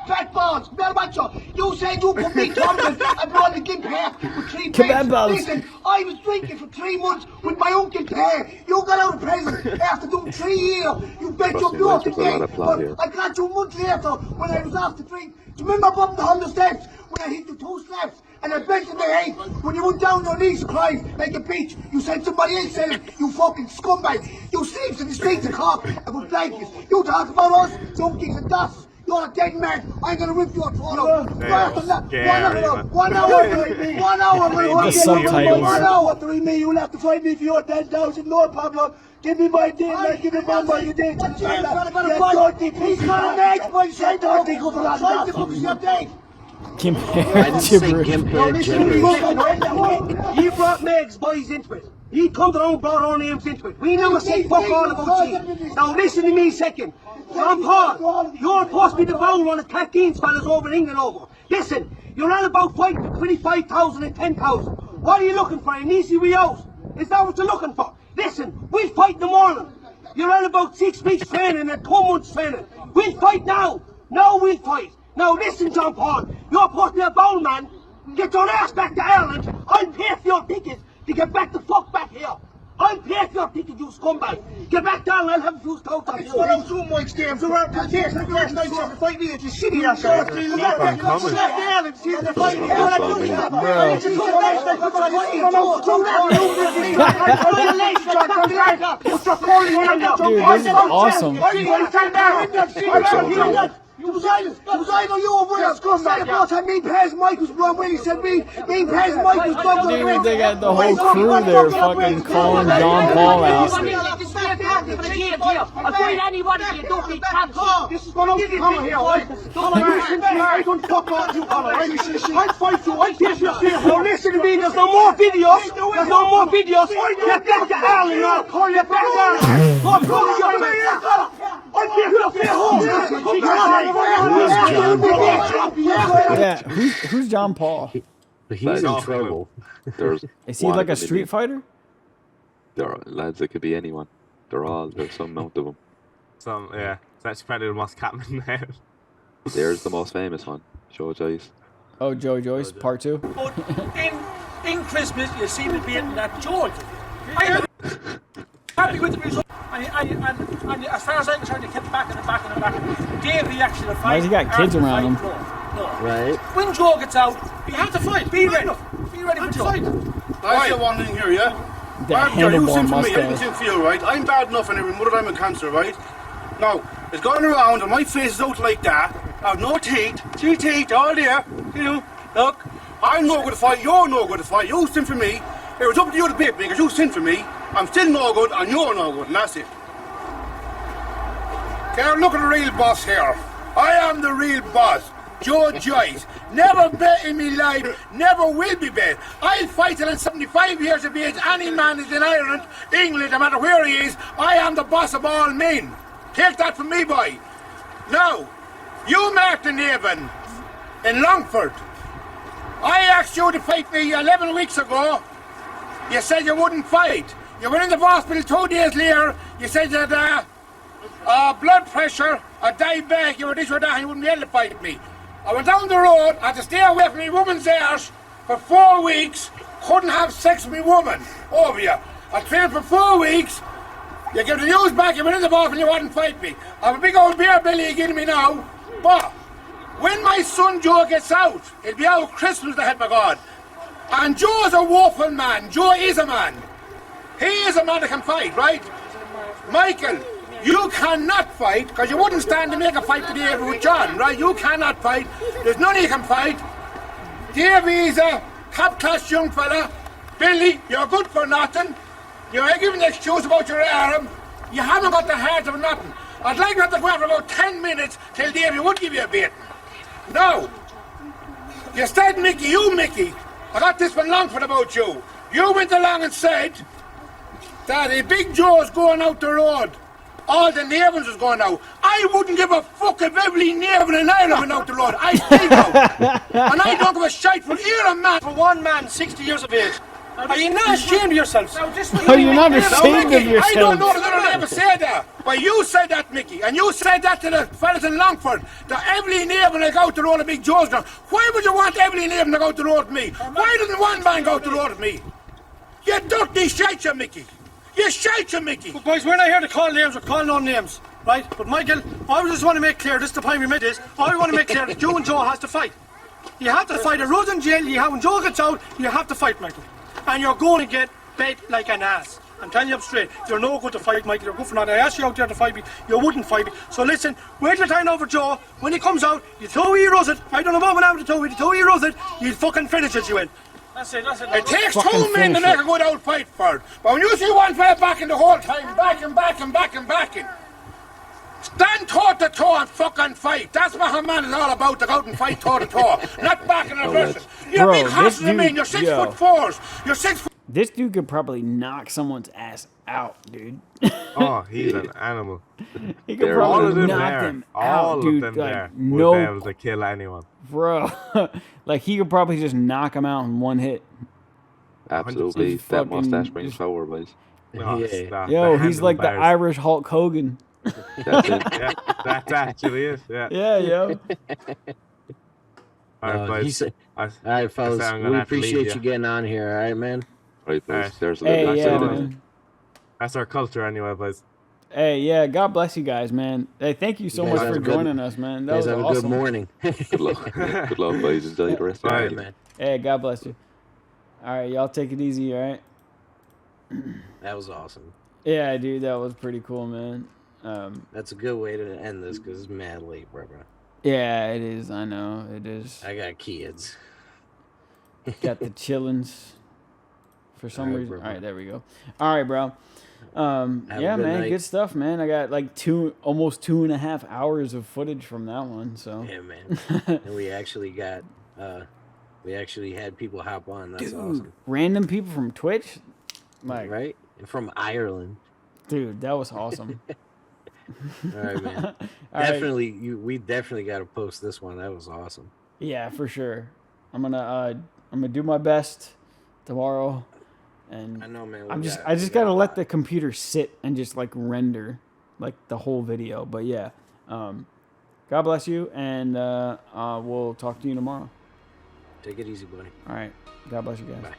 fat balls. Come on, you said you put me tournament and brought the gimp here with 3 pints. Listen, I was drinking for 3 months with my uncle here. You got out of prison after doing 3 years. You bet your blood today. But I got you months later when I was off the drink. Do you remember up the 100 steps when I hit the 2 slaps and I bent in the head? When you went down your knees crying like a bitch, you said somebody else said it, you fucking scumbag. You sleeps in the streets of Cork and with blankets. You talk about us, junkies and dust. You're a dead man. I'm gonna rip your throat out. 1 hour, 3 me. You'll have to fight me for your 10,000. No problem. Give me my deal, like give me my money. He's got a neck, boy. Say dirty, go for that. You brought Meg's boys into it. He come around, brought our names into it. We never say fuck all about you. Now listen to me a second. John Paul, you're supposed to be the bound one of Catherine's fellas over in England over. Listen, you're on about fighting for 25,000 and 10,000. What are you looking for? An easy way out? Is that what you're looking for? Listen, we'll fight in the morning. You're on about 6 weeks training and 2 months training. We'll fight now. Now we'll fight. Now listen, John Paul, you're supposed to be a bound man. Get your ass back to Ireland. I'll pay for your tickets to get back the fuck back here. I'll pay for your ticket, you scumbag. Get back down, I'll have a few scouts on you. What else you Mike's games? You're out to chase the first night to fight me at your shitty ass. Keep on coming. Dude, this is awesome. You was either you or Will said about time me Paz Mike was wrong when he said me Paz Mike was wrong. Dude, they got the whole crew there fucking calling John Paul out. I'll fight anybody here, don't be cancelled. This is what I'm coming here, right? I don't fuck off you, alright? I'll fight you, I'll kiss you. Now listen to me, there's no more videos. There's no more videos. Get back to Ireland now. Call you back to Ireland. I'm calling you back. Yeah, who's John Paul? He's in trouble. Is he like a street fighter? There are lads that could be anyone. There's some amount of them. Yeah, it's actually probably the most common name. There's the most famous one, Joe Joyce. Oh, Joe Joyce, part 2. But in Christmas, you see me beating that George. I am happy with the result. And as far as I'm concerned, they kept back and back and back. Their reaction to fight. Why has he got kids around him? No. Right. When Joe gets out, you have to fight. Be ready. Be ready for Joe. I say one thing here, yeah? The handlebar mustache. I can feel, right? I'm bad enough and every mother I'm in cancer, right? Now, it's going around and my face is out like that. I have no teeth, 3 teeth, all there. You know, look, I'm no good to fight, you're no good to fight. You sin for me. It was up to you to beat me because you sin for me. I'm still no good and you're no good, and that's it. Okay, look at the real boss here. I am the real boss. Joe Joyce. Never bet in me life, never will be bet. I'll fight till I'm 75 years of age. Any man is in Ireland, England, no matter where he is, I am the boss of all men. Take that from me, boy. Now, you, Martin Avon, in Longford, I asked you to fight me 11 weeks ago. You said you wouldn't fight. You went into the hospital 2 days later. You said that blood pressure, a diabetic, you were this or that, and you wouldn't be able to fight me. I went down the road, I had to stay away from my woman's arse for 4 weeks, couldn't have sex with my woman over you. I trained for 4 weeks, You give the news back, you went in the ball and you wouldn't fight me. I have a big old beer belly you give me now. But when my son Joe gets out, he'll be out Christmas, the head of God. And Joe's a woeful man. Joe is a man. He is a man that can fight, right? Michael, you cannot fight, because you wouldn't stand to make a fight today with John, right? You cannot fight. There's none of you can fight. Davey's a top-class young fella. Billy, you're good for nothing. You're giving an excuse about your arm. You haven't got the heart of nothing. I'd like not to go out for about 10 minutes till Davey would give you a bit. No. You said Mickey, I got this one long for about you. You went along and said that a Big Joe's going out the road. All the Navens is going out. I wouldn't give a fuck if every Naven in Ireland went out the road. I still don't. And I don't give a shite for either man. For one man, 60 years of age. Are you not ashamed of yourselves? Are you not ashamed of yourselves? I don't know that I ever said that. But you said that, Mickey. And you said that to the fellas in Longford. That Evelyn Naven will go out the road of Big Joe's ground. Why would you want Evelyn Naven to go out the road with me? Why doesn't one man go out the road with me? You dirty shite, you Mickey. You shite, you Mickey. But boys, we're not here to call names or call no names, right? But Michael, I just want to make clear, this is the point we made this, I want to make clear that you and Joe has to fight. You have to fight. A Rose in jail, when Joe gets out, you have to fight, Michael. And you're going to get bet like an ass. I'm telling you up straight. You're no good to fight, Michael. You're good for nothing. I asked you out there to fight me. You wouldn't fight me. So listen, wait your time over Joe. When he comes out, you throw he rows it. I don't know what went out to throw. You throw he rows it. You fucking finish it, you win. That's it. It takes two men to make a good old fight for it. But when you see one fella backing the whole time, backing, stand toe-to-toe and fucking fight. That's what a man is all about, to go out and fight toe-to-toe. Not backing and aggression. You're big hustling, man. You're 6'4". You're 6 foot. This dude could probably knock someone's ass out, dude. Oh, he's an animal. He could probably knock them out, dude. All of them like, there no, would be able to kill anyone. Bro, like he could probably just knock him out in one hit. Absolutely. That mustache brings power, boys. Yo, he's like the Irish Hulk Hogan. That's it. Yeah, that actually is. Yeah. Yeah, yo. All right, fellas. We appreciate you getting on here. All right, man. Right, boys. There's a man. That's our culture, anyway, boys. Hey, yeah. God bless you guys, man. Hey, thank you so much for joining us, man. That was have awesome. a good morning. Good luck. Good luck, boys. Enjoy the rest of the night, man. Hey, God bless you. All right, y'all take it easy, all right? That was awesome. Yeah, dude, that was pretty cool, man. That's a good way to end this because it's mad late, bro. Yeah, it is. I know it is. I got kids. Got the chillins. For some reason. All right, there we go. All right, bro. Yeah, man, good stuff, man. I got like almost 2.5 hours of footage from that one. So yeah, man. And we actually got, we actually had people hop on. That's awesome. Random people from Twitch, like right, and from Ireland. Dude, that was awesome. All right, man. We definitely got to post this one. That was awesome. Yeah, for sure. I'm gonna do my best tomorrow, and I know, man. I just gotta let the computer sit and just like render like the whole video. But yeah, God bless you, and we'll talk to you tomorrow. Take it easy, buddy. All right. God bless you guys. Bye.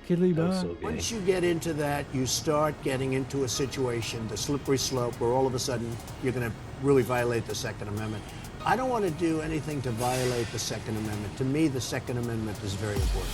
Kidley, bye. So once you get into that, you start getting into a situation, the slippery slope, where all of a sudden you're going to really violate the Second Amendment. I don't want to do anything to violate the Second Amendment. To me, the Second Amendment is very important.